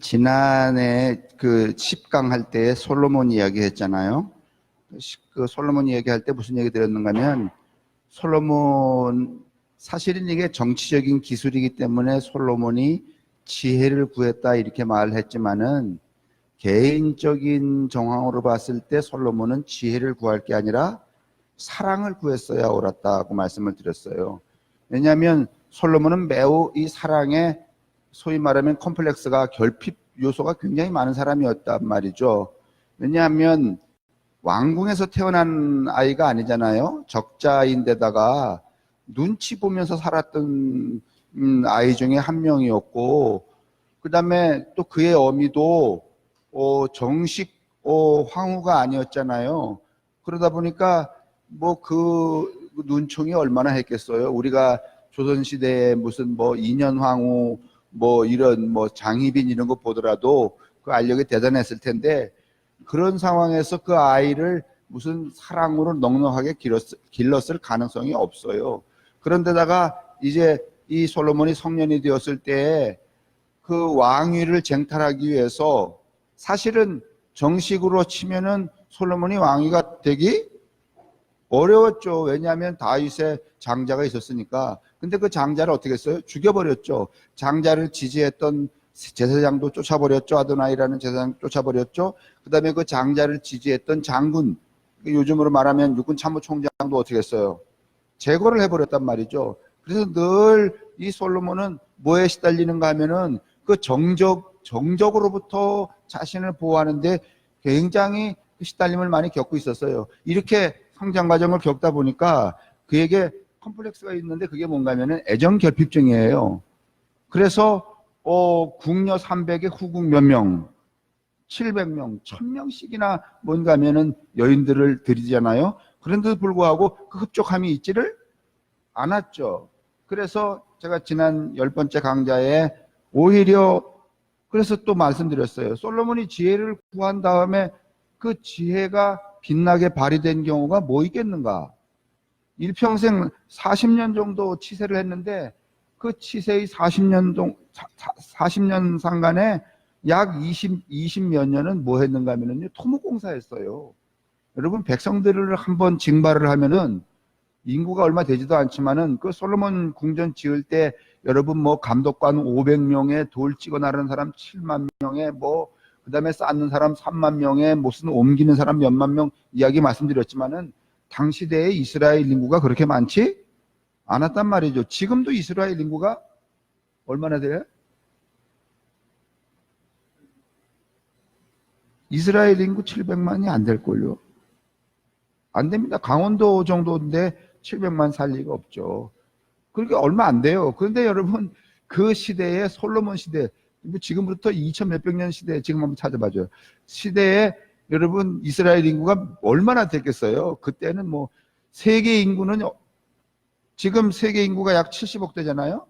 지난해 그 10강 할 때 솔로몬 이야기 했잖아요. 그 솔로몬 이야기 할 때 무슨 얘기 드렸는가 하면, 솔로몬, 사실은 이게 정치적인 기술이기 때문에 솔로몬이 지혜를 구했다 이렇게 말을 했지만은, 개인적인 정황으로 봤을 때 솔로몬은 지혜를 구할 게 아니라 사랑을 구했어야 옳았다고 말씀을 드렸어요. 왜냐하면 솔로몬은 매우 이 사랑에 소위 말하면 컴플렉스가 결핍 요소가 굉장히 많은 사람이었단 말이죠. 왜냐하면 왕궁에서 태어난 아이가 아니잖아요. 적자인데다가 눈치 보면서 살았던 아이 중에 한 명이었고, 그 다음에 또 그의 어미도 정식 황후가 아니었잖아요. 그러다 보니까 뭐 그 눈총이 얼마나 했겠어요. 우리가 조선시대에 무슨 뭐 인현황후 뭐 이런 뭐 장희빈 이런 거 보더라도 그 알력이 대단했을 텐데, 그런 상황에서 그 아이를 무슨 사랑으로 넉넉하게 길렀을 가능성이 없어요. 그런데다가 이제 이 솔로몬이 성년이 되었을 때 그 왕위를 쟁탈하기 위해서, 사실은 정식으로 치면은 솔로몬이 왕위가 되기 어려웠죠. 왜냐하면 다윗의 장자가 있었으니까. 근데 그 장자를 어떻게 했어요? 죽여버렸죠. 장자를 지지했던 제사장도 쫓아버렸죠. 아도나이라는 제사장 쫓아버렸죠. 그 다음에 그 장자를 지지했던 장군, 요즘으로 말하면 육군 참모총장도 어떻게 했어요? 제거를 해버렸단 말이죠. 그래서 늘 이 솔로몬은 뭐에 시달리는가 하면은 그 정적으로부터 자신을 보호하는데 굉장히 시달림을 많이 겪고 있었어요. 이렇게 성장 과정을 겪다 보니까 그에게 컴플렉스가 있는데, 그게 뭔가 하면은 애정 결핍증이에요. 그래서 궁녀 300에 후궁 몇 명, 700명, 1000명씩이나 뭔가 하면은 여인들을 들이잖아요. 그런데도 불구하고 그 흡족함이 있지를 않았죠. 그래서 제가 지난 10번째 강좌에 오히려 그래서 또 말씀드렸어요. 솔로몬이 지혜를 구한 다음에 그 지혜가 빛나게 발휘된 경우가 뭐 있겠는가? 일평생 40년 정도 치세를 했는데, 그 치세의 40년 상간에 약 20몇 년은 뭐 했는가 하면요, 토목공사했어요. 여러분, 백성들을 한번 징발을 하면은 인구가 얼마 되지도 않지만은 그 솔로몬 궁전 지을 때 여러분 뭐 감독관 500명에 돌 찍어 나르는 사람 7만 명에 뭐 그다음에 쌓는 사람 3만 명에 무슨 옮기는 사람 몇만 명 이야기 말씀드렸지만은, 당시대에 이스라엘 인구가 그렇게 많지 않았단 말이죠. 지금도 이스라엘 인구가 얼마나 돼요? 이스라엘 인구 700만이 안 될걸요. 안 됩니다. 강원도 정도인데 700만 살 리가 없죠. 그러니까 얼마 안 돼요. 그런데 여러분, 그 시대에 솔로몬 시대, 지금부터 2000 몇백 년 시대, 지금 한번 찾아봐줘요. 시대에 여러분 이스라엘 인구가 얼마나 됐겠어요? 그때는 뭐 세계 인구는, 지금 세계 인구가 약 70억 되잖아요.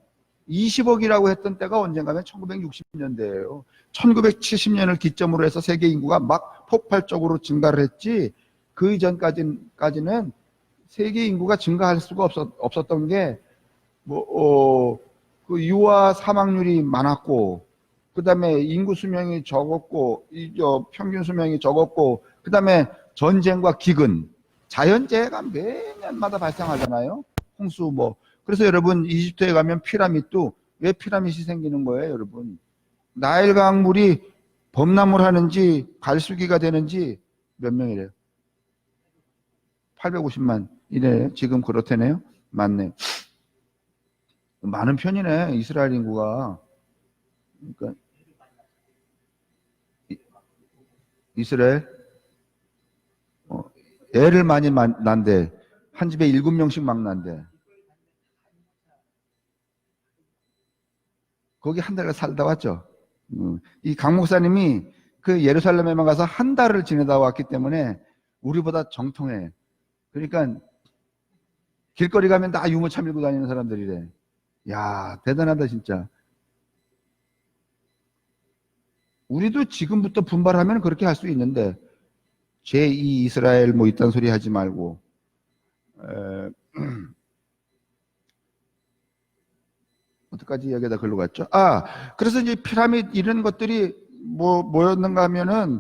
20억이라고 했던 때가 언젠가면 1960년대예요. 1970년을 기점으로 해서 세계 인구가 막 폭발적으로 증가를 했지, 그 이전까지는 세계 인구가 증가할 수가 없었던 게, 그 유아 사망률이 많았고, 그 다음에 인구 수명이 적었고, 평균 수명이 적었고, 그 다음에 전쟁과 기근, 자연재해가 매년마다 발생하잖아요. 홍수 뭐. 그래서 여러분, 이집트에 가면 피라밋도, 왜 피라밋이 생기는 거예요, 여러분? 나일 강물이 범람을 하는지 갈수기가 되는지 몇 명이래요? 850만 이래요. 지금 그렇다네요. 맞네. 많은 편이네, 이스라엘 인구가. 그러니까 이스라엘 애를 많이 낳는데, 한 집에 7명씩 막 낳는데, 거기 한 달 살다 왔죠. 이 강 목사님이 그 예루살렘에만 가서 한 달을 지내다 왔기 때문에 우리보다 정통해. 그러니까 길거리 가면 다 유모차 밀고 다니는 사람들이래. 야, 대단하다 진짜. 우리도 지금부터 분발하면 그렇게 할 수 있는데, 제2 이스라엘 뭐 이딴 소리 하지 말고. 어디까지 이야기하다 글로 갔죠? 그래서 이제 피라밋 이런 것들이 뭐였는가 하면은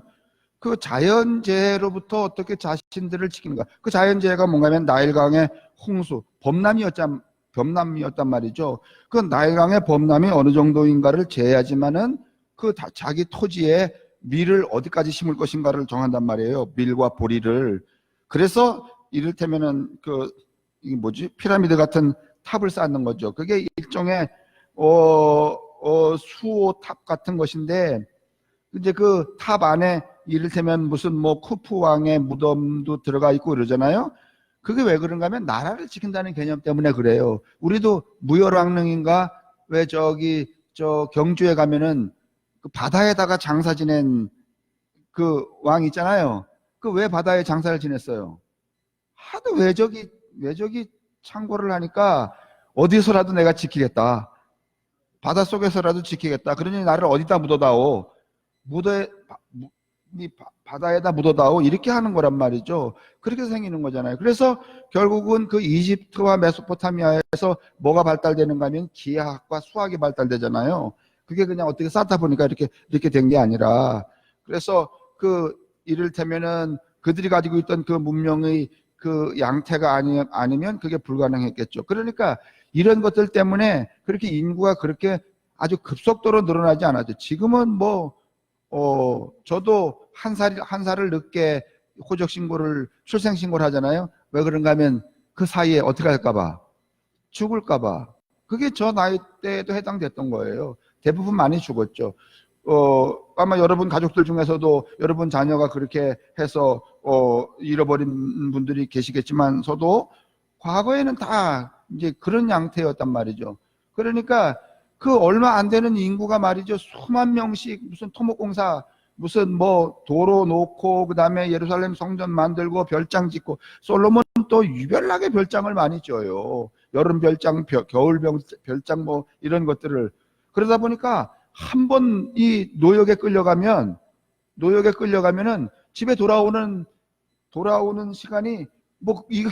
그 자연재해로부터 어떻게 자신들을 지키는가. 그 자연재해가 뭔가 하면 나일강의 홍수, 범람이었단 말이죠. 그 나일강의 범람이 어느 정도인가를 재야지만은 그 자기 토지에 밀을 어디까지 심을 것인가를 정한단 말이에요. 밀과 보리를. 그래서 이를테면은 이게 뭐지? 피라미드 같은 탑을 쌓는 거죠. 그게 일종의 수호탑 같은 것인데, 이제 그 탑 안에 이를테면 무슨 뭐 쿠프 왕의 무덤도 들어가 있고 그러잖아요. 그게 왜 그런가 하면 나라를 지킨다는 개념 때문에 그래요. 우리도 무열왕릉인가 왜 저 경주에 가면은 그 바다에다가 장사 지낸 그 왕 있잖아요. 그 왜 바다에 장사를 지냈어요? 하도 외적이 창궐을 하니까 어디서라도 내가 지키겠다. 바닷속에서라도 지키겠다. 그러니 나를 어디다 묻어다오. 바다에다 묻어다오. 이렇게 하는 거란 말이죠. 그렇게 생기는 거잖아요. 그래서 결국은 그 이집트와 메소포타미아에서 뭐가 발달되는가 하면 기하학과 수학이 발달되잖아요. 그게 그냥 어떻게 쌓다 보니까 이렇게 된 게 아니라, 그래서 이를테면은 그들이 가지고 있던 그 문명의 그 양태가 아니면 그게 불가능했겠죠. 그러니까 이런 것들 때문에 그렇게 인구가 그렇게 아주 급속도로 늘어나지 않았죠. 지금은 저도 한 살을 늦게 출생신고를 하잖아요. 왜 그런가 하면 그 사이에 어떻게 할까봐, 죽을까봐. 그게 저 나이 때에도 해당됐던 거예요. 대부분 많이 죽었죠. 아마 여러분 가족들 중에서도 여러분 자녀가 그렇게 해서 잃어버린 분들이 계시겠지만서도 과거에는 다 이제 그런 양태였단 말이죠. 그러니까 그 얼마 안 되는 인구가 말이죠. 수만 명씩 무슨 토목공사, 무슨 뭐 도로 놓고 그다음에 예루살렘 성전 만들고 별장 짓고, 솔로몬 또 유별나게 별장을 많이 쪄요. 여름 별장, 겨울 별장 뭐 이런 것들을. 그러다 보니까 한 번 이 노역에 끌려가면은 집에 돌아오는 시간이 뭐 이거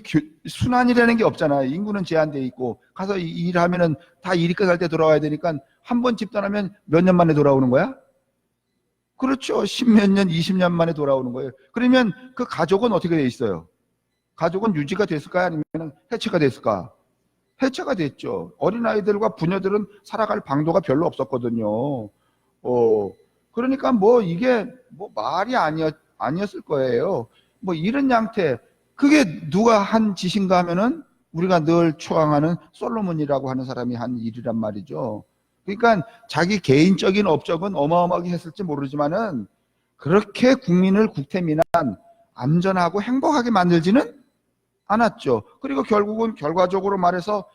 순환이라는 게 없잖아요. 인구는 제한돼 있고 가서 일하면은 다 일이 끝날 때 돌아와야 되니까 한 번 집 떠나면 몇 년 만에 돌아오는 거야? 그렇죠. 10몇 년, 20년 만에 돌아오는 거예요. 그러면 그 가족은 어떻게 돼 있어요? 가족은 유지가 됐을까요? 아니면 해체가 됐을까? 해체가 됐죠. 어린아이들과 부녀들은 살아갈 방도가 별로 없었거든요. 그러니까 뭐 이게 뭐 말이 아니었을 거예요. 뭐 이런 양태, 그게 누가 한 짓인가 하면은 우리가 늘 추앙하는 솔로몬이라고 하는 사람이 한 일이란 말이죠. 그러니까 자기 개인적인 업적은 어마어마하게 했을지 모르지만은 그렇게 국민을 국태민안, 안전하고 행복하게 만들지는 않았죠. 그리고 결국은 결과적으로 말해서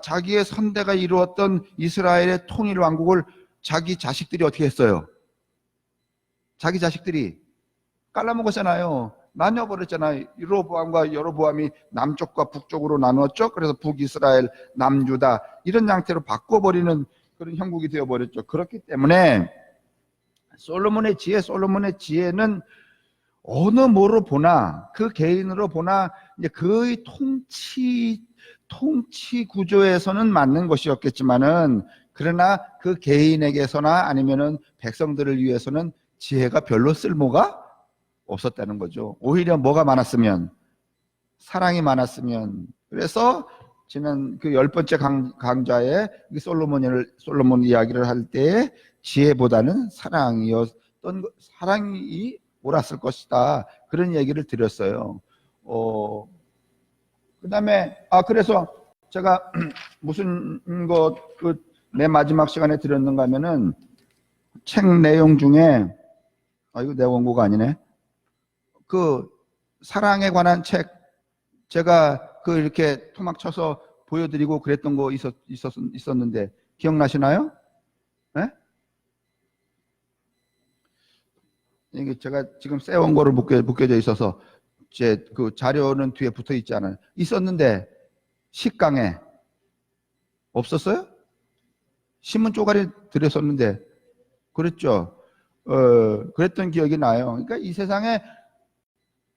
자기의 선대가 이루었던 이스라엘의 통일 왕국을 자기 자식들이 어떻게 했어요? 자기 자식들이 깔라먹었잖아요. 나뉘어버렸잖아요. 여로보암과 여로보암이 남쪽과 북쪽으로 나누었죠. 그래서 북이스라엘, 남유다 이런 양태로 바꿔버리는 그런 형국이 되어버렸죠. 그렇기 때문에 솔로몬의 지혜는 어느 뭐로 보나, 그 개인으로 보나 이제 그의 통치 구조에서는 맞는 것이었겠지만은, 그러나 그 개인에게서나 아니면은 백성들을 위해서는 지혜가 별로 쓸모가 없었다는 거죠. 오히려 뭐가 많았으면, 사랑이 많았으면. 그래서 지난 그 10번째 강좌에 솔로몬 이야기를 할 때 지혜보다는 사랑이 옳았을 것이다. 그런 얘기를 드렸어요. 그 다음에, 그래서 제가 무슨 내 마지막 시간에 드렸는가 하면은 책 내용 중에, 이거 내 원고가 아니네. 그 사랑에 관한 책, 제가 이렇게 토막 쳐서 보여드리고 그랬던 거 있었는데, 기억나시나요? 네? 이게 제가 지금 새 원고를 묶여져 있어서 제 그 자료는 뒤에 붙어 있지 않아요. 있었는데 식강에 없었어요? 신문 쪼가리 들였었는데, 그랬죠. 그랬던 기억이 나요. 그러니까 이 세상에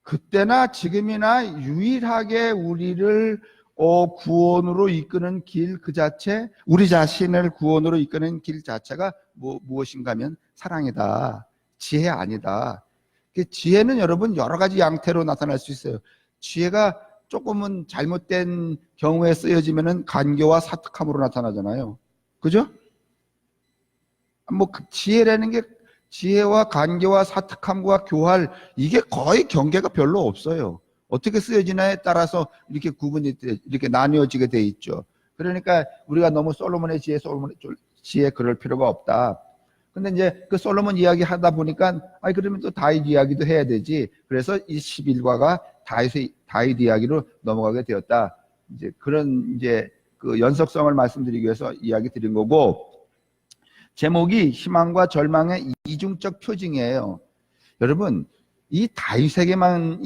그때나 지금이나 유일하게 우리를 구원으로 이끄는 길 그 자체, 우리 자신을 구원으로 이끄는 길 자체가 무엇인가 하면 사랑이다. 지혜 아니다. 지혜는 여러분 여러 가지 양태로 나타날 수 있어요. 지혜가 조금은 잘못된 경우에 쓰여지면은 간교와 사특함으로 나타나잖아요. 그죠? 그 지혜라는 게 지혜와 간교와 사특함과 교활, 이게 거의 경계가 별로 없어요. 어떻게 쓰여지나에 따라서 이렇게 구분이 이렇게 나뉘어지게 돼 있죠. 그러니까 우리가 너무 솔로몬의 지혜 그럴 필요가 없다. 근데 이제 그 솔로몬 이야기 하다 보니까 그러면 또 다윗 이야기도 해야 되지. 그래서 이 11과가 다윗 이야기로 넘어가게 되었다. 이제 그런 그 연속성을 말씀드리기 위해서 이야기 드린 거고, 제목이 희망과 절망의 이중적 표징이에요. 여러분, 이 다윗에게만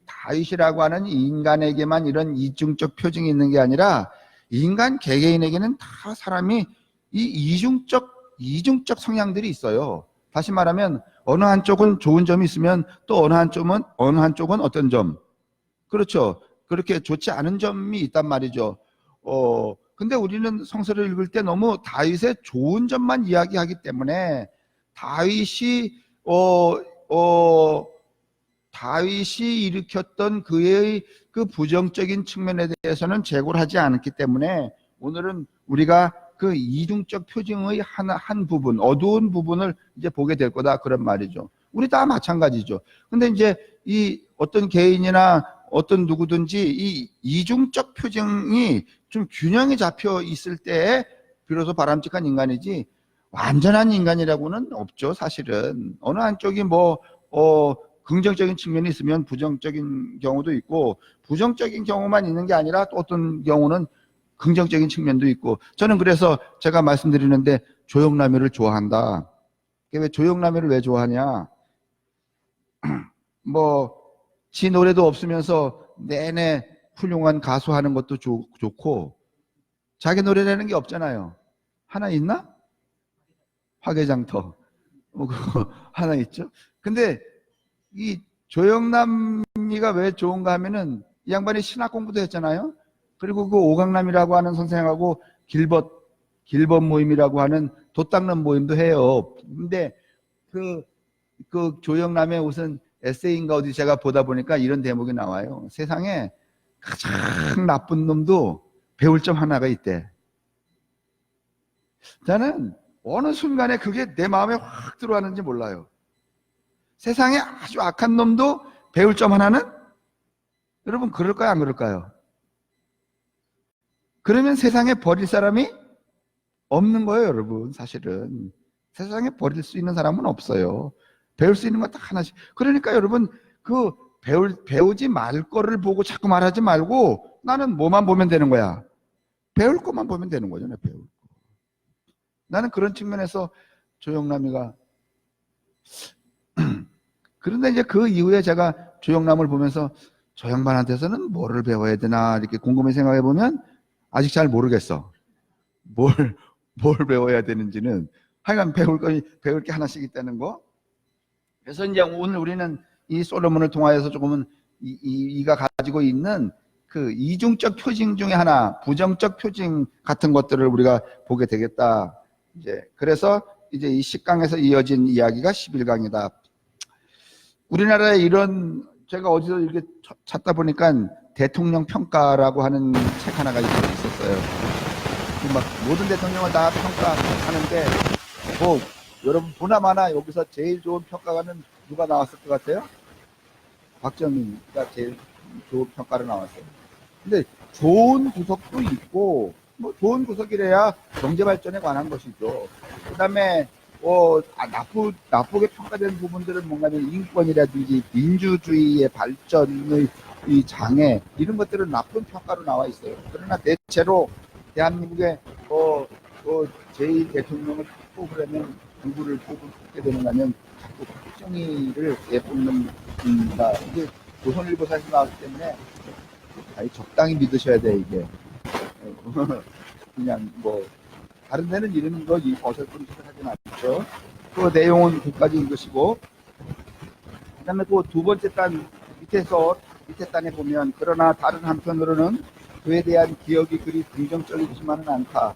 다윗이라고 하는 인간에게만 이런 이중적 표징이 있는 게 아니라 인간 개개인에게는 다 사람이 이 이중적 성향들이 있어요. 다시 말하면 어느 한쪽은 좋은 점이 있으면 또 어느 한쪽은 어떤 점, 그렇죠. 그렇게 좋지 않은 점이 있단 말이죠. 근데 우리는 성서를 읽을 때 너무 다윗의 좋은 점만 이야기하기 때문에 다윗이 일으켰던 그의 그 부정적인 측면에 대해서는 재고를 하지 않았기 때문에 오늘은 우리가 그 이중적 표징의 한 부분, 어두운 부분을 이제 보게 될 거다, 그런 말이죠. 우리 다 마찬가지죠. 근데 이제 이 어떤 개인이나 어떤 누구든지 이 이중적 표징이 좀 균형이 잡혀 있을 때 비로소 바람직한 인간이지, 완전한 인간이라고는 없죠, 사실은. 어느 한쪽이 긍정적인 측면이 있으면 부정적인 경우도 있고, 부정적인 경우만 있는 게 아니라 또 어떤 경우는 긍정적인 측면도 있고. 저는 그래서 제가 말씀드리는데 조영남이를 좋아한다. 왜 조영남이를 왜 좋아하냐? 지 노래도 없으면서 내내 훌륭한 가수 하는 것도 좋고, 자기 노래라는 게 없잖아요. 하나 있나? 화개장터. 그거 하나 있죠. 근데 이 조영남이가 왜 좋은가 하면은 이 양반이 신학 공부도 했잖아요. 그리고 그 오강남이라고 하는 선생하고 길벗 모임이라고 하는 돛 닦는 모임도 해요. 근데 그 조영남의 우선 에세이인가 어디 제가 보다 보니까 이런 대목이 나와요. 세상에 가장 나쁜 놈도 배울 점 하나가 있대. 저는 어느 순간에 그게 내 마음에 확 들어왔는지 몰라요. 세상에 아주 악한 놈도 배울 점 하나는? 여러분, 그럴까요, 안 그럴까요? 그러면 세상에 버릴 사람이 없는 거예요, 여러분. 사실은 세상에 버릴 수 있는 사람은 없어요. 배울 수 있는 거 딱 하나씩. 그러니까 여러분, 그 배우지 말 거를 보고 자꾸 말하지 말고 나는 뭐만 보면 되는 거야? 배울 것만 보면 되는 거잖아요. 배울 거. 나는 그런 측면에서 조영남이가 그런데 이제 그 이후에 제가 조영남을 보면서 저 양반한테서는 뭐를 배워야 되나 이렇게 곰곰이 생각해 보면 아직 잘 모르겠어. 뭘 배워야 되는지는. 하여간 배울 게 하나씩 있다는 거. 그래서 이제 오늘 우리는 이 솔로몬을 통하여서 조금은 이가 가지고 있는 그 이중적 표징 중에 하나, 부정적 표징 같은 것들을 우리가 보게 되겠다. 그래서 이제 이 10강에서 이어진 이야기가 11강이다. 우리나라에 이런, 제가 어디서 이렇게 찾다 보니까 대통령 평가라고 하는 책 하나가 있었어요. 모든 대통령을 다 평가하는데, 여러분 보나마나 여기서 제일 좋은 평가가는 누가 나왔을 것 같아요? 박정희가 제일 좋은 평가로 나왔어요. 근데 좋은 구석도 있고, 좋은 구석이래야 경제 발전에 관한 것이죠. 그 다음에 나쁘게 평가된 부분들은 뭔가는 인권이라든지 민주주의의 발전의 이 장애, 이런 것들은 나쁜 평가로 나와 있어요. 그러나 대체로 대한민국의 제1대통령을 뽑으려면 누구를 뽑게 되는가 하면 자꾸 박정희를 뽑는다. 이게 조선일보사에서 나왔기 때문에 적당히 믿으셔야 돼, 이게. 그냥 다른 데는 이런 거 어설프게 하진 않죠. 그 내용은 끝까지 읽으시고, 그 다음에 또 두 번째 단 밑에서 밑에 단에 보면 그러나 다른 한편으로는 그에 대한 기억이 그리 긍정적이지만은 않다.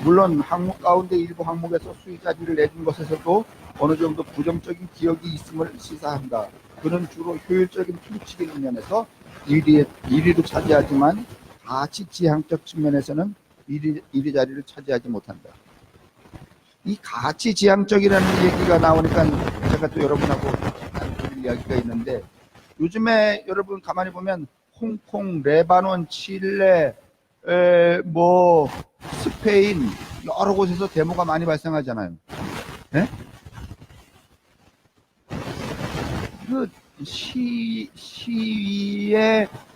물론 항목 가운데 일부 항목에서 수의자비를 내준 것에서도 어느 정도 부정적인 기억이 있음을 시사한다. 그는 주로 효율적인 통치기능 면에서 1위를 차지하지만 가치 지향적 측면에서는 1위 자리를 차지하지 못한다. 이 가치 지향적이라는 얘기가 나오니까 제가 또 여러분하고 드릴 이야기가 있는데, 요즘에 여러분 가만히 보면 홍콩, 레바논, 칠레, 뭐 스페인 여러 곳에서 데모가 많이 발생하잖아요. 네? 그 시위의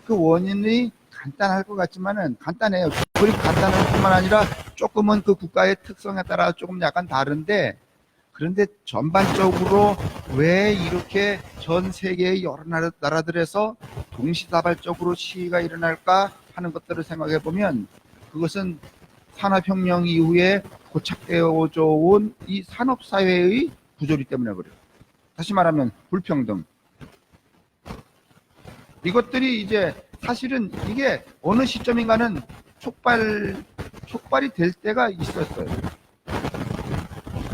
그 원인이 간단할 것 같지만은 간단해요. 그리고 간단할 뿐만 아니라 조금은 그 국가의 특성에 따라 조금 약간 다른데, 그런데 전반적으로 왜 이렇게 전 세계의 여러 나라들에서 동시다발적으로 시위가 일어날까 하는 것들을 생각해 보면, 그것은 산업혁명 이후에 고착되어져 온 이 산업사회의 구조리 때문에 그래요. 다시 말하면 불평등. 이것들이 이제 사실은 이게 어느 시점인가는 촉발이 될 때가 있었어요.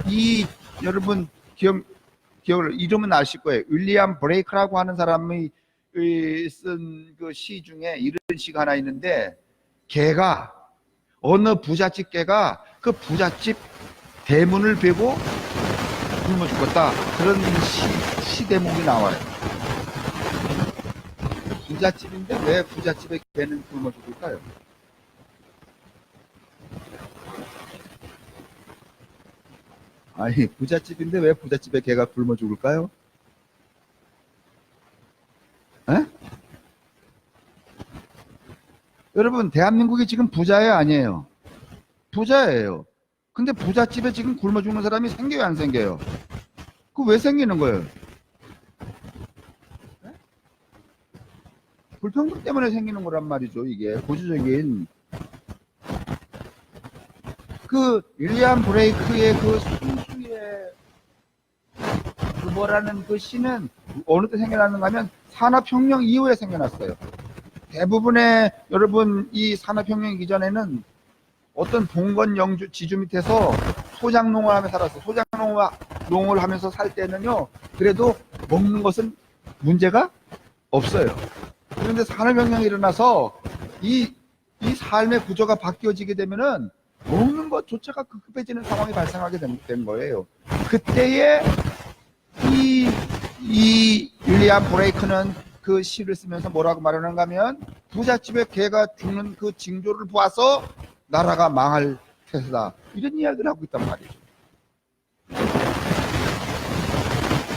이 여러분 기억을 이름은 아실 거예요. 윌리엄 브레이크라고 하는 사람이 쓴 그 시 중에 이런 시가 하나 있는데, 개가 어느 부잣집 개가 그 부잣집 대문을 베고 굶어 죽었다. 그런 시 대목이 나와요. 부잣집인데 왜 부잣집의 개는 굶어 죽을까요? 아니, 부잣집인데 왜 부잣집의 개가 굶어 죽을까요? 에? 여러분, 대한민국이 지금 부자예요, 아니에요? 부자예요. 근데 부잣집에 지금 굶어 죽는 사람이 생겨요, 안 생겨요? 그 왜 생기는 거예요? 불평등 때문에 생기는 거란 말이죠. 이게 고주적인 그 윌리엄 브레이크의 그 순수의 그 뭐라는 그 시는 어느 때 생겨났는가 하면 산업혁명 이후에 생겨났어요. 대부분의 여러분 이 산업혁명 이전에는 어떤 봉건 영주 지주 밑에서 소작농을 하면서 살았어요. 소작농을 하면서 살 때는요, 그래도 먹는 것은 문제가 없어요. 그런데 산업혁명이 일어나서 이 삶의 구조가 바뀌어지게 되면은 먹는 것조차가 급급해지는 상황이 발생하게 된 거예요. 그때에 이 윌리엄 브레이크는 그 시를 쓰면서 뭐라고 말하는가 하면, 부잣집에 개가 죽는 그 징조를 보아서 나라가 망할 태세다, 이런 이야기를 하고 있단 말이죠.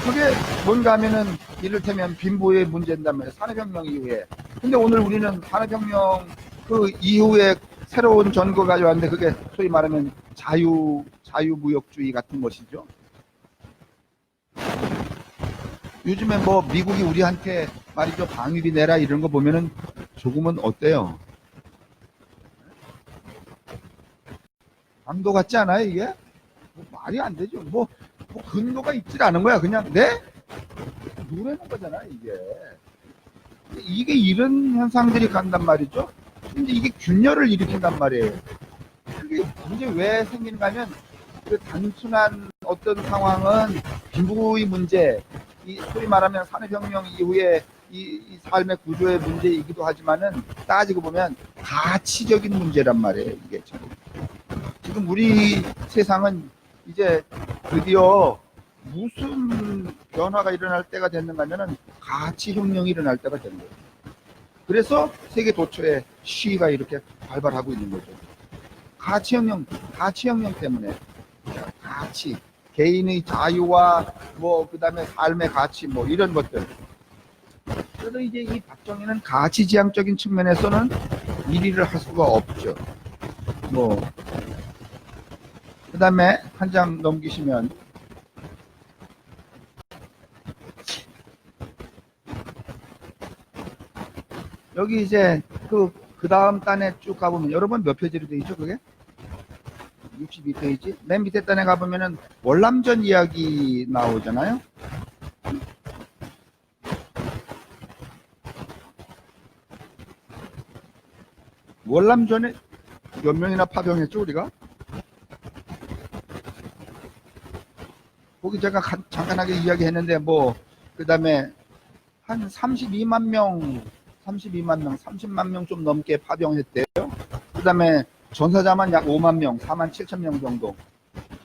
그게 뭔가 하면은 이를테면 빈부의 문제인단 말이에요. 산업혁명 이후에. 근데 오늘 우리는 산업혁명 그 이후에 새로운 전거가 왔는데, 그게 소위 말하면 자유무역주의 같은 것이죠. 요즘에 뭐 미국이 우리한테 말이죠, 방위비 내라 이런 거 보면은 조금은 어때요? 강도 같지 않아요, 이게? 뭐 말이 안 되죠. 뭐 근거가 있질 않은 거야. 그냥, 네? 누르는 거잖아, 이게. 이게 이런 현상들이 간단 말이죠. 근데 이게 균열을 일으킨단 말이에요. 그게 이제 왜 생기는가 하면, 그 단순한 어떤 상황은 빈부의 문제, 이 소위 말하면 산업혁명 이후에 이 삶의 구조의 문제이기도 하지만은, 따지고 보면 가치적인 문제란 말이에요, 이게 지금 우리 세상은 이제 드디어 무슨 변화가 일어날 때가 됐는가 하면은 가치혁명이 일어날 때가 된 거예요. 그래서 세계 도처에 시위가 이렇게 발발하고 있는 거죠. 가치혁명 때문에. 가치, 개인의 자유와 뭐 그다음에 삶의 가치 뭐 이런 것들. 그래서 이제 이 박정희는 가치지향적인 측면에서는 1위를 할 수가 없죠. 뭐 그다음에 한 장 넘기시면, 여기 이제 그 다음 단에 쭉 가보면, 여러분 몇 페이지로 되어 있죠, 그게? 62페이지. 맨 밑에 단에 가보면은 월남전 이야기 나오잖아요. 월남전에 몇 명이나 파병했죠, 우리가? 거기 제가 잠깐하게 이야기했는데, 그 다음에 한 30만 명 좀 넘게 파병했대요. 그 다음에 전사자만 약 5만 명, 4만 7천 명 정도.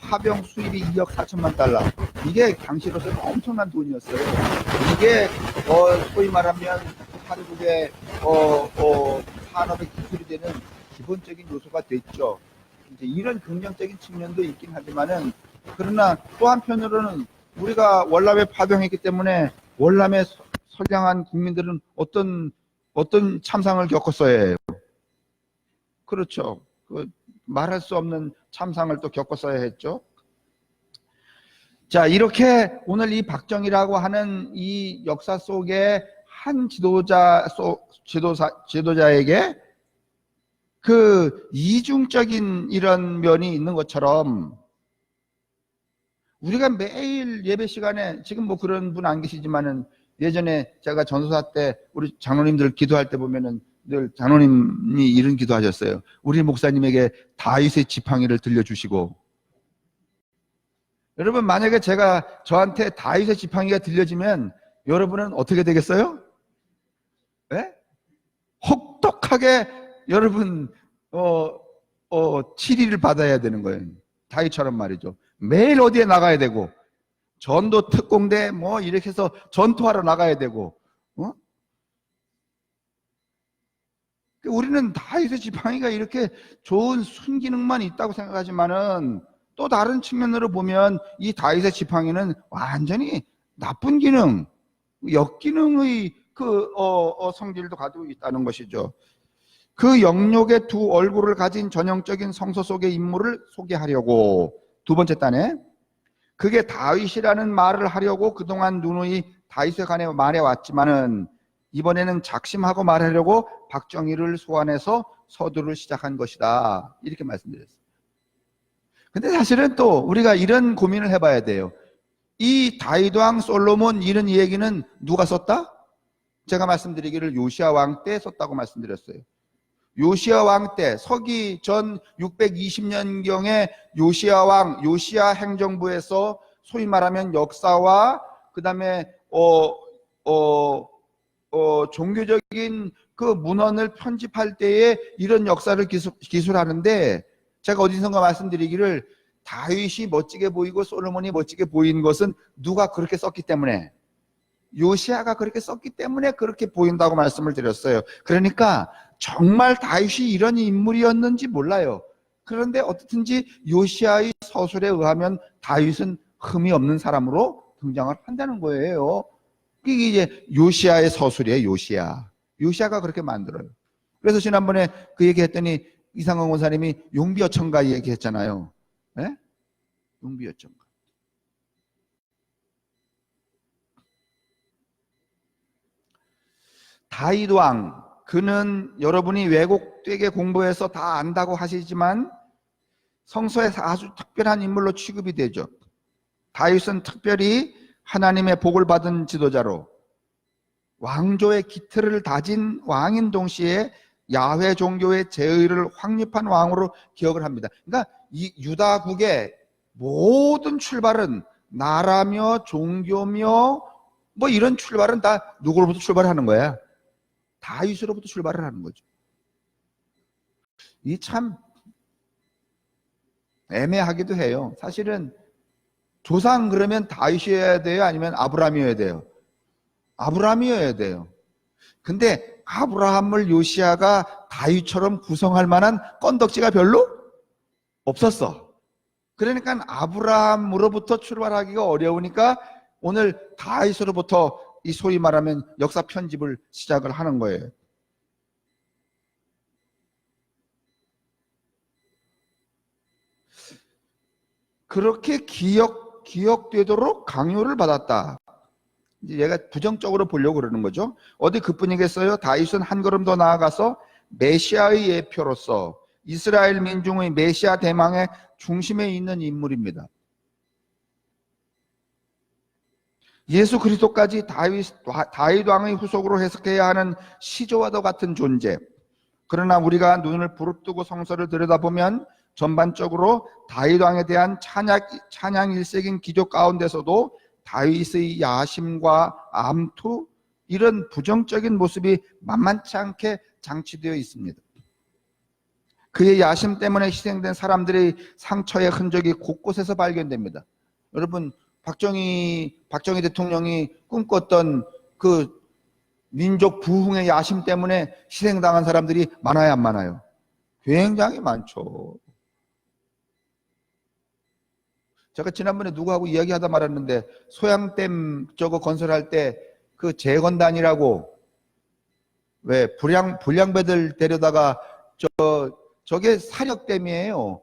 파병 수입이 2억 4천만 달러. 이게 당시로서는 엄청난 돈이었어요. 이게 소위 말하면 한국의 산업의 기술이 되는 기본적인 요소가 됐죠. 이제 이런 긍정적인 측면도 있긴 하지만은, 그러나 또 한편으로는 우리가 월남에 파병했기 때문에 월남에 선량한 국민들은 어떤 참상을 겪었어야 해요. 그렇죠. 말할 수 없는 참상을 또 겪었어야 했죠. 자, 이렇게 오늘 이 박정희라고 하는 이 역사 속에 한 지도자에게 그 이중적인 이런 면이 있는 것처럼, 우리가 매일 예배 시간에, 지금 그런 분 안 계시지만은, 예전에 제가 전도사 때 우리 장로님들 기도할 때 보면은 늘 장로님이 이런 기도하셨어요. 우리 목사님에게 다윗의 지팡이를 들려주시고. 여러분, 만약에 저한테 다윗의 지팡이가 들려지면 여러분은 어떻게 되겠어요? 네? 혹독하게 여러분 치리를 받아야 되는 거예요. 다윗처럼 말이죠. 매일 어디에 나가야 되고, 전도 특공대 이렇게 해서 전투하러 나가야 되고, 우리는 다윗의 지팡이가 이렇게 좋은 순기능만 있다고 생각하지만은, 또 다른 측면으로 보면 이 다윗의 지팡이는 완전히 나쁜 기능, 역기능의 성질도 가지고 있다는 것이죠. 그 영역의 두 얼굴을 가진 전형적인 성서 속의 인물을 소개하려고 두 번째 단에, 그게 다윗이라는 말을 하려고 그동안 누누이 다윗에 관해 말해왔지만은, 이번에는 작심하고 말하려고 박정희를 소환해서 서두를 시작한 것이다, 이렇게 말씀드렸어요. 근데 사실은 또 우리가 이런 고민을 해봐야 돼요. 이 다윗 왕, 솔로몬 이런 얘기는 누가 썼다? 제가 말씀드리기를 요시야 왕 때 썼다고 말씀드렸어요. 요시야 왕 때, 서기 전 620년경에 요시야 왕, 요시야 행정부에서 소위 말하면 역사와 그 다음에 종교적인 그 문헌을 편집할 때에 이런 역사를 기술하는데, 제가 어디선가 말씀드리기를, 다윗이 멋지게 보이고 솔로몬이 멋지게 보인 것은 누가 그렇게 썼기 때문에, 요시야가 그렇게 썼기 때문에 그렇게 보인다고 말씀을 드렸어요. 그러니까 정말 다윗이 이런 인물이었는지 몰라요. 그런데 어떻든지 요시야의 서술에 의하면 다윗은 흠이 없는 사람으로 등장을 한다는 거예요. 이게 이제 요시야의 서술이에요. 요시야가 그렇게 만들어요. 그래서 지난번에 그 얘기했더니 이상원 원사님이 용비어천가 얘기했잖아요. 네? 용비어천가. 다윗 왕, 그는 여러분이 왜곡되게 공부해서 다 안다고 하시지만 성서에서 아주 특별한 인물로 취급이 되죠. 다윗은 특별히 하나님의 복을 받은 지도자로 왕조의 기틀을 다진 왕인 동시에 야훼 종교의 제의를 확립한 왕으로 기억을 합니다. 그러니까 이 유다국의 모든 출발은 나라며 종교며 이런 출발은 다 누구로부터 출발하는 거야? 다윗으로부터 출발을 하는 거죠. 이 참 애매하기도 해요. 사실은 조상 그러면 다윗이어야 돼요? 아니면 아브라함이어야 돼요? 아브라함이어야 돼요. 근데 아브라함을 요시야가 다윗처럼 구성할 만한 건덕지가 별로 없었어. 그러니까 아브라함으로부터 출발하기가 어려우니까 오늘 다윗으로부터 이 소위 말하면 역사 편집을 시작을 하는 거예요. 그렇게 기억되도록 강요를 받았다. 이제 얘가 부정적으로 보려고 그러는 거죠. 어디 그뿐이겠어요? 다윗은 한 걸음 더 나아가서 메시아의 예표로서 이스라엘 민중의 메시아 대망의 중심에 있는 인물입니다. 예수 그리스도까지 다윗 왕의 후속으로 해석해야 하는 시조와도 같은 존재. 그러나 우리가 눈을 부릅뜨고 성서를 들여다보면 전반적으로 다윗 왕에 대한 찬양 일색인 기조 가운데서도 다윗의 야심과 암투, 이런 부정적인 모습이 만만치 않게 장치되어 있습니다. 그의 야심 때문에 희생된 사람들의 상처의 흔적이 곳곳에서 발견됩니다. 여러분, 박정희 대통령이 꿈꿨던 그 민족 부흥의 야심 때문에 희생당한 사람들이 많아요, 안 많아요? 굉장히 많죠. 제가 지난번에 누구하고 이야기하다 말았는데, 소양댐 저거 건설할 때 그 재건단이라고, 왜 불량배들 데려다가 저게 사력댐이에요.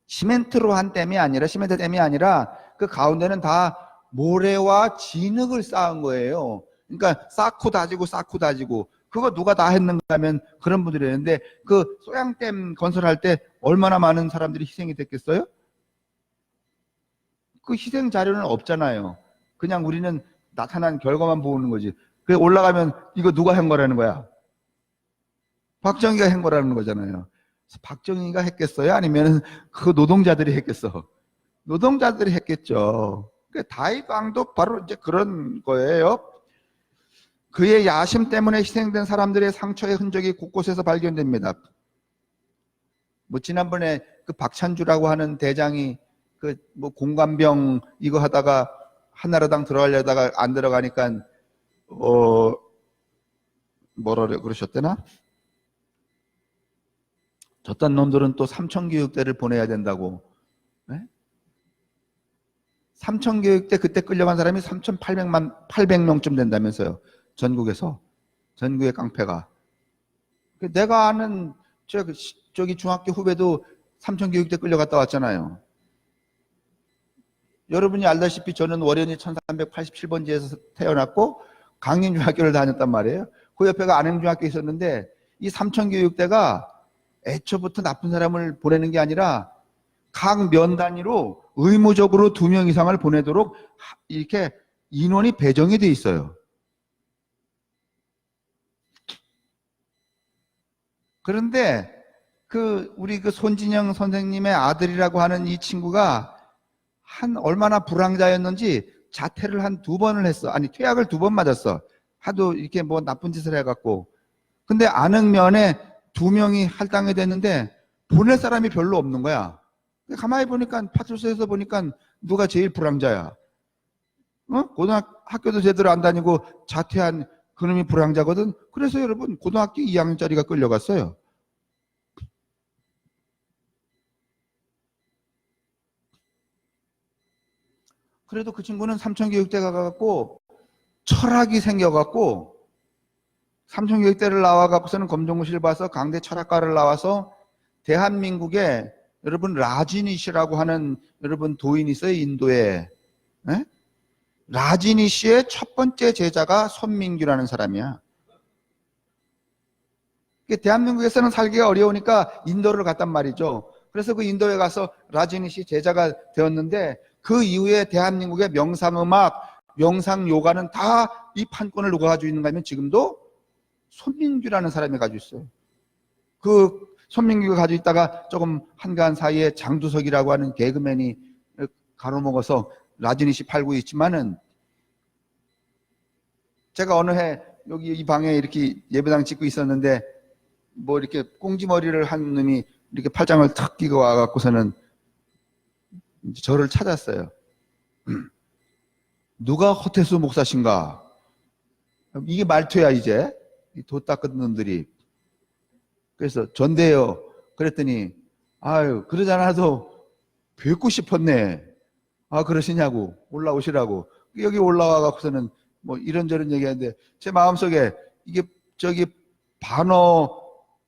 시멘트로 한 댐이 아니라, 시멘트 댐이 아니라 그 가운데는 다 모래와 진흙을 쌓은 거예요. 그러니까 쌓고 다지고 그거 누가 다 했는가 하면 그런 분들이 있는데, 그 소양댐 건설할 때 얼마나 많은 사람들이 희생이 됐겠어요? 그 희생 자료는 없잖아요. 그냥 우리는 나타난 결과만 보는 거지. 그래 올라가면 이거 누가 한 거라는 거야? 박정희가 한 거라는 거잖아요. 박정희가 했겠어요? 아니면 그 노동자들이 했겠어? 노동자들이 했겠죠. 다윗 왕도 바로 이제 그런 거예요. 그의 야심 때문에 희생된 사람들의 상처의 흔적이 곳곳에서 발견됩니다. 지난번에 그 박찬주라고 하는 대장이 공관병 이거 하다가 한나라당 들어가려다가 안 들어가니까 뭐라 그러셨대나? 저딴 놈들은 또 삼천교육대를 보내야 된다고. 네? 삼천교육대 그때 끌려간 사람이 3,800명쯤 된다면서요. 전국에서. 전국의 깡패가. 내가 아는 저기 중학교 후배도 삼천교육대 끌려갔다 왔잖아요. 여러분이 알다시피 저는 월연히 1387번지에서 태어났고 강림중학교를 다녔단 말이에요. 그 옆에가 안흥중학교 있었는데, 이 삼천교육대가 애초부터 나쁜 사람을 보내는 게 아니라 각 면 단위로 의무적으로 2명 이상을 보내도록 이렇게 인원이 배정이 돼 있어요. 그런데 우리 손진영 선생님의 아들이라고 하는 이 친구가 얼마나 불황자였는지 자퇴를 한 2번을 했어. 아니, 퇴학을 2번 맞았어. 하도 이렇게 나쁜 짓을 해갖고. 근데 안흥면에 2명이 할당이 됐는데 보낼 사람이 별로 없는 거야. 가만히 보니까 파출소에서 보니까 누가 제일 불황자야? 고등학교도 제대로 안 다니고 자퇴한 그놈이 불황자거든. 그래서 여러분 고등학교 2학년짜리가 끌려갔어요. 그래도 그 친구는 삼천교육대 가갖고 철학이 생겨갖고, 삼천교육대를 나와갖고서는 검정고시를 봐서 강대 철학과를 나와서 대한민국에 여러분 라지니시라고 하는 여러분 도인이 있어요. 인도에. 에? 라지니시의 첫 번째 제자가 손민규라는 사람이야. 대한민국에서는 살기가 어려우니까 인도를 갔단 말이죠. 그래서 그 인도에 가서 라지니시 제자가 되었는데, 그 이후에 대한민국의 명상음악, 명상요가는 다 이 판권을 누가 가지고 있는가 하면 지금도 손민규라는 사람이 가지고 있어요. 그 손민규가 가지고 있다가 조금 한가한 사이에 장두석이라고 하는 개그맨이 가로먹어서 라지니시 팔고 있지만은, 제가 어느 해 여기 이 방에 이렇게 예배당 짓고 있었는데 이렇게 꽁지머리를 한 놈이 이렇게 팔짱을 탁 끼고 와갖고서는 저를 찾았어요. 누가 허태수 목사신가? 이게 말투야, 이제. 도 닦은 놈들이. 그래서 전대요. 그랬더니, 아유, 그러지 않아도 뵙고 싶었네. 아, 그러시냐고. 올라오시라고. 여기 올라와갖고서는 이런저런 얘기하는데, 제 마음속에 이게 반어,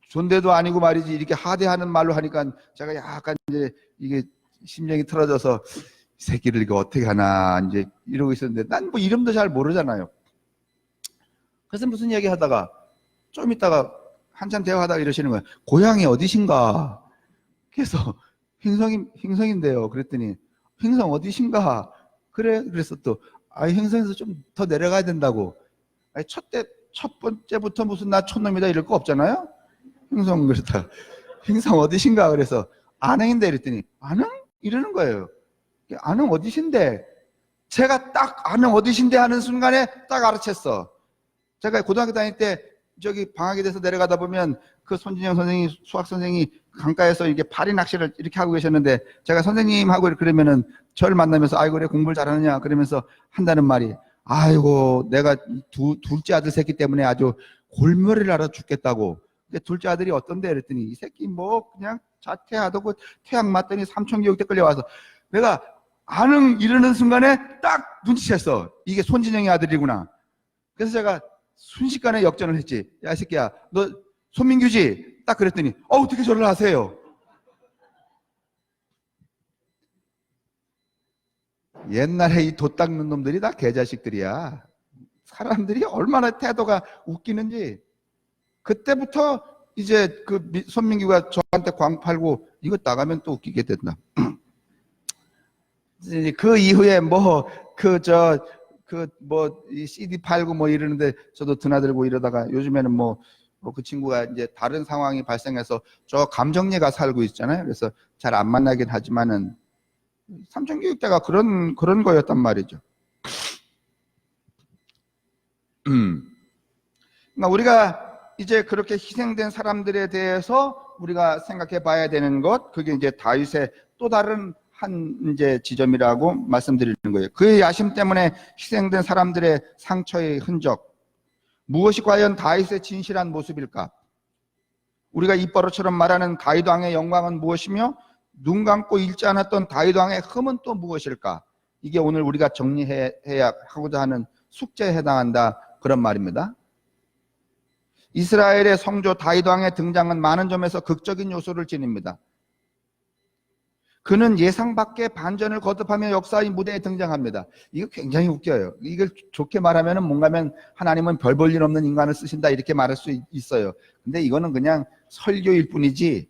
존대도 아니고 말이지, 이렇게 하대하는 말로 하니까 제가 약간 이제 이게 심정이 틀어져서, 이 새끼를 이거 어떻게 하나, 이제 이러고 있었는데, 난 이름도 잘 모르잖아요. 그래서 무슨 얘기 하다가, 좀 있다가, 한참 대화하다가 이러시는 거예요. 고향이 어디신가? 그래서, 횡성인데요. 그랬더니, 횡성 어디신가? 그래? 그래서 또, 행성에서 좀 더 내려가야 된다고. 첫 번째부터 무슨 나 촌놈이다 이럴 거 없잖아요. 행성 그렇다. 행성 어디신가 그래서 안흥인데 이랬더니 안흥? 이러는 거예요. 안흥 어디신데? 제가 딱 안흥 어디신데 하는 순간에 딱 알아챘어. 제가 고등학교 다닐 때 저기 방학이 돼서 내려가다 보면 그 손진영 선생이 수학 선생이 강가에서 이렇게 파리 낚시를 이렇게 하고 계셨는데 제가 선생님하고 그러면은 저를 만나면서 아이고 그래 공부를 잘하느냐 그러면서 한다는 말이 아이고 내가 둘째 아들 새끼 때문에 아주 골머리를 알아 죽겠다고. 근데 둘째 아들이 어떤데 그랬더니 이 새끼 뭐 그냥 자퇴하다고 퇴학 맞더니 삼천교육대 끌려와서 내가 안흥 이러는 순간에 딱 눈치챘어. 이게 손진영의 아들이구나. 그래서 제가 순식간에 역전을 했지. 야, 이 새끼야, 너 손민규지? 딱 그랬더니, 어떻게 저를 아세요? 옛날에 이 돛 닦는 놈들이 다 개자식들이야. 사람들이 얼마나 태도가 웃기는지. 그때부터 이제 그 손민규가 저한테 광 팔고, 이거 나가면 또 웃기게 된다. 그 이후에 이 CD 팔고 뭐 이러는데 저도 드나들고 이러다가 요즘에는 그 친구가 이제 다른 상황이 발생해서 저 감정리가 살고 있잖아요. 그래서 잘 안 만나긴 하지만은 삼천교육대가 그런 거였단 말이죠. 그러니까 우리가 이제 그렇게 희생된 사람들에 대해서 우리가 생각해 봐야 되는 것, 그게 이제 다윗의 또 다른 한 이제 지점이라고 말씀드리는 거예요. 그의 야심 때문에 희생된 사람들의 상처의 흔적. 무엇이 과연 다윗의 진실한 모습일까? 우리가 입버릇처럼 말하는 다윗 왕의 영광은 무엇이며 눈 감고 읽지 않았던 다윗 왕의 흠은 또 무엇일까? 이게 오늘 우리가 정리해야 하고자 하는 숙제에 해당한다 그런 말입니다. 이스라엘의 성조 다윗 왕의 등장은 많은 점에서 극적인 요소를 지닙니다. 그는 예상 밖의 반전을 거듭하며 역사의 무대에 등장합니다. 이거 굉장히 웃겨요. 이걸 좋게 말하면 뭔가면 하나님은 별 볼 일 없는 인간을 쓰신다 이렇게 말할 수 있어요. 근데 이거는 그냥 설교일 뿐이지.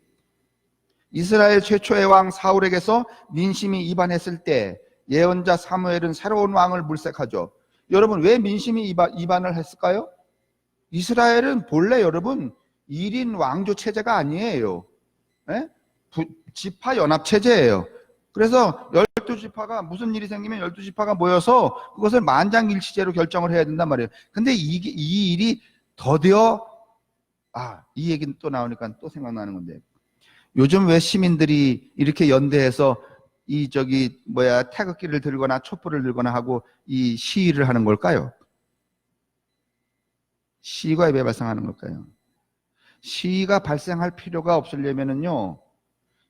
이스라엘 최초의 왕 사울에게서 민심이 이반했을 때 예언자 사무엘은 새로운 왕을 물색하죠. 여러분 왜 민심이 이반을 했을까요? 이스라엘은 본래 여러분 1인 왕조 체제가 아니에요. 네? 지파 연합 체제예요. 그래서 12지파가 무슨 일이 생기면 12지파가 모여서 그것을 만장일치제로 결정을 해야 된단 말이에요. 근데 이 일이 더디어 이 얘기는 또 나오니까 또 생각나는 건데 요즘 왜 시민들이 이렇게 연대해서 태극기를 들거나 촛불을 들거나 하고 이 시위를 하는 걸까요? 시위가 왜 발생하는 걸까요? 시위가 발생할 필요가 없으려면은요,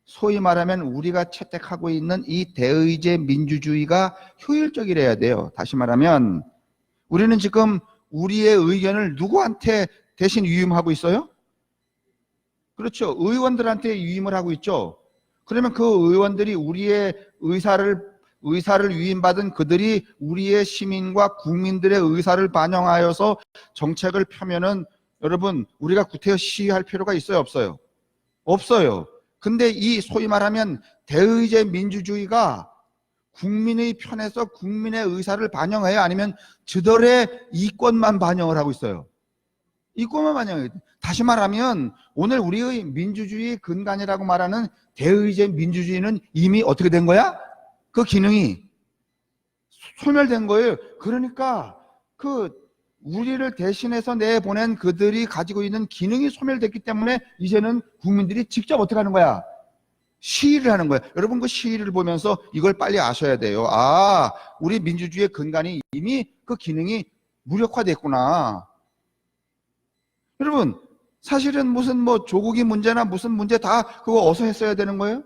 소위 말하면 우리가 채택하고 있는 이 대의제 민주주의가 효율적이래야 돼요. 다시 말하면 우리는 지금 우리의 의견을 누구한테 대신 위임하고 있어요? 그렇죠. 의원들한테 위임을 하고 있죠. 그러면 그 의원들이 우리의 의사를 위임받은 그들이 우리의 시민과 국민들의 의사를 반영하여서 정책을 펴면은 여러분 우리가 구태여 시위할 필요가 있어요? 없어요? 없어요. 근데 이 소위 말하면 대의제 민주주의가 국민의 편에서 국민의 의사를 반영해요? 아니면 저들의 이권만 반영을 하고 있어요? 이권만 반영해요. 다시 말하면 오늘 우리의 민주주의 근간이라고 말하는 대의제 민주주의는 이미 어떻게 된 거야? 그 기능이 소멸된 거예요. 그러니까 우리를 대신해서 내보낸 그들이 가지고 있는 기능이 소멸됐기 때문에 이제는 국민들이 직접 어떻게 하는 거야? 시위를 하는 거야. 여러분 그 시위를 보면서 이걸 빨리 아셔야 돼요. 우리 민주주의의 근간이 이미 그 기능이 무력화됐구나. 여러분 사실은 무슨 조국이 문제나 무슨 문제 다 그거 어디서 했어야 되는 거예요?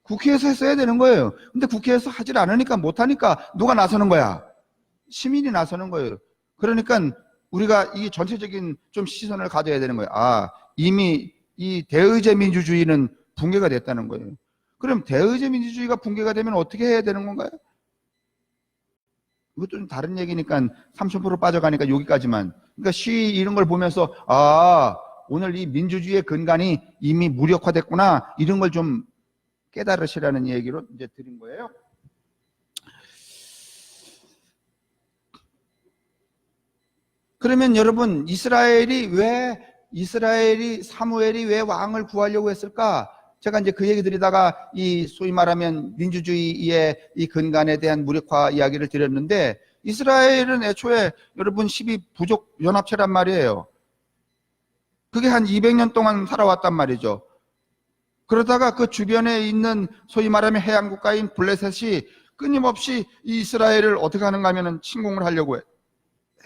국회에서 했어야 되는 거예요. 근데 국회에서 하질 않으니까 못하니까 누가 나서는 거야? 시민이 나서는 거예요. 그러니까 우리가 이 전체적인 좀 시선을 가져야 되는 거예요. 이미 이 대의제 민주주의는 붕괴가 됐다는 거예요. 그럼 대의제 민주주의가 붕괴가 되면 어떻게 해야 되는 건가요? 이것도 좀 다른 얘기니까 30% 빠져가니까 여기까지만. 그러니까 시위 이런 걸 보면서 오늘 이 민주주의의 근간이 이미 무력화됐구나 이런 걸 좀 깨달으시라는 얘기로 이제 드린 거예요. 그러면 여러분, 사무엘이 왜 왕을 구하려고 했을까? 제가 이제 그 얘기 드리다가 이 소위 말하면 민주주의의 이 근간에 대한 무력화 이야기를 드렸는데, 이스라엘은 애초에 여러분 12부족 연합체란 말이에요. 그게 한 200년 동안 살아왔단 말이죠. 그러다가 그 주변에 있는 소위 말하면 해양 국가인 블레셋이 끊임없이 이 이스라엘을 어떻게 하는가 하면은 침공을 하려고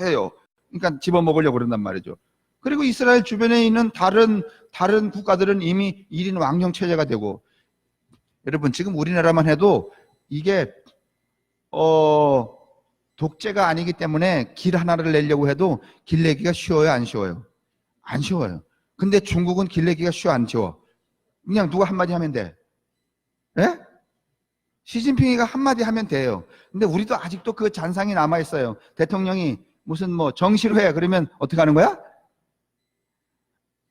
해요. 그러니까 집어먹으려고 그런단 말이죠. 그리고 이스라엘 주변에 있는 다른 국가들은 이미 1인 왕정 체제가 되고, 여러분 지금 우리나라만 해도 이게 독재가 아니기 때문에 길 하나를 내려고 해도 길 내기가 쉬워요, 안 쉬워요? 안 쉬워요. 근데 중국은 길 내기가 쉬워, 안 쉬워? 그냥 누가 한마디 하면 돼. 예? 시진핑이가 한마디 하면 돼요. 근데 우리도 아직도 그 잔상이 남아있어요. 대통령이 무슨 뭐 정시로 해. 그러면 어떻게 하는 거야?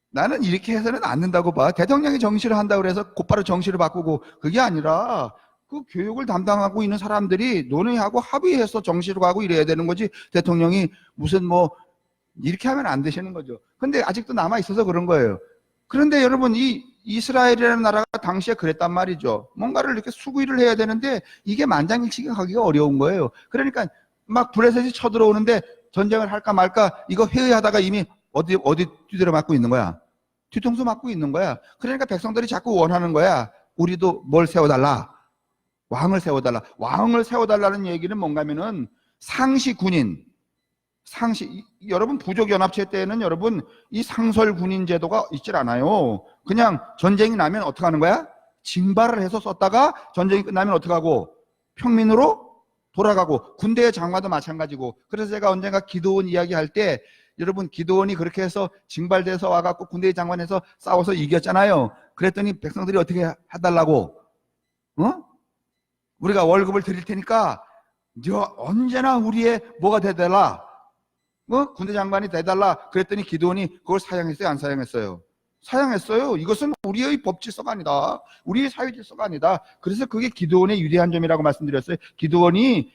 나는 이렇게 해서는 안 된다고 봐. 대통령이 정시를 한다고 해서 곧바로 정시를 바꾸고, 그게 아니라 그 교육을 담당하고 있는 사람들이 논의하고 합의해서 정시로 가고 이래야 되는 거지, 대통령이 무슨 뭐 이렇게 하면 안 되시는 거죠. 근데 아직도 남아있어서 그런 거예요. 그런데 여러분, 이 이스라엘이라는 나라가 당시에 그랬단 말이죠. 뭔가를 이렇게 수구일을 해야 되는데 이게 만장일치가 가기가 어려운 거예요. 그러니까 막 블레셋이 쳐들어오는데 전쟁을 할까 말까 이거 회의하다가 이미 어디 뒤들어 맞고 있는 거야. 뒤통수 맞고 있는 거야. 그러니까 백성들이 자꾸 원하는 거야. 우리도 뭘 세워달라. 왕을 세워달라. 왕을 세워달라는 얘기는 뭔가 하면은 상시 군인, 여러분 부족연합체 때는 여러분 이 상설 군인 제도가 있질 않아요. 그냥 전쟁이 나면 어떻게 하는 거야? 징발을 해서 썼다가 전쟁이 끝나면 어떻게 하고? 평민으로 돌아가고, 군대의 장관도 마찬가지고. 그래서 제가 언젠가 기드온 이야기할 때, 여러분 기드온이 그렇게 해서 징발돼서 와갖고 군대의 장관에서 싸워서 이겼잖아요. 그랬더니 백성들이 어떻게 해달라고? 우리가 월급을 드릴 테니까 너 언제나 우리의 뭐가 돼달라. 군대 장관이 돼달라. 그랬더니 기드온이 그걸 사양했어요, 안 사양했어요? 사양했어요. 이것은 우리의 법질서가 아니다. 우리의 사회질서가 아니다. 그래서 그게 기드온의 유리한 점이라고 말씀드렸어요. 기드온이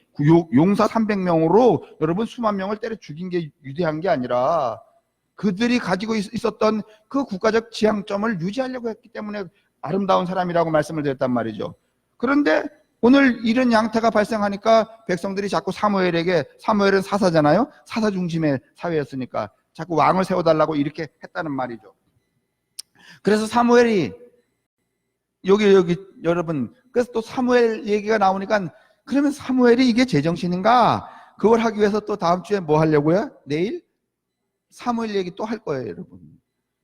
용사 300명으로 여러분 수만 명을 때려 죽인 게 유대한 게 아니라 그들이 가지고 있었던 그 국가적 지향점을 유지하려고 했기 때문에 아름다운 사람이라고 말씀을 드렸단 말이죠. 그런데 오늘 이런 양태가 발생하니까 백성들이 자꾸 사무엘은 사사잖아요. 사사 중심의 사회였으니까 자꾸 왕을 세워달라고 이렇게 했다는 말이죠. 그래서 사무엘이 여기 여러분, 그래서 또 사무엘 얘기가 나오니까, 그러면 사무엘이 이게 제정신인가? 그걸 하기 위해서 또 다음 주에 뭐 하려고요? 내일 사무엘 얘기 또 할 거예요, 여러분.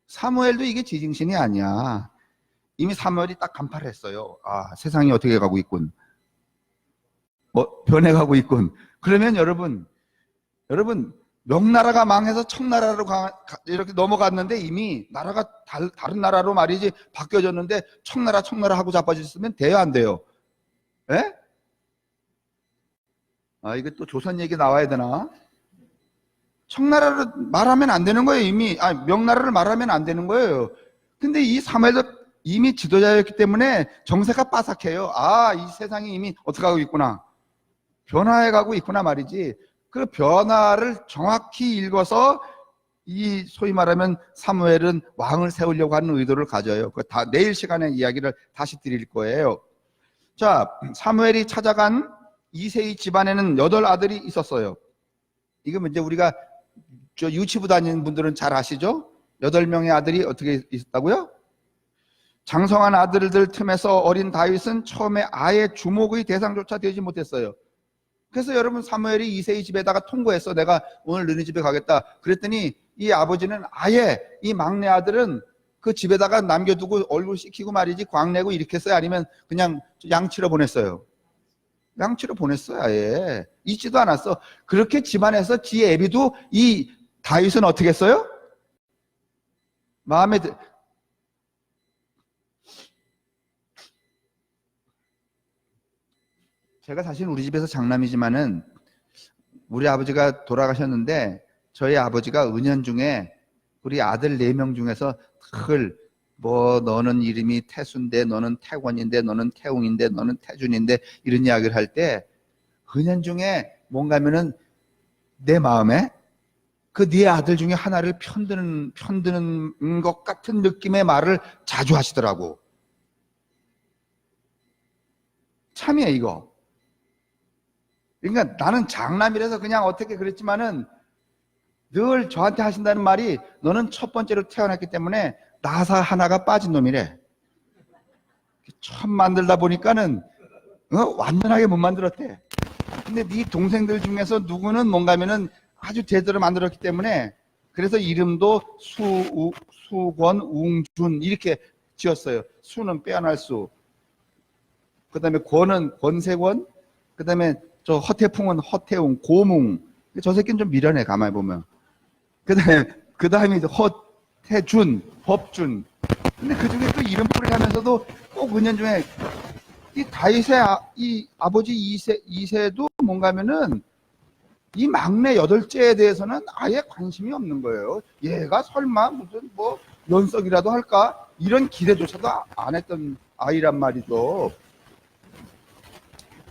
사무엘도 이게 제정신이 아니야. 이미 사무엘이 딱 간파를 했어요. 아, 세상이 어떻게 가고 있군. 변해가고 있군. 그러면 여러분, 명나라가 망해서 청나라로 이렇게 넘어갔는데 이미 나라가 다른 나라로 말이지 바뀌어졌는데 청나라 하고 자빠졌으면 돼요, 안 돼요? 예? 아, 이게 또 조선 얘기 나와야 되나? 청나라를 말하면 안 되는 거예요, 이미. 명나라를 말하면 안 되는 거예요. 근데 이 사무엘도 이미 지도자였기 때문에 정세가 빠삭해요. 아, 이 세상이 이미 어떻게 하고 있구나. 변화해 가고 있구나 말이지. 그 변화를 정확히 읽어서 이 소위 말하면 사무엘은 왕을 세우려고 하는 의도를 가져요. 그 다 내일 시간에 이야기를 다시 드릴 거예요. 자, 사무엘이 찾아간 이세의 집안에는 8아들이 있었어요. 이거 이제 우리가 유치부 다니는 분들은 잘 아시죠? 8명의 아들이 어떻게 있었다고요? 장성한 아들들 틈에서 어린 다윗은 처음에 아예 주목의 대상조차 되지 못했어요. 그래서 여러분 사무엘이 이세의 집에다가 통보했어. 내가 오늘 너네 집에 가겠다. 그랬더니 이 아버지는 아예 이 막내 아들은 그 집에다가 남겨두고 얼굴 씻기고 말이지 광내고 이렇게 했어요? 아니면 그냥 양치러 보냈어요? 양치러 보냈어요. 아예 잊지도 않았어. 그렇게 집안에서 지 애비도 이 다윗은 어떻게 했어요? 마음에 제가 사실 우리 집에서 장남이지만은 우리 아버지가 돌아가셨는데 저희 아버지가 은연중에 우리 아들 4명 중에서 너는 이름이 태수인데 너는 태권인데 너는 태웅인데 너는 태준인데 이런 이야기를 할 때 은연중에 뭔가 하면은 내 마음에 그 네 아들 중에 하나를 편드는 것 같은 느낌의 말을 자주 하시더라고. 참이야 이거. 그러니까 나는 장남이라서 그냥 어떻게 그랬지만은 늘 저한테 하신다는 말이 너는 첫 번째로 태어났기 때문에 나사 하나가 빠진 놈이래. 처음 만들다 보니까는 완전하게 못 만들었대. 근데 네 동생들 중에서 누구는 뭔가면은 아주 제대로 만들었기 때문에 그래서 이름도 수권, 웅준 이렇게 지었어요. 수는 빼어날 수, 그 다음에 권은 권세권, 그 다음에 저 허태풍은 허태웅, 고뭉. 저 새끼는 좀 미련해 가만히 보면. 그 다음에 허태준, 법준. 근데 그 중에 또 이름표를 하면서도 꼭 은연중에 이 다윗의 이 아버지 이세도 뭔가면은 이 막내 여덟째에 대해서는 아예 관심이 없는 거예요. 얘가 설마 무슨 뭐 연석이라도 할까? 이런 기대조차도 안 했던 아이란 말이죠.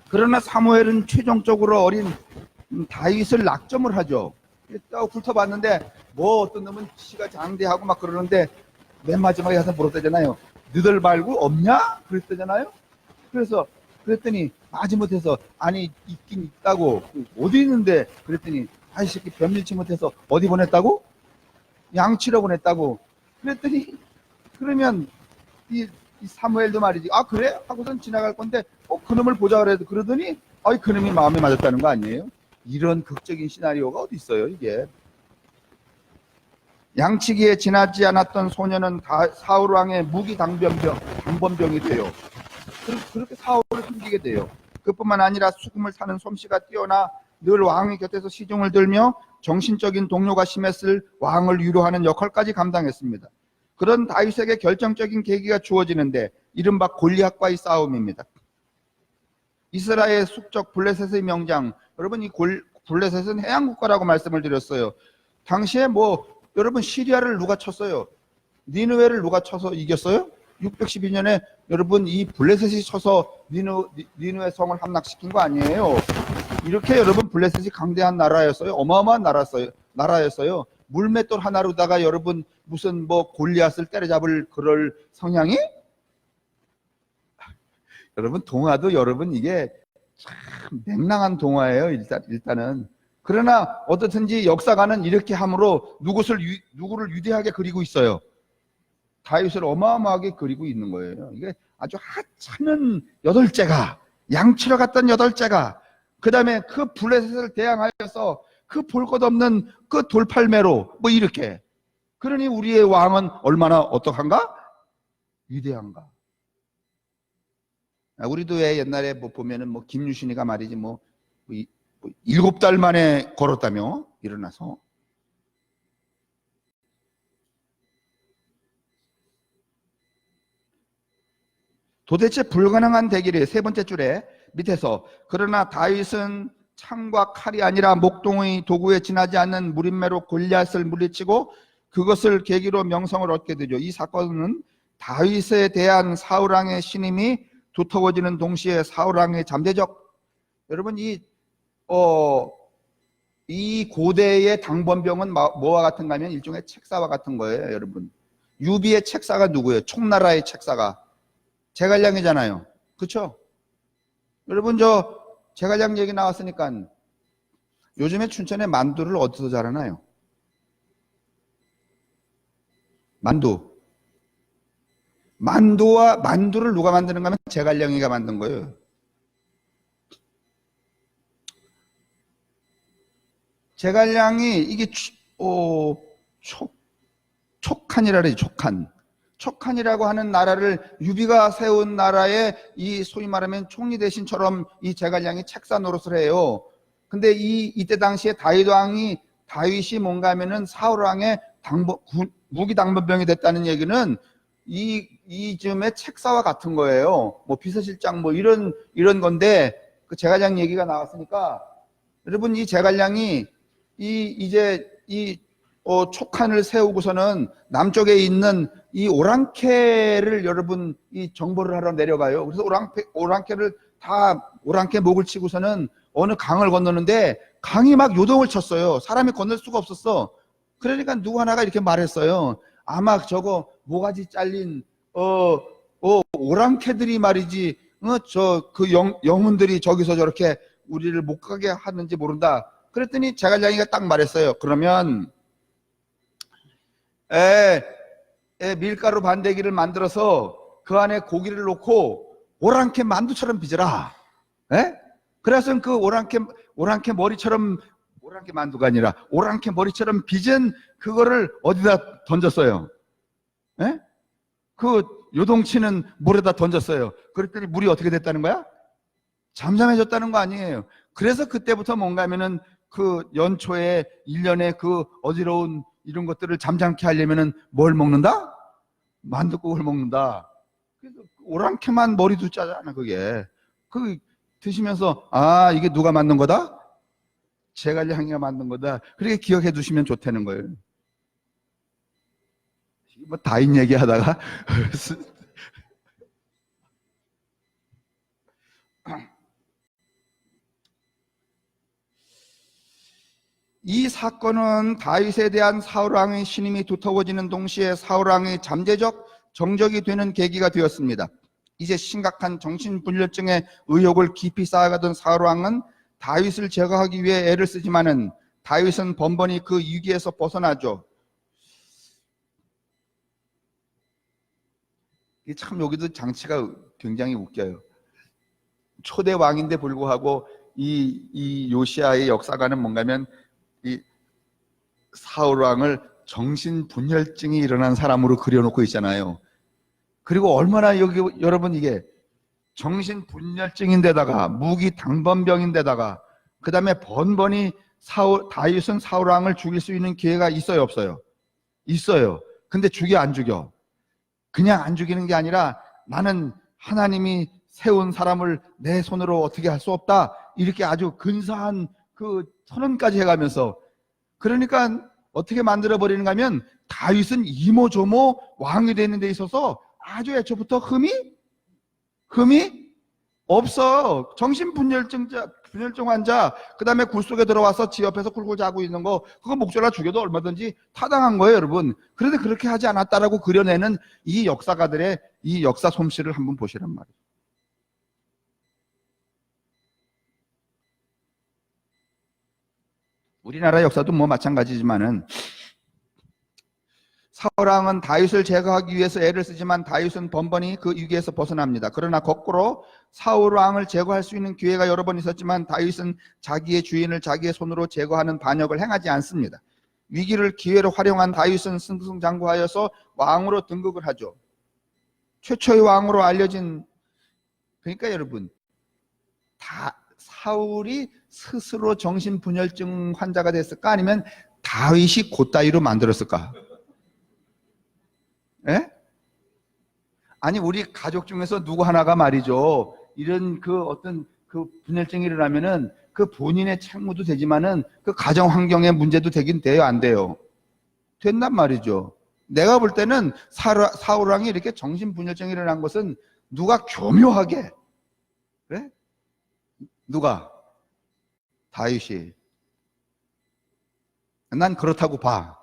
그러나 사무엘은 최종적으로 어린 다윗을 낙점을 하죠. 딱 훑어봤는데 뭐 어떤 놈은 키가 장대하고 막 그러는데 맨 마지막에 가서 물었다잖아요. 너들 말고 없냐? 그랬다잖아요. 그래서 그랬더니 마지못해서 아니 있긴 있다고. 어디 있는데? 그랬더니 아이 새끼 변밀치 못해서 어디 보냈다고? 양치러 보냈다고. 그랬더니 그러면 이 사무엘도 말이지. 아 그래? 하고선 지나갈 건데 그놈을 보자 그래도 그러더니 그놈이 마음에 맞았다는 거 아니에요? 이런 극적인 시나리오가 어디 있어요 이게. 양치기에 지나지 않았던 소년은 사울 왕의 무기 당번병이 돼요. 그렇게 사울을 숨기게 돼요. 그뿐만 아니라 수금을 타는 솜씨가 뛰어나 늘 왕의 곁에서 시중을 들며 정신적인 동료가 심했을 왕을 위로하는 역할까지 감당했습니다. 그런 다윗에게 결정적인 계기가 주어지는데 이른바 골리앗과의 싸움입니다. 이스라엘 숙적 블레셋의 명장, 여러분 이 블레셋은 해양국가라고 말씀을 드렸어요. 당시에 여러분 시리아를 누가 쳤어요? 니느웨를 누가 쳐서 이겼어요? 612년에 여러분 이 블레셋이 쳐서 니느웨 성을 함락시킨 거 아니에요? 이렇게 여러분 블레셋이 강대한 나라였어요. 어마어마한 나라였어요. 물맷돌 하나로다가 여러분 무슨 골리앗을 때려잡을 그럴 성향이? 여러분 동화도 여러분 이게 참 맹랑한 동화예요. 일단은. 그러나 어떻든지 역사가는 이렇게 함으로 누구를 위대하게 그리고 있어요. 다윗을 어마어마하게 그리고 있는 거예요. 이게 아주 하찮은 여덟째가, 양치러 갔던 여덟째가, 그 다음에 그 블레셋을 대항하여서 그 볼 것 없는 그 돌팔매로 이렇게. 그러니 우리의 왕은 얼마나 어떡한가? 위대한가? 우리도 왜 옛날에 보면은 김유신이가 말이지 7달 만에 걸었다며 일어나서. 도대체 불가능한 대길의 세 번째 줄에 밑에서 그러나 다윗은 창과 칼이 아니라 목동의 도구에 지나지 않는 무림매로 골리앗을 물리치고 그것을 계기로 명성을 얻게 되죠. 이 사건은 다윗에 대한 사울왕의 신임이 두터워지는 동시에 사울왕의 잠재적, 여러분 이 고대의 당번병은 뭐와 같은가 하면 일종의 책사와 같은 거예요. 여러분 유비의 책사가 누구예요? 총나라의 책사가 제갈량이잖아요. 그렇죠? 여러분 제갈량 얘기 나왔으니까 요즘에 춘천에 만두를 어디서 잘하나요? 만두를 누가 만드는가 하면 제갈량이가 만든 거예요. 제갈량이 이게 촉한이라 그러지. 촉한이라고 하는 나라를 유비가 세운 나라에 이 소위 말하면 총리 대신처럼 이 제갈량이 책사 노릇을 해요. 근데 이때 당시에 다윗이 뭔가 하면은 사울왕의 무기 당번병이 됐다는 얘기는 이쯤에 책사와 같은 거예요. 비서실장 이런 건데 그 제갈량 얘기가 나왔으니까 여러분 이 제갈량이 이제 촉한을 세우고서는 남쪽에 있는 이 오랑캐를 여러분 이 정보를 하러 내려가요. 그래서 오랑캐를 다 오랑캐 목을 치고서는 어느 강을 건너는데 강이 막 요동을 쳤어요. 사람이 건널 수가 없었어. 그러니까 누구 하나가 이렇게 말했어요. 아마 저거 모가지 잘린 오랑캐들이 말이지, 그 영혼들이 저기서 저렇게 우리를 못 가게 하는지 모른다. 그랬더니 제갈량이가 딱 말했어요. 그러면 밀가루 반대기를 만들어서 그 안에 고기를 넣고 오랑캐 만두처럼 빚어라. 그래서 그 오랑캐 머리처럼, 오랑캐 만두가 아니라 오랑캐 머리처럼 빚은 그거를 어디다 던졌어요? 그 요동치는 물에다 던졌어요. 그랬더니 물이 어떻게 됐다는 거야? 잠잠해졌다는 거 아니에요. 그래서 그때부터 뭔가 하면은 그 연초에 1년에 그 어지러운 이런 것들을 잠잠케 하려면은 뭘 먹는다? 만둣국을 먹는다. 그래서 오랑캐만 머리도 짜잖아, 그게. 그 드시면서, 아, 이게 누가 만든 거다? 제갈량이가 만든 거다. 그렇게 기억해 두시면 좋다는 거예요. 뭐 다인 얘기하다가 이 사건은 다윗에 대한 사울 왕의 신임이 두터워지는 동시에 사울 왕의 잠재적 정적이 되는 계기가 되었습니다. 이제 심각한 정신분열증의 의혹을 깊이 쌓아가던 사울 왕은 다윗을 제거하기 위해 애를 쓰지만은 다윗은 번번이 그 위기에서 벗어나죠. 참 여기도 장치가 굉장히 웃겨요. 초대 왕인데 불구하고 이 요시아의 역사가는 뭔가면 이 사울 왕을 정신분열증이 일어난 사람으로 그려놓고 있잖아요. 그리고 얼마나 여러분 이게 정신분열증인데다가 무기당번병인데다가 그 다음에 번번이 다윗은 사울 왕을 죽일 수 있는 기회가 있어요, 없어요? 있어요. 근데 죽여 안 죽여? 그냥 안 죽이는 게 아니라 나는 하나님이 세운 사람을 내 손으로 어떻게 할 수 없다, 이렇게 아주 근사한 그 선언까지 해가면서, 그러니까 어떻게 만들어버리는가 하면 다윗은 이모저모 왕이 되는 데 있어서 아주 애초부터 흠이 없어. 정신분열증 환자, 그 다음에 굴 속에 들어와서 지 옆에서 굴굴 자고 있는 거, 그거 목졸라 죽여도 얼마든지 타당한 거예요, 여러분. 그런데 그렇게 하지 않았다라고 그려내는 이 역사가들의 이 역사 솜씨를 한번 보시란 말이에요. 우리나라 역사도 뭐 마찬가지지만은, 사울 왕은 다윗을 제거하기 위해서 애를 쓰지만 다윗은 번번이 그 위기에서 벗어납니다. 그러나 거꾸로 사울 왕을 제거할 수 있는 기회가 여러 번 있었지만 다윗은 자기의 주인을 자기의 손으로 제거하는 반역을 행하지 않습니다. 위기를 기회로 활용한 다윗은 승승장구하여서 왕으로 등극을 하죠. 최초의 왕으로 알려진, 그러니까 여러분, 사울이 스스로 정신분열증 환자가 됐을까? 아니면 다윗이 그따위로 만들었을까? 아니, 우리 가족 중에서 누구 하나가 말이죠, 이런 그 어떤 그 분열증이 일어나면은 그 본인의 책무도 되지만은 그 가정 환경의 문제도 되긴 돼요, 안 돼요? 된단 말이죠. 내가 볼 때는 사울 왕이 이렇게 정신분열증이 일어난 것은 누가 교묘하게, 그래? 누가? 다윗이. 난 그렇다고 봐.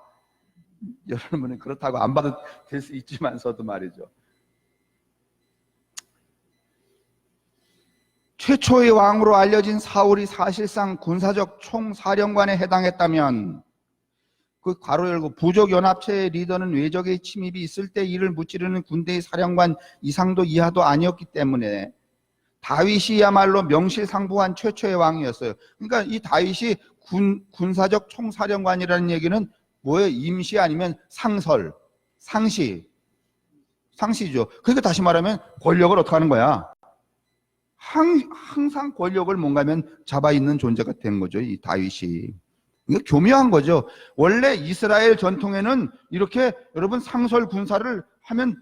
여러분은 그렇다고 안 봐도 될 수 있지만서도 말이죠. 최초의 왕으로 알려진 사울이 사실상 군사적 총사령관에 해당했다면, 그 괄호 열고 부족연합체의 리더는 외적의 침입이 있을 때 이를 무찌르는 군대의 사령관 이상도 이하도 아니었기 때문에 다윗이야말로 명실상부한 최초의 왕이었어요. 그러니까 이 다윗이 군사적 총사령관이라는 얘기는 뭐예요? 임시 아니면 상설, 상시죠. 그러니까 다시 말하면 권력을 어떻게 하는 거야? 항상 권력을 뭔가면 잡아있는 존재가 된 거죠, 이 다윗이. 이거 교묘한 거죠. 원래 이스라엘 전통에는 이렇게 여러분 상설 군사를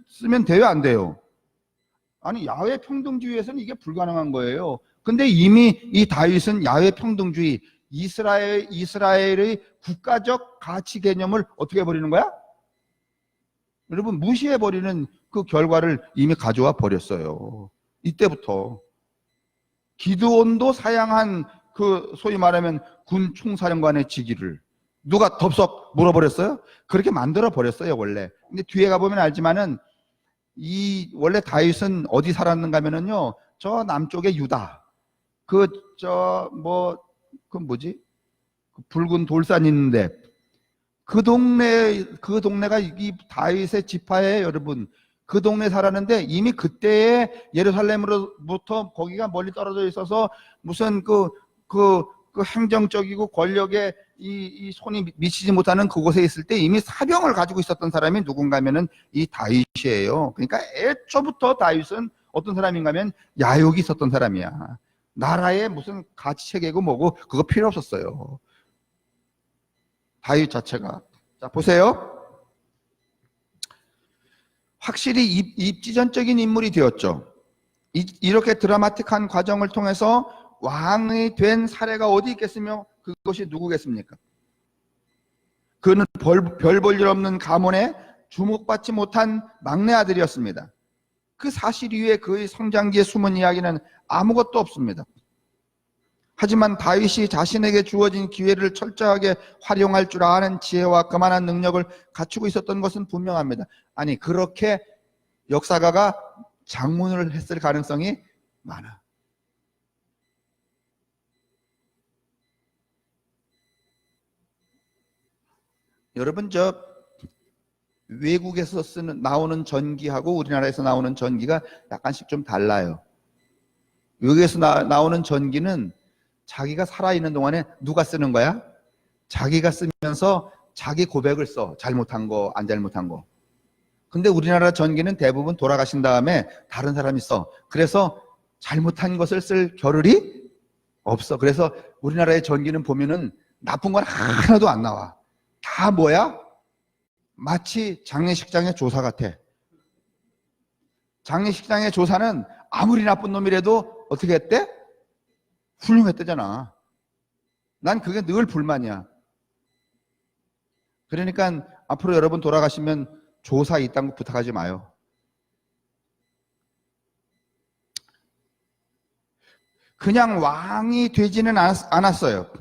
쓰면 돼요, 안 돼요? 아니, 야훼 평등주의에서는 이게 불가능한 거예요. 근데 이미 이 다윗은 야훼 평등주의, 이스라엘의 국가적 가치 개념을 어떻게 해버리는 거야? 여러분, 무시해버리는 그 결과를 이미 가져와 버렸어요. 이때부터. 기드온도 사양한 그 소위 말하면 군 총사령관의 직위를 누가 덥석 물어버렸어요? 그렇게 만들어 버렸어요 원래. 근데 뒤에 가보면 알지만은 이 원래 다윗은 어디 살았는가 하면은요 저 남쪽의 유다 그 뭐지 그 붉은 돌산 있는데 그 동네가 이 다윗의 지파에 여러분 그 동네 살았는데 이미 그때에 예루살렘으로부터 거기가 멀리 떨어져 있어서 무슨 그 행정적이고 권력에 이 손이 미치지 못하는 그곳에 있을 때 이미 사병을 가지고 있었던 사람이 누군가 하면은 이 다윗이에요. 그러니까 애초부터 다윗은 어떤 사람인가 하면 야욕이 있었던 사람이야. 나라에 무슨 가치체계고 뭐고 그거 필요 없었어요. 다윗 자체가. 자, 보세요. 확실히 입지전적인 인물이 되었죠. 이렇게 드라마틱한 과정을 통해서 왕이 된 사례가 어디 있겠으며 그것이 누구겠습니까? 그는 별 볼 일 없는 가문에 주목받지 못한 막내 아들이었습니다. 그 사실 이외에 그의 성장기에 숨은 이야기는 아무것도 없습니다. 하지만 다윗이 자신에게 주어진 기회를 철저하게 활용할 줄 아는 지혜와 그만한 능력을 갖추고 있었던 것은 분명합니다. 아니 그렇게 역사가가 장문을 했을 가능성이 많아. 여러분 저 외국에서 나오는 전기하고 우리나라에서 나오는 전기가 약간씩 좀 달라요. 외국에서 나오는 전기는 자기가 살아있는 동안에 누가 쓰는 거야? 자기가 쓰면서 자기 고백을 써. 잘못한 거, 안 잘못한 거. 근데 우리나라 전기는 대부분 돌아가신 다음에 다른 사람이 써. 그래서 잘못한 것을 쓸 겨를이 없어. 그래서 우리나라의 전기는 보면은 나쁜 건 하나도 안 나와. 다 뭐야? 마치 장례식장의 조사 같아. 장례식장의 조사는 아무리 나쁜 놈이라도 어떻게 했대? 훌륭했대잖아. 난 그게 늘 불만이야. 그러니까 앞으로 여러분 돌아가시면 조사 이딴 거 부탁하지 마요. 그냥 왕이 되지는 않았어요.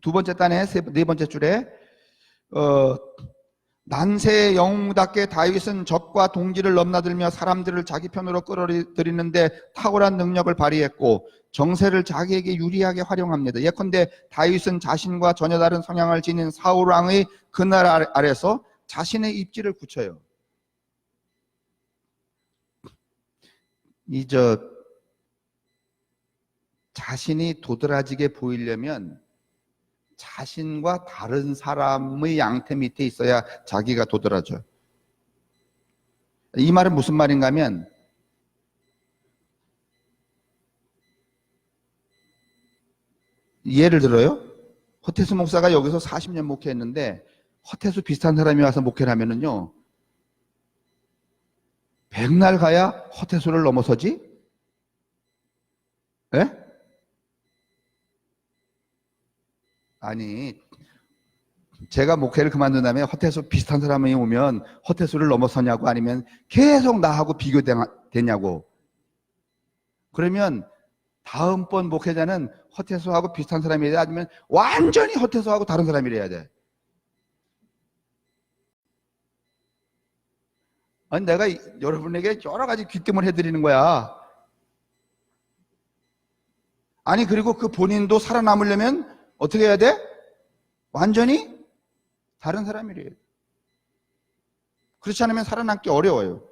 두 번째 단에 네 번째 줄에 난세의 영웅답게 다윗은 적과 동지를 넘나들며 사람들을 자기 편으로 끌어들이는데 탁월한 능력을 발휘했고 정세를 자기에게 유리하게 활용합니다. 예컨대 다윗은 자신과 전혀 다른 성향을 지닌 사울 왕의 그날 아래서 자신의 입지를 굳혀요. 자신이 도드라지게 보이려면 자신과 다른 사람의 양태 밑에 있어야 자기가 도드라져. 이 말은 무슨 말인가 하면 예를 들어요. 허태수 목사가 여기서 40년 목회했는데 허태수 비슷한 사람이 와서 목회를 하면은요. 백날 가야 허태수를 넘어서지? 예? 아니 제가 목회를 그만둔 다음에 허태수 비슷한 사람이 오면 허태수를 넘어서냐고 아니면 계속 나하고 비교되냐고. 그러면 다음번 목회자는 허태수하고 비슷한 사람이래야 돼? 아니면 완전히 허태수하고 다른 사람이래야 돼? 아니 내가 여러분에게 여러 가지 귀뜸을 해드리는 거야. 아니 그리고 그 본인도 살아남으려면 어떻게 해야 돼? 완전히 다른 사람이래요. 그렇지 않으면 살아남기 어려워요.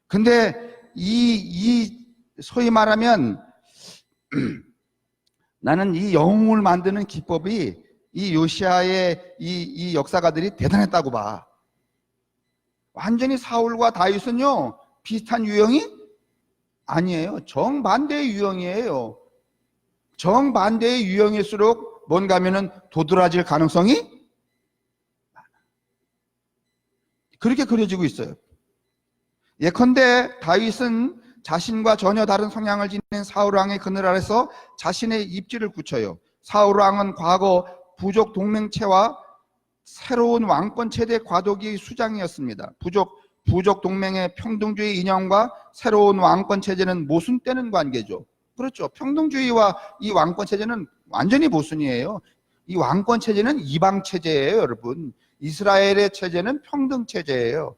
근데 소위 말하면 나는 이 영웅을 만드는 기법이 이 요시아의 이 역사가들이 대단했다고 봐. 완전히 사울과 다윗은요 비슷한 유형이 아니에요. 정반대의 유형이에요. 정반대의 유형일수록 뭔가 하면은 도드라질 가능성이 많아. 그렇게 그려지고 있어요. 예컨대 다윗은 자신과 전혀 다른 성향을 지닌 사울왕의 그늘 아래서 자신의 입지를 굳혀요. 사울왕은 과거 부족 동맹체와 새로운 왕권 체대 과도기의 수장이었습니다. 부족 동맹의 평등주의 이념과 새로운 왕권 체제는 모순되는 관계죠. 그렇죠. 평등주의와 이 왕권 체제는 완전히 모순이에요. 이 왕권 체제는 이방 체제예요, 여러분. 이스라엘의 체제는 평등 체제예요.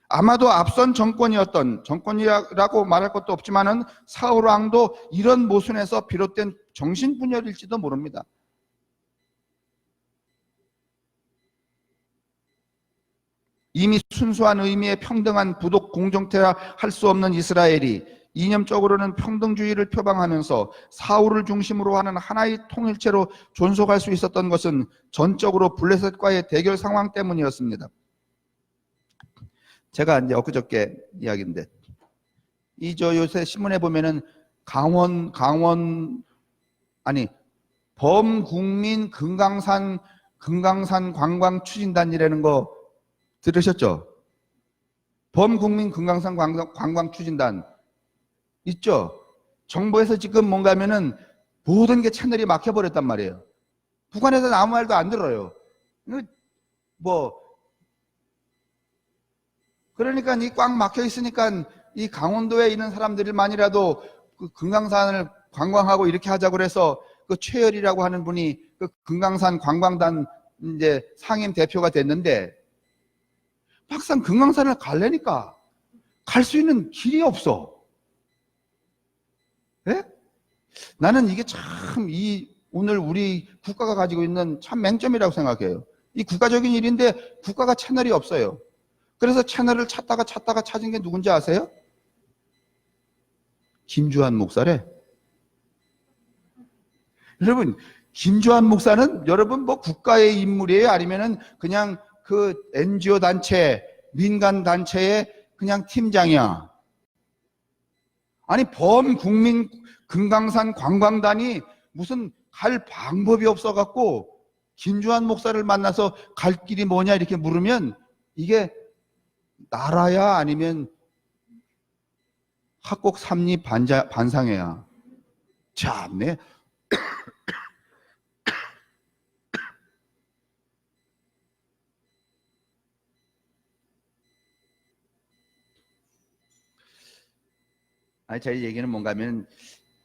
아마도 앞선 정권이라고 말할 것도 없지만은 사울 왕도 이런 모순에서 비롯된 정신분열일지도 모릅니다. 이미 순수한 의미의 평등한 부독 공동체라 할 수 없는 이스라엘이 이념적으로는 평등주의를 표방하면서 사울을 중심으로 하는 하나의 통일체로 존속할 수 있었던 것은 전적으로 블레셋과의 대결 상황 때문이었습니다. 제가 이제 엊그저께 이야기인데, 요새 신문에 보면은 범국민 금강산 관광 추진단이라는 거 들으셨죠? 범국민 금강산 관광 추진단 있죠? 정부에서 지금 뭔가 하면은 모든 게 채널이 막혀버렸단 말이에요. 북한에서는 아무 말도 안 들어요. 그러니까 이 꽉 막혀 있으니까 이 강원도에 있는 사람들만이라도 그 금강산을 관광하고 이렇게 하자고 그래서 그 최열이라고 하는 분이 그 금강산 관광단 이제 상임 대표가 됐는데, 막상 금강산을 가려니까 갈 수 있는 길이 없어. 예? 나는 이게 참 오늘 우리 국가가 가지고 있는 참 맹점이라고 생각해요. 이 국가적인 일인데 국가가 채널이 없어요. 그래서 채널을 찾다가 찾은 게 누군지 아세요? 김주한 목사래. 여러분, 김주한 목사는 여러분 뭐 국가의 인물이에요? 아니면은 그냥 그 NGO 단체, 민간 단체의 그냥 팀장이야? 아니, 범국민 금강산 관광단이 무슨 갈 방법이 없어갖고 김주한 목사를 만나서 갈 길이 뭐냐 이렇게 물으면 이게 나라야 아니면 학곡 삼리 반상회야. 참네. 아니, 저희 얘기는 뭔가 하면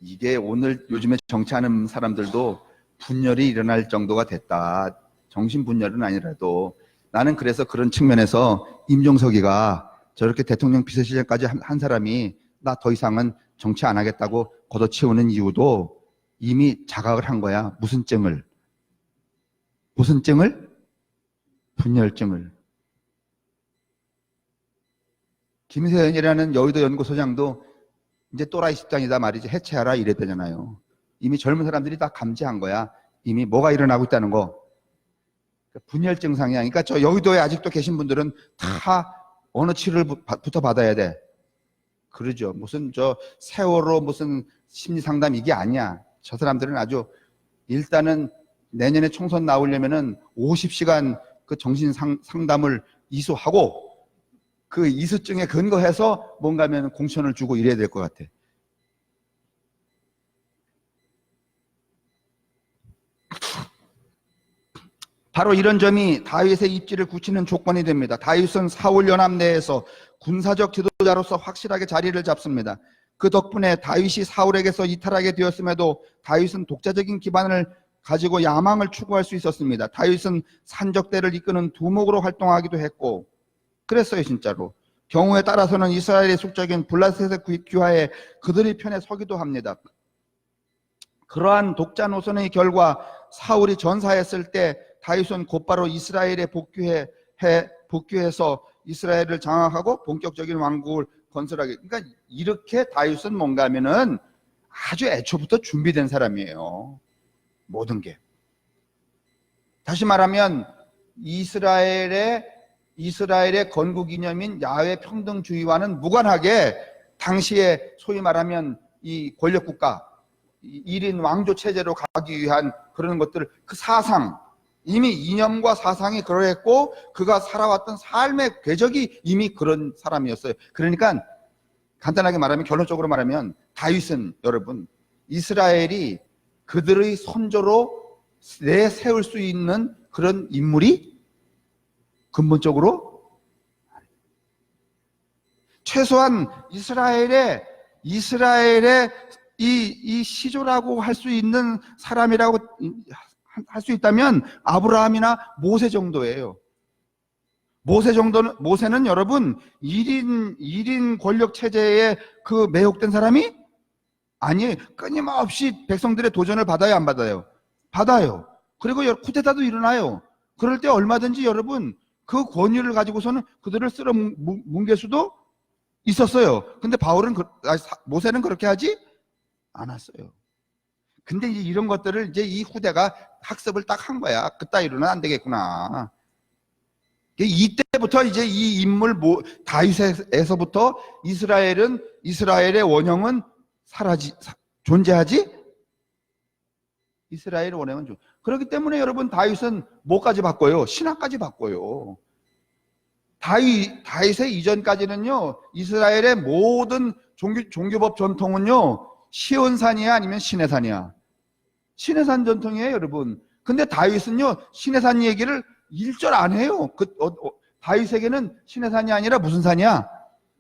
이게 오늘 요즘에 정치하는 사람들도 분열이 일어날 정도가 됐다. 정신분열은 아니라도 나는 그래서 그런 측면에서 임종석이가 저렇게 대통령 비서실장까지 한 사람이 나 더 이상은 정치 안 하겠다고 걷어치우는 이유도 이미 자각을 한 거야. 무슨 증을? 분열증을. 김세현이라는 여의도 연구소장도 이제 또라이 집단이다 말이지, 해체하라 이랬다잖아요. 이미 젊은 사람들이 다 감지한 거야. 이미 뭐가 일어나고 있다는 거. 분열증 상이야. 그러니까 저 여의도에 아직도 계신 분들은 다 어느 치료부터 받아야 돼. 그러죠. 무슨 저 세월호 무슨 심리 상담 이게 아니야. 저 사람들은 아주 일단은 내년에 총선 나오려면은 50시간 그 정신 상담을 이수하고 그 이수증에 근거해서 뭔가 하면 공천을 주고 이래야 될 것 같아. 바로 이런 점이 다윗의 입지를 굳히는 조건이 됩니다. 다윗은 사울 연합 내에서 군사적 지도자로서 확실하게 자리를 잡습니다. 그 덕분에 다윗이 사울에게서 이탈하게 되었음에도 다윗은 독자적인 기반을 가지고 야망을 추구할 수 있었습니다. 다윗은 산적대를 이끄는 두목으로 활동하기도 했고 그랬어요, 진짜로. 경우에 따라서는 이스라엘의 숙적인 블레셋의 귀하에 그들의 편에 서기도 합니다. 그러한 독자 노선의 결과 사울이 전사했을 때 다윗은 곧바로 이스라엘에 복귀해서 이스라엘을 장악하고 본격적인 왕국을 건설하게. 그러니까 이렇게 다윗은 뭔가 하면은 아주 애초부터 준비된 사람이에요. 모든 게. 다시 말하면 이스라엘의 건국 이념인 야훼 평등주의와는 무관하게 당시에 소위 말하면 이 권력국가 1인 왕조 체제로 가기 위한 그런 것들, 그 사상, 이미 이념과 사상이 그러했고 그가 살아왔던 삶의 궤적이 이미 그런 사람이었어요. 그러니까 간단하게 말하면, 결론적으로 말하면 다윗은 여러분 이스라엘이 그들의 선조로 내세울 수 있는 그런 인물이 근본적으로 최소한 이스라엘의 이스라엘의 이 시조라고 할 수 있는 사람이라고 할 수 있다면 아브라함이나 모세 정도예요. 모세는 여러분 1인 권력 체제에 그 매혹된 사람이 아니에요. 끊임없이 백성들의 도전을 받아요, 안 받아요? 받아요. 그리고 쿠데타도 일어나요. 그럴 때 얼마든지 여러분 그 권위를 가지고서는 그들을 쓸어 뭉갤 수도 있었어요. 근데 모세는 그렇게 하지 않았어요. 근데 이제 이런 것들을 이제 이 후대가 학습을 딱 한 거야. 그따위로는 안 되겠구나. 이때부터 이제 이 인물 다윗에서부터 이스라엘의 원형은 존재하지? 이스라엘의 원형은 그렇기 때문에 여러분 다윗은 뭐까지 바꿔요? 신화까지 바꿔요. 다윗의 이전까지는요, 이스라엘의 모든 종교법 전통은요, 시온산이야 아니면 시내산이야? 시내산 전통이에요, 여러분. 근데 다윗은요, 시내산 얘기를 1절 안 해요. 다윗에게는 시내산이 아니라 무슨 산이야?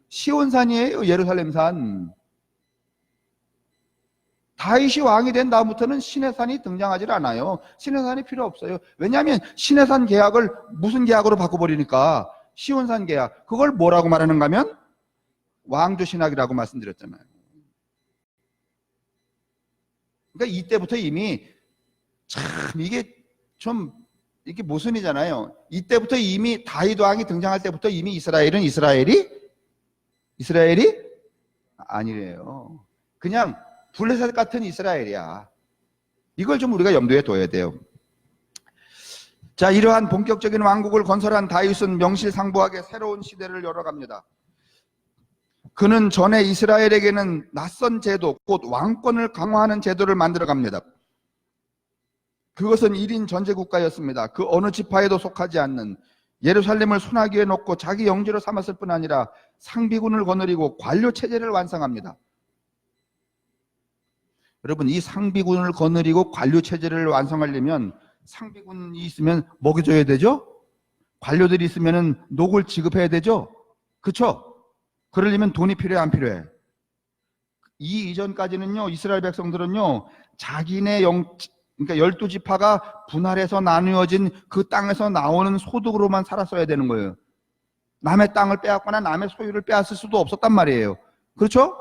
시온산이에요, 예루살렘산. 다윗이 왕이 된 다음부터는 시내산이 등장하지 않아요. 시내산이 필요 없어요. 왜냐하면 시내산 계약을 무슨 계약으로 바꿔버리니까 시온산 계약. 그걸 뭐라고 말하는가 하면 왕조 신학이라고 말씀드렸잖아요. 그러니까 이때부터 이미 참 이게 모순이잖아요. 이때부터 이미 다윗 왕이 등장할 때부터 이미 이스라엘이 아니래요. 그냥 블레셋 같은 이스라엘이야. 이걸 좀 우리가 염두에 둬야 돼요. 자, 이러한 본격적인 왕국을 건설한 다윗은 명실상부하게 새로운 시대를 열어갑니다. 그는 전에 이스라엘에게는 낯선 제도, 곧 왕권을 강화하는 제도를 만들어갑니다. 그것은 1인 전제국가였습니다. 그 어느 지파에도 속하지 않는 예루살렘을 손아귀에 놓고 자기 영지로 삼았을 뿐 아니라 상비군을 거느리고 관료체제를 완성합니다. 여러분, 이 상비군을 거느리고 관료체제를 완성하려면 상비군이 있으면 먹여줘야 되죠? 관료들이 있으면 녹을 지급해야 되죠? 그렇죠? 그러려면 돈이 필요해, 안 필요해? 이 이전까지는요, 이스라엘 백성들은요, 자기네 그러니까 12지파가 분할해서 나누어진 그 땅에서 나오는 소득으로만 살았어야 되는 거예요. 남의 땅을 빼앗거나 남의 소유를 빼앗을 수도 없었단 말이에요. 그렇죠?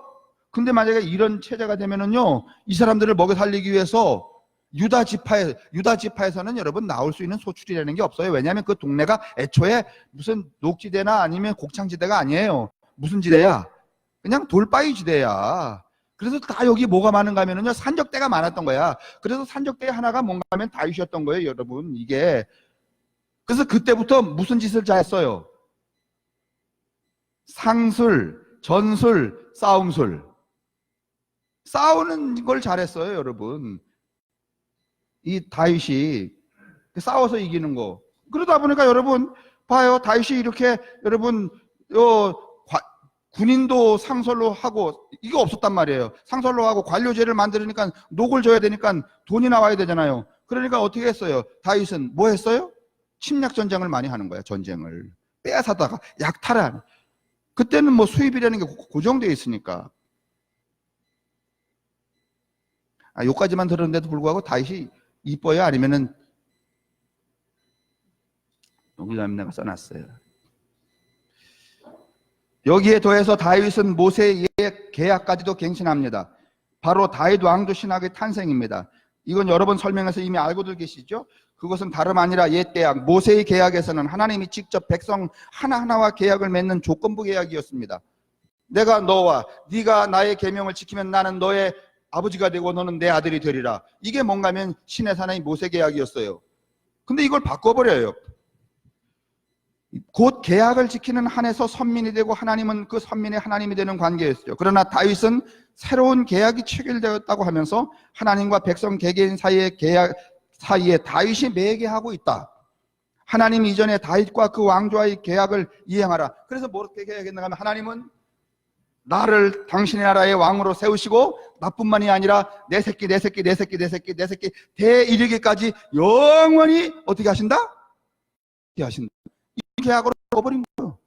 근데 만약에 이런 체제가 되면은요, 이 사람들을 먹여 살리기 위해서 유다 지파에서는 여러분 나올 수 있는 소출이라는 게 없어요. 왜냐하면 그 동네가 애초에 무슨 녹지대나 아니면 곡창지대가 아니에요. 무슨 지대야? 그냥 돌바위 지대야. 그래서 다 여기 뭐가 많은가 하면은요, 산적대가 많았던 거야. 그래서 산적대 하나가 뭔가 하면 다윗이었던 거예요, 여러분. 이게. 그래서 그때부터 무슨 짓을 잘했어요? 상술, 전술, 싸움술. 싸우는 걸 잘했어요, 여러분. 이 다윗이 싸워서 이기는 거. 그러다 보니까 여러분 봐요. 다윗이 이렇게 여러분 군인도 상설로 하고 이거 없었단 말이에요. 상설로 하고 관료제를 만들으니까 녹을 줘야 되니까 돈이 나와야 되잖아요. 그러니까 어떻게 했어요? 다윗은 뭐 했어요? 침략 전쟁을 많이 하는 거야. 전쟁을 빼앗아다가 약탈하는. 그때는 뭐 수입이라는 게 고정되어 있으니까. 여기까지만 들었는데도 불구하고 다윗이 이뻐요? 아니면은 여기 내가 써놨어요. 여기에 더해서 다윗은 모세의 계약까지도 갱신합니다. 바로 다윗 왕조 신학의 탄생입니다. 이건 여러 번 설명해서 이미 알고들 계시죠? 그것은 다름 아니라 옛 계약, 모세의 계약에서는 하나님이 직접 백성 하나하나와 계약을 맺는 조건부 계약이었습니다. 내가 네가 나의 계명을 지키면 나는 너의 아버지가 되고 너는 내 아들이 되리라. 이게 뭔가 하면 신의 사나이 모세 계약이었어요. 근데 이걸 바꿔버려요. 곧 계약을 지키는 한에서 선민이 되고 하나님은 그 선민의 하나님이 되는 관계였어요. 그러나 다윗은 새로운 계약이 체결되었다고 하면서 하나님과 백성 개개인 사이의 계약 사이에 다윗이 매개하고 있다. 하나님 이전에 다윗과 그 왕조와의 계약을 이행하라. 그래서 뭐렇게 계약했는가 하면 하나님은 나를 당신의 나라의 왕으로 세우시고 나뿐만이 아니라 내 새끼 대이르기까지 영원히 어떻게 하신다? 어떻게 하신다. 이 계약으로 버린 거예요.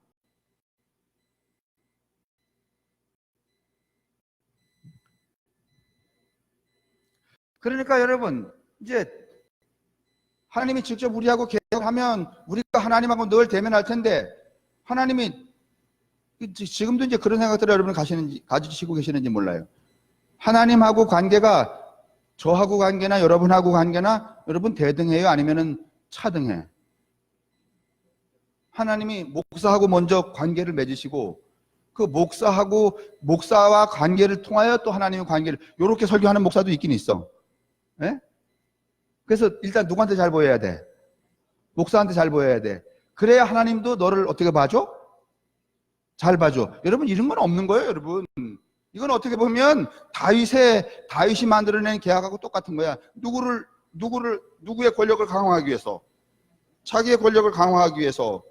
그러니까 여러분, 이제 하나님이 직접 우리하고 계약하면 우리가 하나님하고 늘 대면할 텐데, 하나님이 지금도 이제 그런 생각들을 여러분 가지시고 계시는지 몰라요. 하나님하고 관계가 저하고 관계나 여러분하고 관계나 여러분 대등해요? 아니면은 차등해? 하나님이 목사하고 먼저 관계를 맺으시고 그 목사와 관계를 통하여 또 하나님의 관계를, 이렇게 설교하는 목사도 있긴 있어. 네? 그래서 일단 누구한테 잘 보여야 돼? 목사한테 잘 보여야 돼. 그래야 하나님도 너를 어떻게 봐줘? 잘 봐줘. 여러분, 이런 건 없는 거예요, 여러분. 이건 어떻게 보면 다윗이 만들어낸 계약하고 똑같은 거야. 누구의 권력을 강화하기 위해서, 자기의 권력을 강화하기 위해서.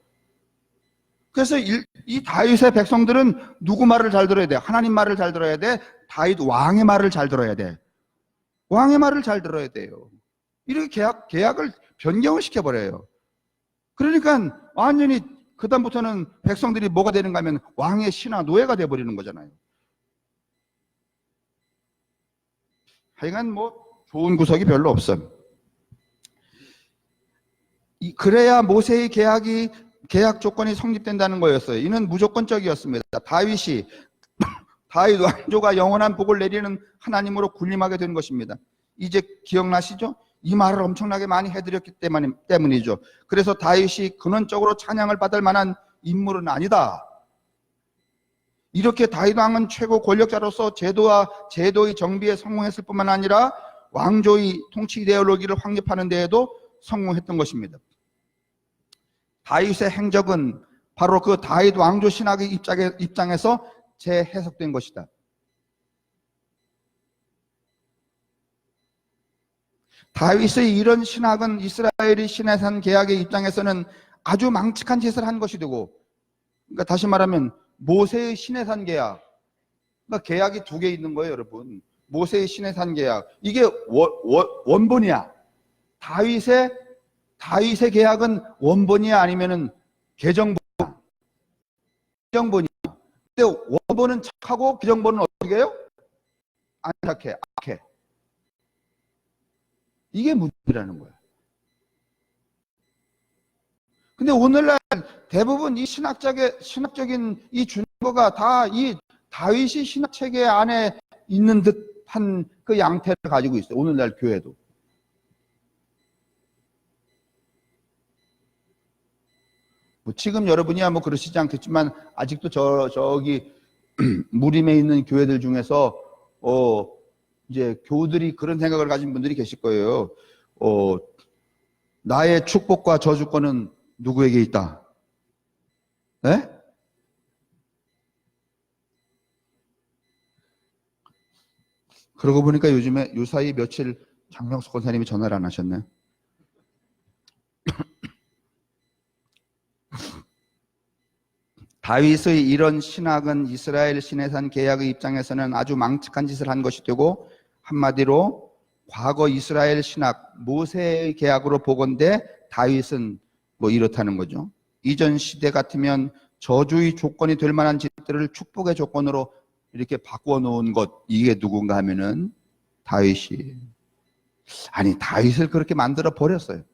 그래서 이 다윗의 백성들은 누구 말을 잘 들어야 돼? 하나님 말을 잘 들어야 돼? 다윗 왕의 말을 잘 들어야 돼? 왕의 말을 잘 들어야 돼요. 이렇게 계약을 변경을 시켜버려요. 그러니까 완전히 그다음부터는 백성들이 뭐가 되는가 하면 왕의 신하 노예가 돼버리는 거잖아요. 하여간 뭐 좋은 구석이 별로 없어. 그래야 모세의 계약 조건이 성립된다는 거였어요. 이는 무조건적이었습니다. 다윗 왕조가 영원한 복을 내리는 하나님으로 군림하게 된 것입니다. 이제 기억나시죠? 이 말을 엄청나게 많이 해드렸기 때문이죠. 그래서 다윗이 근원적으로 찬양을 받을 만한 인물은 아니다. 이렇게 다윗 왕은 최고 권력자로서 제도의 정비에 성공했을 뿐만 아니라 왕조의 통치 이데올로기를 확립하는 데에도 성공했던 것입니다. 다윗의 행적은 바로 그 다윗 왕조 신학의 입장에서 재해석된 것이다. 다윗의 이런 신학은 이스라엘이 시내산 계약의 입장에서는 아주 망측한 짓을 한 것이 되고, 그러니까 다시 말하면 모세의 시내산 계약, 그러니까 계약이 두 개 있는 거예요, 여러분. 모세의 시내산 계약, 이게 원본이야. 다윗의 계약은 원본이야, 아니면은 개정본이야? 개정본이야. 근데 원본은 착하고 개정본은 어떻게 해요? 안 착해, 악해. 이게 문제라는 거야. 근데 오늘날 대부분 이 신학적인 이 준거가 다 이 다윗이 신학 체계 안에 있는 듯한 그 양태를 가지고 있어요. 오늘날 교회도. 뭐 지금 여러분이야 뭐 그러시지 않겠지만 아직도 저기 무림에 있는 교회들 중에서 이제 교우들이 그런 생각을 가진 분들이 계실 거예요. 나의 축복과 저주권은 누구에게 있다? 네? 그러고 보니까 요사이 며칠 장명숙 권사님이 전화를 안 하셨네. 다윗의 이런 신학은 이스라엘 시내산 계약의 입장에서는 아주 망측한 짓을 한 것이 되고, 한마디로 과거 이스라엘 신학 모세의 계약으로 보건대 다윗은 뭐 이렇다는 거죠. 이전 시대 같으면 저주의 조건이 될 만한 짓들을 축복의 조건으로 이렇게 바꾸어 놓은 것, 이게 누군가 하면은 다윗이. 아니, 다윗을 그렇게 만들어 버렸어요.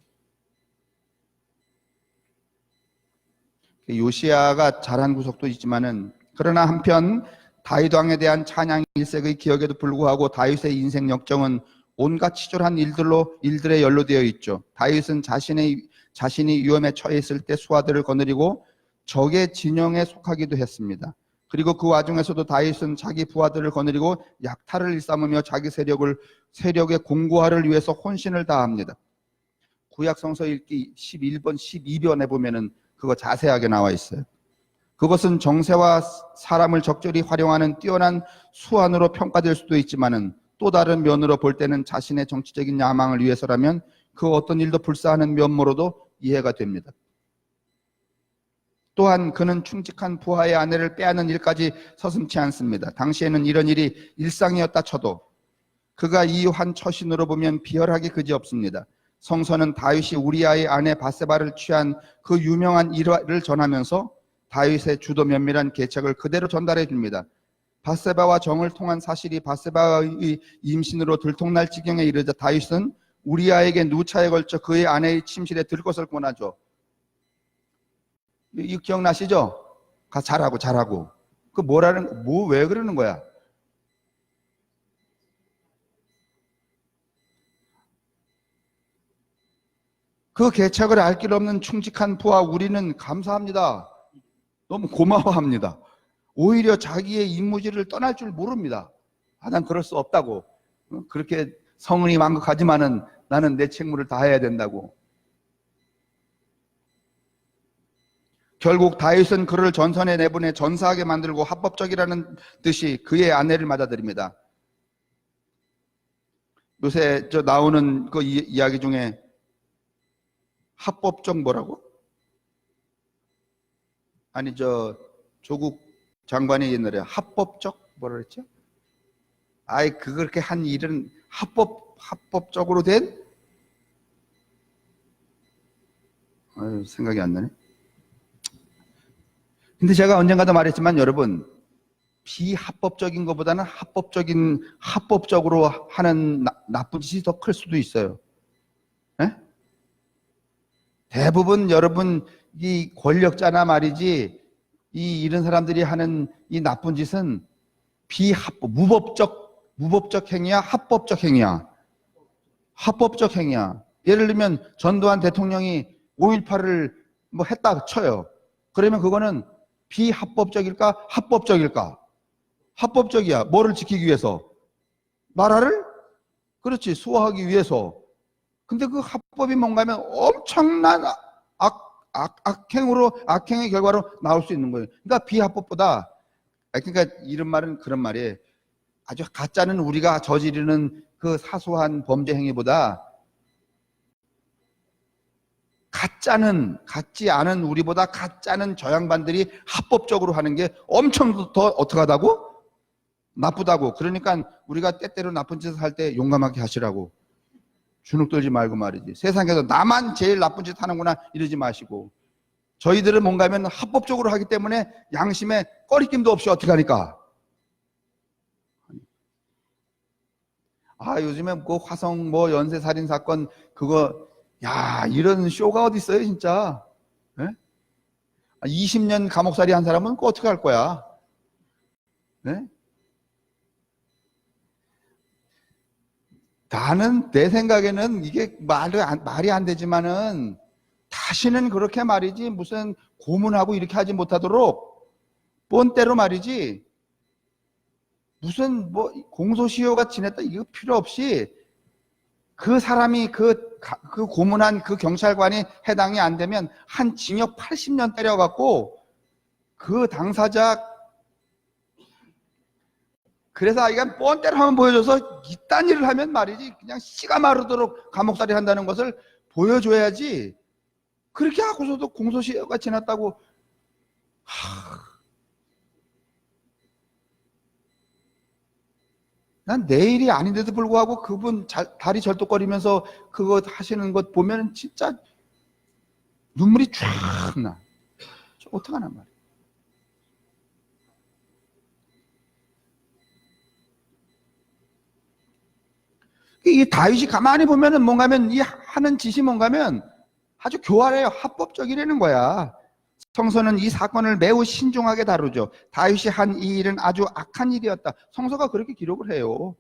요시야가 잘한 구석도 있지만은, 그러나 한편 다윗 왕에 대한 찬양 일색의 기억에도 불구하고 다윗의 인생 역정은 온갖 치졸한 일들에 연루되어 있죠. 다윗은 자신이 위험에 처해 있을 때 수하들을 거느리고 적의 진영에 속하기도 했습니다. 그리고 그 와중에서도 다윗은 자기 부하들을 거느리고 약탈을 일삼으며 자기 세력의 공고화를 위해서 혼신을 다합니다. 구약 성서 읽기 11번, 12번에 보면은 그거 자세하게 나와 있어요. 그것은 정세와 사람을 적절히 활용하는 뛰어난 수완으로 평가될 수도 있지만은, 또 다른 면으로 볼 때는 자신의 정치적인 야망을 위해서라면 그 어떤 일도 불사하는 면모로도 이해가 됩니다. 또한 그는 충직한 부하의 아내를 빼앗는 일까지 서슴지 않습니다. 당시에는 이런 일이 일상이었다 쳐도 그가 이유한 처신으로 보면 비열하기 그지없습니다. 성서는 다윗이 우리아의 아내 바세바를 취한 그 유명한 일화를 전하면서 다윗의 주도 면밀한 계책을 그대로 전달해 줍니다. 밧세바와 정을 통한 사실이 밧세바의 임신으로 들통날 지경에 이르자 다윗은 우리아에게 누차에 걸쳐 그의 아내의 침실에 들 것을 권하죠. 이거 기억나시죠? 잘하고. 왜 그러는 거야? 그 계책을 알 길 없는 충직한 부하 우리는 감사합니다. 너무 고마워합니다. 오히려 자기의 임무지를 떠날 줄 모릅니다. 난 그럴 수 없다고. 그렇게 성은이 만극하지만은 나는 내 책무를 다해야 된다고. 결국 다윗은 그를 전선에 내보내 전사하게 만들고 합법적이라는 듯이 그의 아내를 맞아들입니다. 요새 나오는 그 이야기 중에 합법적 뭐라고? 아니 조국 장관이 옛날에 합법적 뭐라 그랬죠? 그렇게 한 일은 합법적으로 된? 생각이 안 나네. 근데 제가 언젠가도 말했지만 여러분, 비합법적인 것보다는 합법적으로 하는 나쁜 짓이 더 클 수도 있어요. 에? 대부분 여러분 이 권력자나 말이지 이런 사람들이 하는 이 나쁜 짓은 무법적 행위야, 합법적 행위야. 합법적 행위야. 예를 들면 전두환 대통령이 5.18을 뭐 했다 쳐요. 그러면 그거는 비합법적일까? 합법적일까? 합법적이야. 뭐를 지키기 위해서? 나라를? 그렇지. 수호하기 위해서. 근데 그 합법이 뭔가 하면 엄청난 악행의 결과로 나올 수 있는 거예요. 그러니까 비합법보다, 그러니까 이런 말은 그런 말이에요. 아주 가짜는 우리가 저지르는 그 사소한 범죄 행위보다 같지 않은 우리보다 가짜는 저 양반들이 합법적으로 하는 게 엄청 더 어떻게 하다고? 나쁘다고. 그러니까 우리가 때때로 나쁜 짓을 할 때 용감하게 하시라고. 주눅 들지 말고 말이지. 세상에서 나만 제일 나쁜 짓 하는구나 이러지 마시고. 저희들은 뭔가 하면 합법적으로 하기 때문에 양심에 꺼리낌도 없이 어떻게 하니까. 요즘에 그 화성 연쇄살인 사건 그거 이런 쇼가 어디 있어요 진짜. 네? 20년 감옥살이 한 사람은 그거 어떻게 할 거야. 네? 나는 내 생각에는 이게 말이 안 되지만은 다시는 그렇게 말이지 무슨 고문하고 이렇게 하지 못하도록 뻔때로 말이지 무슨 공소시효가 지냈다 이거 필요 없이 그 사람이 그 고문한 그 경찰관이 해당이 안 되면 한 징역 80년 때려갖고 그 당사자 그래서 아이가 뻔때로 하면 보여줘서 이딴 일을 하면 말이지 그냥 씨가 마르도록 감옥살이 한다는 것을 보여줘야지. 그렇게 하고서도 공소시효가 지났다고 난 내일이 아닌데도 불구하고 그분 다리 절뚝거리면서 그거 하시는 것 보면 진짜 눈물이 쫙 나. 어떡하나 말이야. 이 다윗이 가만히 보면은 뭔가 하면 이 하는 짓이 뭔가 하면 아주 교활해요. 합법적이라는 거야. 성서는 이 사건을 매우 신중하게 다루죠. 다윗이 한 이 일은 아주 악한 일이었다. 성서가 그렇게 기록을 해요.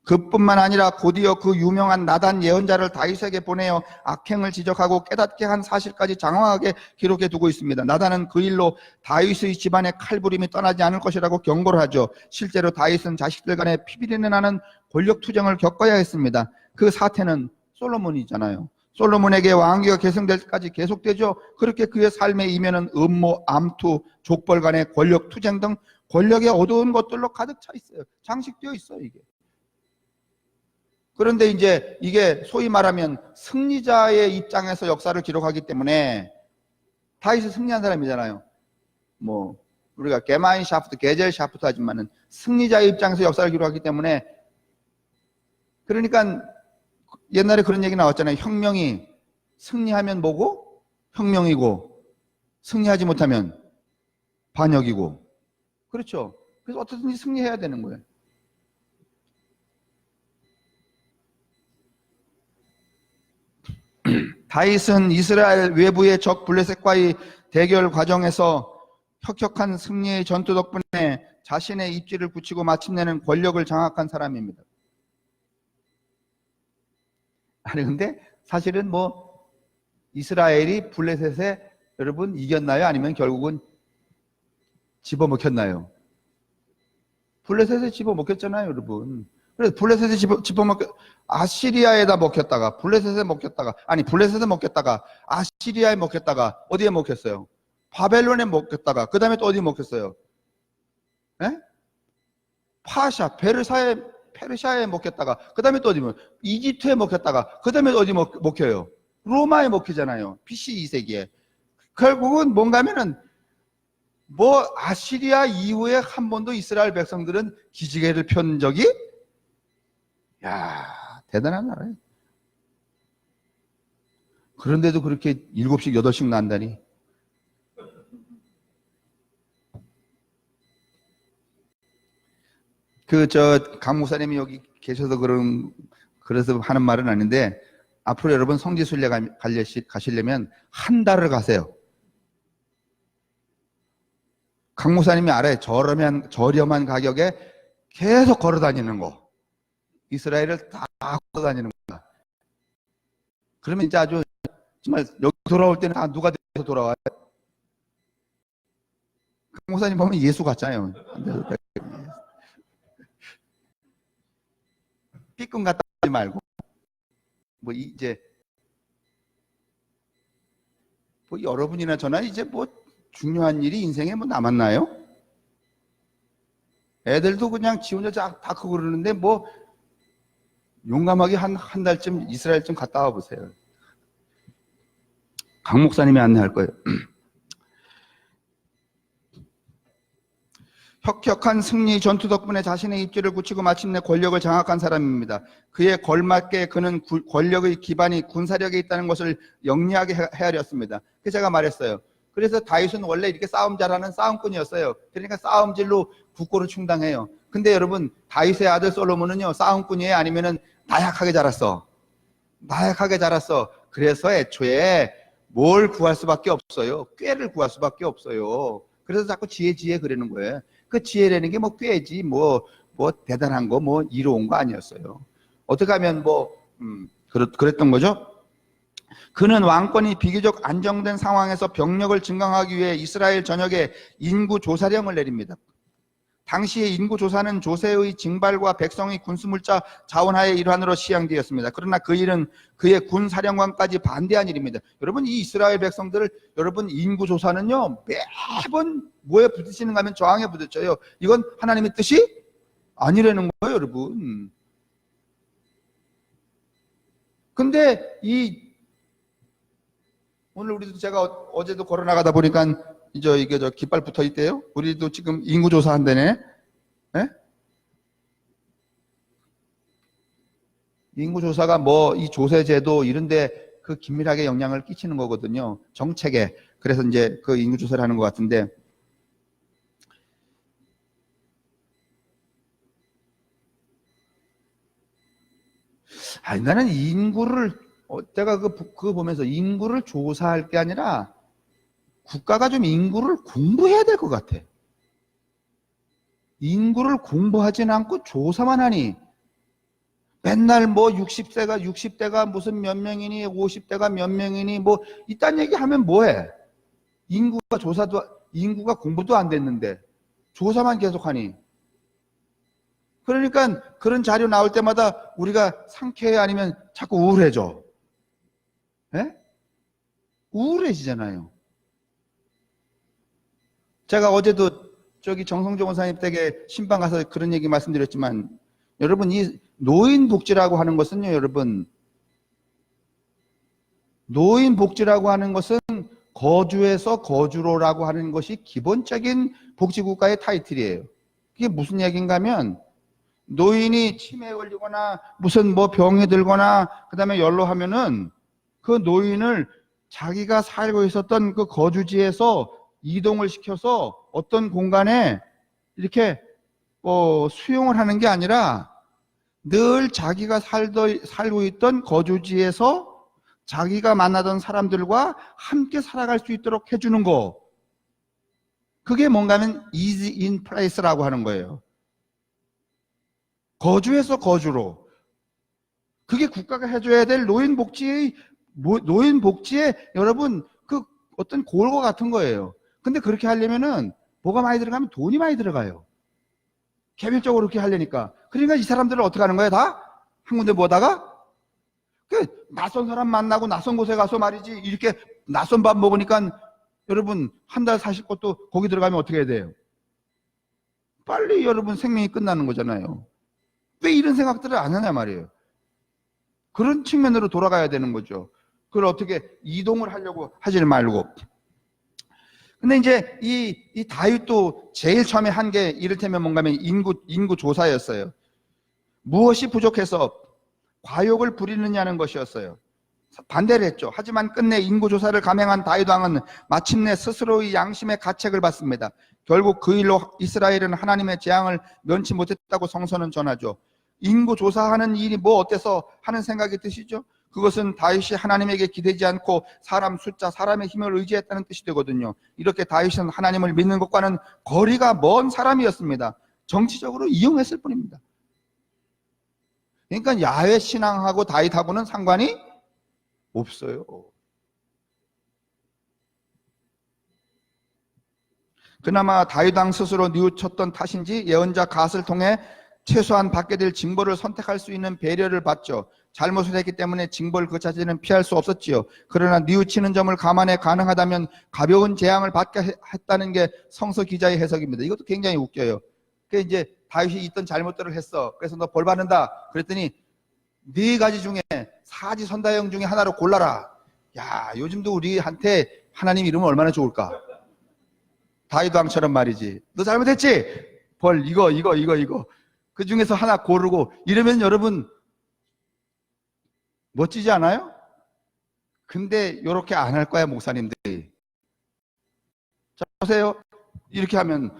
그뿐만 아니라 곧이어 그 유명한 나단 예언자를 다윗에게 보내어 악행을 지적하고 깨닫게 한 사실까지 장황하게 기록해 두고 있습니다. 나단은 그 일로 다윗의 집안의 칼부림이 떠나지 않을 것이라고 경고를 하죠. 실제로 다윗은 자식들 간의 피비린내 나는 권력 투쟁을 겪어야 했습니다. 그 사태는 솔로몬이잖아요. 솔로몬에게 왕위가 계승될 때까지 계속되죠. 그렇게 그의 삶의 이면은 음모, 암투, 족벌 간의 권력 투쟁 등 권력의 어두운 것들로 가득 차 있어요. 장식되어 있어요, 이게. 그런데 이제 이게 소위 말하면 승리자의 입장에서 역사를 기록하기 때문에 다윗이 승리한 사람이잖아요. 우리가 게마인샤프트, 게젤샤프트 하지만은 승리자의 입장에서 역사를 기록하기 때문에 그러니까 옛날에 그런 얘기 나왔잖아요. 혁명이 승리하면 뭐고? 혁명이고 승리하지 못하면 반역이고. 그렇죠. 그래서 어떻게든지 승리해야 되는 거예요. 다윗은 이스라엘 외부의 적 블레셋과의 대결 과정에서 혁혁한 승리의 전투 덕분에 자신의 입지를 굳히고 마침내는 권력을 장악한 사람입니다. 아니 근데 사실은 뭐 이스라엘이 블레셋에 여러분 이겼나요? 아니면 결국은 집어먹혔나요? 블레셋에 집어먹혔잖아요, 여러분. 그래서 블레셋에 집어먹혔, 아시리아에다 먹혔다가, 블레셋에 먹혔다가, 아니, 블레셋에 먹혔다가, 아시리아에 먹혔다가, 어디에 먹혔어요? 바벨론에 먹혔다가, 그 다음에 또 어디에 먹혔어요? 예? 페르시아에 먹혔다가, 그 다음에 또 어디 먹혀요? 이집트에 먹혔다가, 그 다음에 어디 먹혀요? 로마에 먹히잖아요. BC 2세기에. 결국은 뭔가 하면은, 뭐 아시리아 이후에 한 번도 이스라엘 백성들은 기지개를 편 적이 대단한 나라예요. 그런데도 그렇게 7씩 8씩 난다니. 강 목사님이 여기 계셔서 그래서 하는 말은 아닌데, 앞으로 여러분 성지순례 가시려면 한 달을 가세요. 강 목사님이 알아요. 저렴한 가격에 계속 걸어 다니는 거. 이스라엘을 다 걸어 다니는 거야. 그러면 이제 아주 정말 여기 돌아올 때는 다 누가 돼서 돌아와요? 강 목사님 보면 예수 같잖아요. 삐끔 갖다 하지 말고 뭐 이제 뭐 여러분이나 저나 이제 뭐 중요한 일이 인생에 뭐 남았나요? 애들도 그냥 지 혼자 다 크고 그러는데 뭐 용감하게 한 달쯤 이스라엘 좀 갔다 와 보세요. 강 목사님이 안내할 거예요. 혁혁한 승리 전투 덕분에 자신의 입지를 굳히고 마침내 권력을 장악한 사람입니다. 그에 걸맞게 그는 권력의 기반이 군사력에 있다는 것을 영리하게 헤아렸습니다. 그래서 제가 말했어요. 그래서 다윗은 원래 이렇게 싸움 잘하는 싸움꾼이었어요. 그러니까 싸움질로 국고를 충당해요. 근데 여러분 다윗의 아들 솔로몬은요 싸움꾼이에요? 아니면은 나약하게 자랐어? 나약하게 자랐어. 그래서 애초에 뭘 구할 수밖에 없어요. 꾀를 구할 수밖에 없어요. 그래서 자꾸 지혜 그러는 거예요. 그 지혜라는 게 뭐 꾀지 뭐 대단한 거 뭐 이로운 거 아니었어요. 어떻게 하면 그랬던 거죠. 그는 왕권이 비교적 안정된 상황에서 병력을 증강하기 위해 이스라엘 전역에 인구 조사령을 내립니다. 당시의 인구 조사는 조세의 징발과 백성의 군수물자 자원화의 일환으로 시행되었습니다. 그러나 그 일은 그의 군사령관까지 반대한 일입니다. 여러분 이 이스라엘 백성들을 여러분 인구 조사는요 매번 뭐에 부딪히는가 하면 저항에 부딪혀요. 이건 하나님의 뜻이 아니라는 거예요, 여러분. 근데 오늘 우리도 제가 어제도 걸어 나가다 보니까 이게 깃발 붙어 있대요. 우리도 지금 인구조사 한다네. 예? 인구조사가 뭐 이 조세제도 이런데 그 긴밀하게 영향을 끼치는 거거든요. 정책에. 그래서 이제 그 인구조사를 하는 것 같은데. 나는 인구를 내가 그거 보면서 인구를 조사할 게 아니라 국가가 좀 인구를 공부해야 될 것 같아. 인구를 공부하지는 않고 조사만 하니 맨날 뭐 60대가 무슨 몇 명이니 50대가 몇 명이니 뭐 이딴 얘기하면 뭐해. 인구가 공부도 안 됐는데 조사만 계속하니. 그러니까 그런 자료 나올 때마다 우리가 상쾌해 아니면 자꾸 우울해져. 예? 우울해지잖아요. 제가 어제도 정성종 원사님 댁에 신방 가서 그런 얘기 말씀드렸지만 여러분 이 노인복지라고 하는 것은요 여러분 노인복지라고 하는 것은 거주에서 거주로라고 하는 것이 기본적인 복지국가의 타이틀이에요. 그게 무슨 얘기인가 하면 노인이 치매에 걸리거나 무슨 뭐 병이 들거나 그 다음에 연로하면은 그 노인을 자기가 살고 있었던 그 거주지에서 이동을 시켜서 어떤 공간에 이렇게 수용을 하는 게 아니라 늘 자기가 살고 있던 거주지에서 자기가 만나던 사람들과 함께 살아갈 수 있도록 해주는 거. 그게 뭔가 하면 easy in place라고 하는 거예요. 거주에서 거주로. 그게 국가가 해줘야 될 노인복지의 여러분 그 어떤 골과 같은 거예요. 근데 그렇게 하려면은 뭐가 많이 들어가면 돈이 많이 들어가요. 개별적으로 그렇게 하려니까. 그러니까 이 사람들을 어떻게 하는 거야? 다 한 군데 모다가 낯선 사람 만나고 낯선 곳에 가서 말이지 이렇게 낯선 밥 먹으니까 여러분 한 달 사실 것도 거기 들어가면 어떻게 해야 돼요? 빨리 여러분 생명이 끝나는 거잖아요. 왜 이런 생각들을 안 하냐 말이에요. 그런 측면으로 돌아가야 되는 거죠. 그걸 어떻게 이동을 하려고 하지 말고. 근데 이제 이 다윗도 제일 처음에 한 게 이를테면 뭔가 하면 인구 조사였어요. 무엇이 부족해서 과욕을 부리느냐는 것이었어요. 반대를 했죠. 하지만 끝내 인구조사를 감행한 다윗 왕은 마침내 스스로의 양심의 가책을 받습니다. 결국 그 일로 이스라엘은 하나님의 재앙을 면치 못했다고 성서는 전하죠. 인구조사하는 일이 뭐 어때서 하는 생각이 드시죠? 그것은 다윗이 하나님에게 기대지 않고 사람 숫자, 사람의 힘을 의지했다는 뜻이 되거든요. 이렇게 다윗은 하나님을 믿는 것과는 거리가 먼 사람이었습니다. 정치적으로 이용했을 뿐입니다. 그러니까 야훼 신앙하고 다윗하고는 상관이 없어요. 그나마 다윗 왕 스스로 뉘우쳤던 탓인지 예언자 갓을 통해 최소한 받게 될 징벌을 선택할 수 있는 배려를 받죠. 잘못을 했기 때문에 징벌 그 자체는 피할 수 없었지요. 그러나 뉘우치는 점을 감안해 가능하다면 가벼운 재앙을 받게 했다는 게 성서 기자의 해석입니다. 이것도 굉장히 웃겨요. 그게 이제 다윗이 있던 잘못들을 했어. 그래서 너 벌 받는다. 그랬더니 네 가지 중에 사지선다형 중에 하나로 골라라. 야, 요즘도 우리한테 하나님 이름은 얼마나 좋을까? 다윗 왕처럼 말이지. 너 잘못했지? 벌 이거. 그 중에서 하나 고르고 이러면 여러분 멋지지 않아요? 근데 이렇게 안 할 거야, 목사님들이. 자, 보세요. 이렇게 하면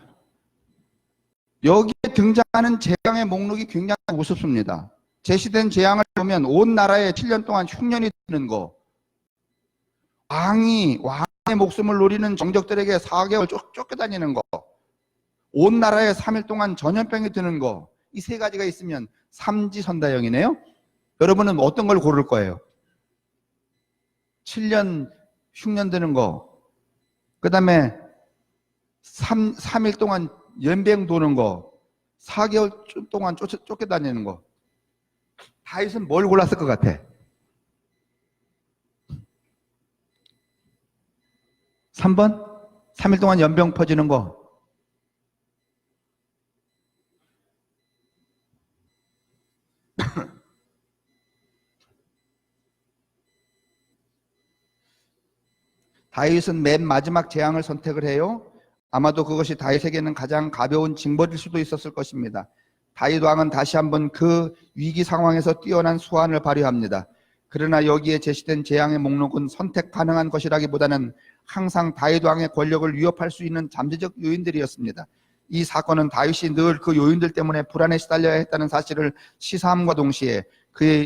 여기에 등장하는 재앙의 목록이 굉장히 우습습니다. 제시된 재앙을 보면 온 나라에 7년 동안 흉년이 드는 거, 왕의 목숨을 노리는 정적들에게 4개월 쫓겨다니는 거, 온 나라에 3일 동안 전염병이 드는 거, 이 세 가지가 있으면 삼지선다형이네요. 여러분은 어떤 걸 고를 거예요? 7년 흉년 드는 거, 그 다음에 3일 동안 연병 도는 거, 4개월 동안 쫓겨다니는 거. 다윗은 뭘 골랐을 것 같아? 3번? 3일 동안 연병 퍼지는 거. 다윗은 맨 마지막 재앙을 선택을 해요. 아마도 그것이 다윗에게는 가장 가벼운 징벌일 수도 있었을 것입니다. 다윗 왕은 다시 한번 그 위기 상황에서 뛰어난 수완을 발휘합니다. 그러나 여기에 제시된 재앙의 목록은 선택 가능한 것이라기보다는 항상 다윗 왕의 권력을 위협할 수 있는 잠재적 요인들이었습니다. 이 사건은 다윗이 늘 그 요인들 때문에 불안에 시달려야 했다는 사실을 시사함과 동시에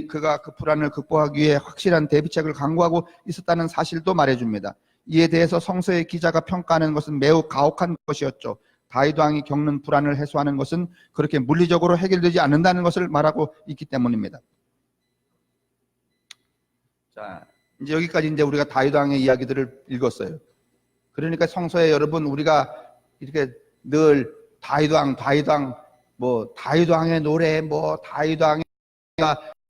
그가 그 불안을 극복하기 위해 확실한 대비책을 강구하고 있었다는 사실도 말해줍니다. 이에 대해서 성서의 기자가 평가하는 것은 매우 가혹한 것이었죠. 다윗 왕이 겪는 불안을 해소하는 것은 그렇게 물리적으로 해결되지 않는다는 것을 말하고 있기 때문입니다. 자, 이제 여기까지 이제 우리가 다윗 왕의 이야기들을 읽었어요. 그러니까 성서에 여러분 우리가 이렇게 늘 다윗 왕, 뭐 다윗 왕의 노래, 뭐 다윗 왕이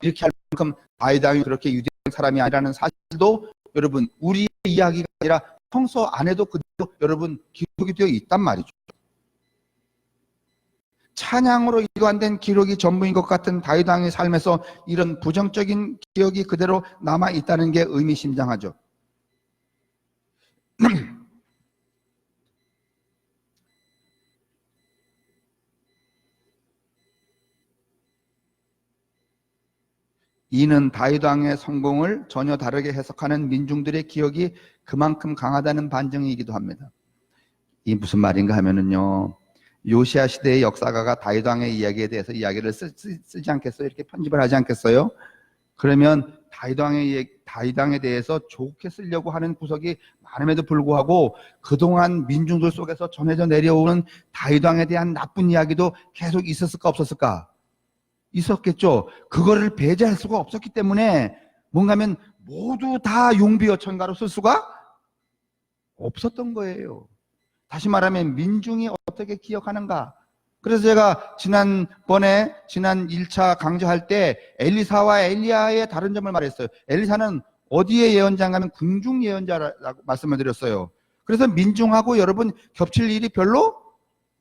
이렇게 할 만큼 다윗 왕이 그렇게 유대한 사람이 아니라는 사실도 여러분 우리의 이야기가 아니라 성서 안에도 그대로 여러분 기록이 되어 있단 말이죠. 찬양으로 일관된 기록이 전부인 것 같은 다윗 왕의 삶에서 이런 부정적인 기억이 그대로 남아 있다는 게 의미심장하죠. 이는 다윗 왕의 성공을 전혀 다르게 해석하는 민중들의 기억이 그만큼 강하다는 반증이기도 합니다. 이 무슨 말인가 하면은요, 요시야 시대의 역사가가 다윗 왕의 이야기에 대해서 이야기를 쓰지 않겠어요? 이렇게 편집을 하지 않겠어요? 그러면 다윗 왕에 대해서 좋게 쓰려고 하는 구석이 많음에도 불구하고 그동안 민중들 속에서 전해져 내려오는 다윗 왕에 대한 나쁜 이야기도 계속 있었을까 없었을까? 있었겠죠. 그거를 배제할 수가 없었기 때문에 뭔가 하면 모두 다 용비어천가로 쓸 수가 없었던 거예요. 다시 말하면 민중이 어떻게 기억하는가. 그래서 제가 지난 1차 강좌할 때 엘리사와 엘리야의 다른 점을 말했어요. 엘리사는 어디에 예언자인가 하면 궁중 예언자라고 말씀을 드렸어요. 그래서 민중하고 여러분 겹칠 일이 별로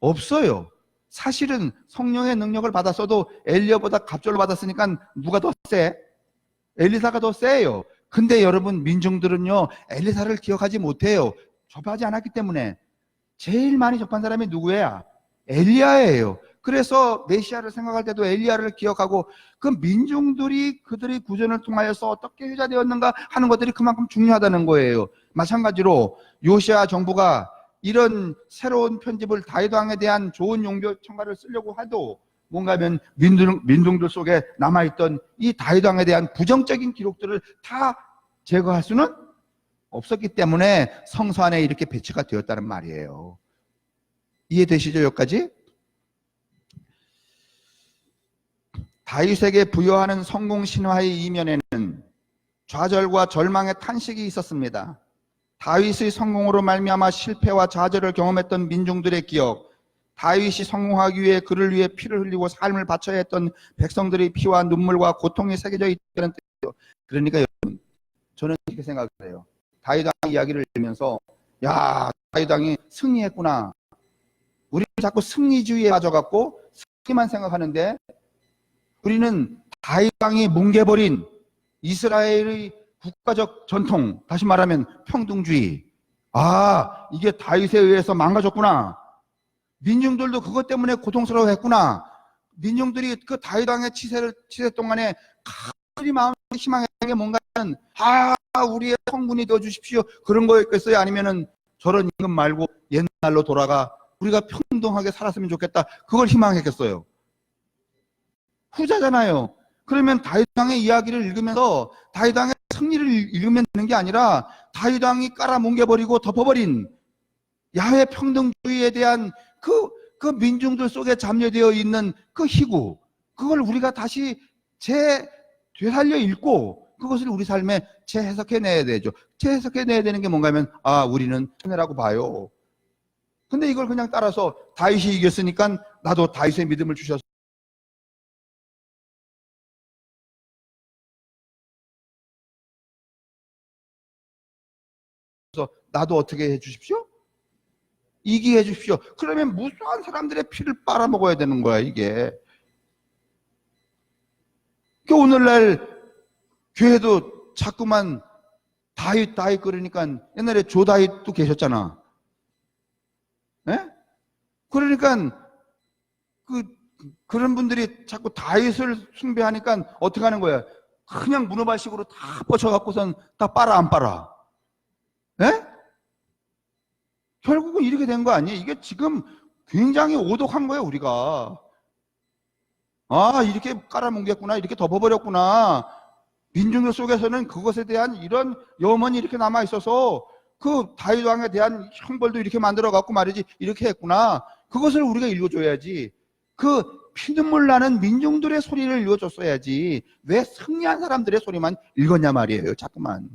없어요. 사실은 성령의 능력을 받았어도 엘리야보다 갑절로 받았으니까 누가 더 세? 엘리사가 더 세요. 근데 여러분 민중들은요 엘리사를 기억하지 못해요. 접하지 않았기 때문에. 제일 많이 접한 사람이 누구야? 엘리야예요. 그래서 메시아를 생각할 때도 엘리야를 기억하고 그 민중들이 그들의 구전을 통하여서 어떻게 회자되었는가 하는 것들이 그만큼 중요하다는 거예요. 마찬가지로 요시야 정부가 이런 새로운 편집을 다윗 왕에 대한 좋은 용교 첨가를 쓰려고 해도 뭔가 하면 민중들 속에 남아있던 이 다윗 왕에 대한 부정적인 기록들을 다 제거할 수는 없었기 때문에 성서 안에 이렇게 배치가 되었다는 말이에요. 이해되시죠? 여기까지? 다윗에게 부여하는 성공 신화의 이면에는 좌절과 절망의 탄식이 있었습니다. 다윗의 성공으로 말미암아 실패와 좌절을 경험했던 민중들의 기억, 다윗이 성공하기 위해 그를 위해 피를 흘리고 삶을 바쳐야 했던 백성들의 피와 눈물과 고통이 새겨져 있다는 뜻이죠. 그러니까 여러분, 저는 이렇게 생각을 해요. 다윗 왕 이야기를 들으면서 야, 다윗 왕이 승리했구나. 우리는 자꾸 승리주의에 빠져갖고 승리만 생각하는데 우리는 다윗 왕이 뭉개버린 이스라엘의 국가적 전통, 다시 말하면 평등주의. 아, 이게 다윗에 의해서 망가졌구나. 민중들도 그것 때문에 고통스러워했구나. 민중들이 그 다윗 왕의 치세 동안에 가을이 마음에 희망의 게 뭔가는 우리의 성분이 되어 주십시오. 그런 거였겠어요? 아니면은 저런 임금 말고 옛날로 돌아가 우리가 평등하게 살았으면 좋겠다. 그걸 희망했겠어요? 후자잖아요. 그러면 다윗 왕의 이야기를 읽으면서 다윗 왕의 승리를 읽으면 되는 게 아니라 다윗 왕이 깔아뭉개버리고 덮어버린 야훼 평등주의에 대한 그 민중들 속에 잠재되어 있는 그 희구, 그걸 우리가 다시 되살려 읽고 그것을 우리 삶에 재해석해내야 되죠. 재해석해내야 되는 게 뭔가 하면 우리는 손해라고 봐요. 근데 이걸 그냥 따라서 다윗이 이겼으니까 나도 다윗의 믿음을 주셔서 나도 어떻게 해 주십시오? 이기해 주십시오. 그러면 무수한 사람들의 피를 빨아먹어야 되는 거야, 이게. 오늘날 교회도 자꾸만 다윗 그러니까 옛날에 조다윗도 계셨잖아. 네? 그러니까 그런 분들이 자꾸 다윗을 숭배하니까 어떻게 하는 거야? 그냥 문어발식으로 다 뻗쳐갖고선 다 빨아 안 빨아. 네? 결국은 이렇게 된 거 아니에요? 이게 지금 굉장히 오독한 거예요, 우리가. 이렇게 깔아뭉갰구나, 이렇게 덮어버렸구나. 민중들 속에서는 그것에 대한 이런 염원이 이렇게 남아있어서 그 다윗 왕에 대한 형벌도 이렇게 만들어갖고 말이지, 이렇게 했구나. 그것을 우리가 읽어줘야지. 그 피눈물 나는 민중들의 소리를 읽어줬어야지. 왜 승리한 사람들의 소리만 읽었냐 말이에요, 자꾸만.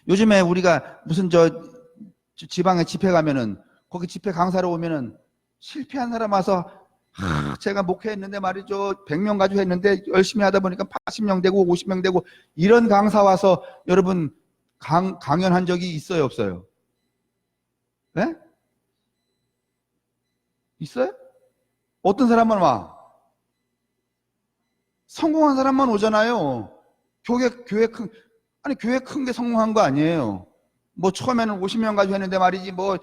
요즘에 우리가 무슨 지방에 집회 가면은 거기 집회 강사로 오면은 실패한 사람 와서 제가 목회했는데 말이죠 100명 가지고 했는데 열심히 하다 보니까 80명 되고 50명 되고 이런 강사 와서 여러분 강연한 적이 있어요 없어요? 네? 있어요? 어떤 사람만 와? 성공한 사람만 오잖아요. 교회 큰 게 성공한 거 아니에요. 뭐 처음에는 50명 가지고 했는데 말이지 뭐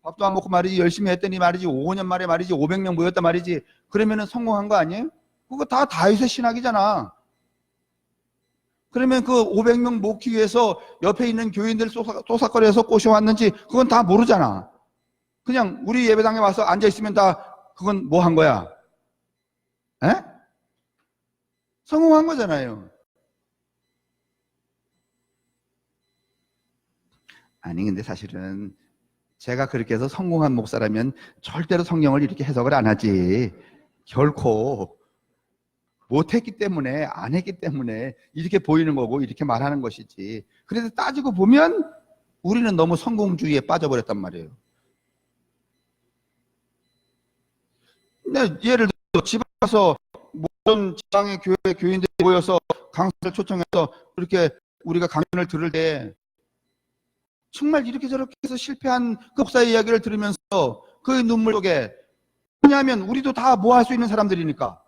밥도 안 먹고 말이지 열심히 했더니 말이지 5년 만에 말이지 500명 모였단 말이지. 그러면은 성공한 거 아니에요? 그거 다 다윗의 신학이잖아. 그러면 그 500명 모기 위해서 옆에 있는 교인들 쏘삭거려서 꼬셔왔는지 그건 다 모르잖아. 그냥 우리 예배당에 와서 앉아있으면 다 그건 뭐 한 거야? 에? 성공한 거잖아요. 아니 근데 사실은 제가 그렇게 해서 성공한 목사라면 절대로 성경을 이렇게 해석을 안 하지. 결코 못했기 때문에, 안 했기 때문에 이렇게 보이는 거고 이렇게 말하는 것이지. 그래서 따지고 보면 우리는 너무 성공주의에 빠져버렸단 말이에요. 근데 예를 들어 집에 가서 모든 지방의 교회 교인들이 모여서 강사를 초청해서 그렇게 우리가 강연을 들을 때 정말 이렇게 저렇게 해서 실패한 그 목사의 이야기를 들으면서 그 눈물 속에, 왜냐하면 우리도 다 뭐 할 수 있는 사람들이니까,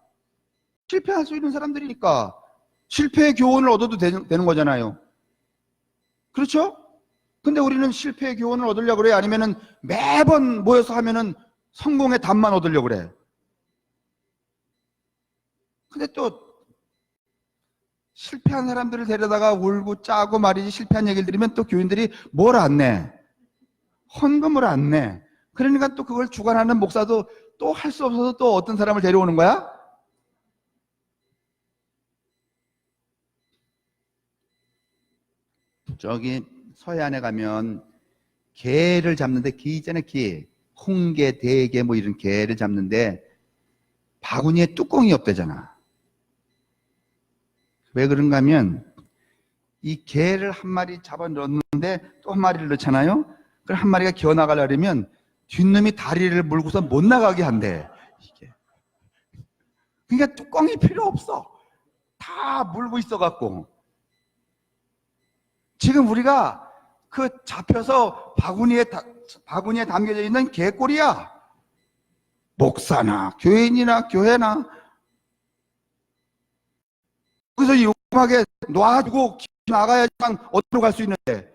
실패할 수 있는 사람들이니까 실패의 교훈을 얻어도 되는 거잖아요. 그렇죠? 근데 우리는 실패의 교훈을 얻으려고 그래? 아니면은 매번 모여서 하면은 성공의 답만 얻으려고 그래? 근데 또 실패한 사람들을 데려다가 울고 짜고 말이지, 실패한 얘기를 들으면 또 교인들이 뭘 안 내? 헌금을 안 내. 그러니까 또 그걸 주관하는 목사도 또 할 수 없어서 또 어떤 사람을 데려오는 거야? 저기 서해안에 가면 게를 잡는데, 게 있잖아요, 게. 홍게, 대게 뭐 이런 게를 잡는데 바구니에 뚜껑이 없대잖아. 왜 그런가 하면 이 게를 한 마리 잡아 넣었는데 또 한 마리를 넣잖아요. 그럼 한 마리가 기어 나가려면 뒷놈이 다리를 물고서 못 나가게 한대. 이게. 그러니까 뚜껑이 필요 없어. 다 물고 있어 갖고. 지금 우리가 그 잡혀서 바구니에 담겨져 있는 개꼬리야. 목사나 교인이나 교회나 거기서 용감하게 놔두고 나가야지만 어디로 갈 수 있는데,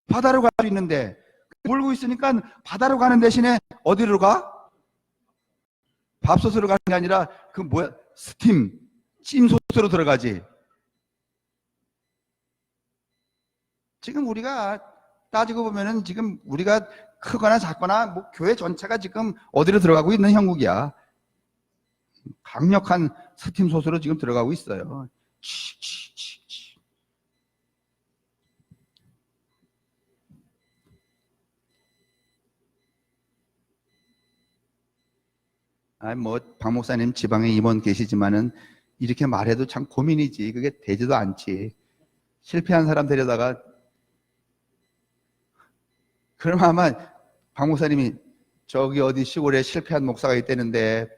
바다로 갈 수 있는데, 물고 있으니까 바다로 가는 대신에 어디로 가? 밥솥으로 가는 게 아니라 그 뭐야, 스팀 찜솥으로 들어가지. 지금 우리가 따지고 보면은 지금 우리가 크거나 작거나 뭐 교회 전체가 지금 어디로 들어가고 있는 형국이야. 강력한 스팀솥으로 지금 들어가고 있어요. 뭐 박 목사님 지방에 임원 계시지만은 이렇게 말해도 참 고민이지. 그게 되지도 않지. 실패한 사람 데려다가, 그럼 아마 박 목사님이 저기 어디 시골에 실패한 목사가 있다는데,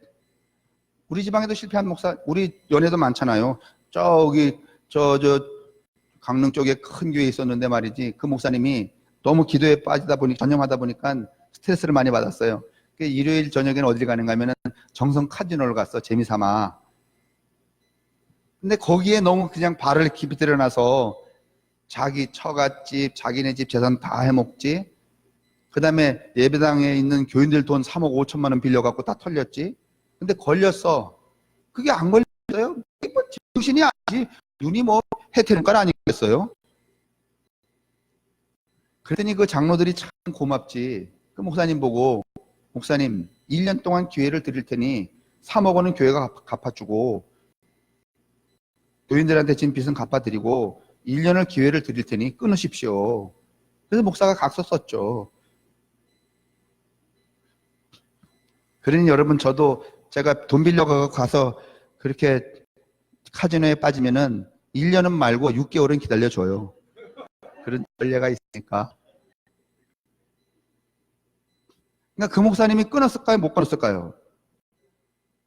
우리 지방에도 실패한 목사, 우리 연애도 많잖아요. 저기 저 강릉 쪽에 큰 교회에 있었는데 말이지, 그 목사님이 너무 기도에 빠지다 보니, 전념하다 보니까 스트레스를 많이 받았어요. 일요일 저녁에는 어디 가는가 하면은 정성 카지노를 갔어, 재미삼아. 근데 거기에 너무 그냥 발을 깊이 들여놔서 자기 처갓집, 자기네 집 재산 다 해먹지. 그 다음에 예배당에 있는 교인들 돈 3억 5천만 원 빌려갖고 다 털렸지. 근데 걸렸어. 그게 안 걸렸어요? 뭐 정신이 아니지. 눈이 뭐 해태는 건 아니겠어요? 그랬더니 그 장로들이 참 고맙지. 그 목사님 보고, 목사님 1년 동안 기회를 드릴 테니 3억 원은 교회가 갚아주고 교인들한테 진 빚은 갚아드리고 1년을 기회를 드릴 테니 끊으십시오. 그래서 목사가 각서 썼죠. 그러니 여러분, 저도 제가 돈 빌려가 가서 그렇게 카지노에 빠지면은 1년은 말고 6개월은 기다려줘요. 그런 전례가 있으니까. 그러니까 그 목사님이 끊었을까요? 못 끊었을까요?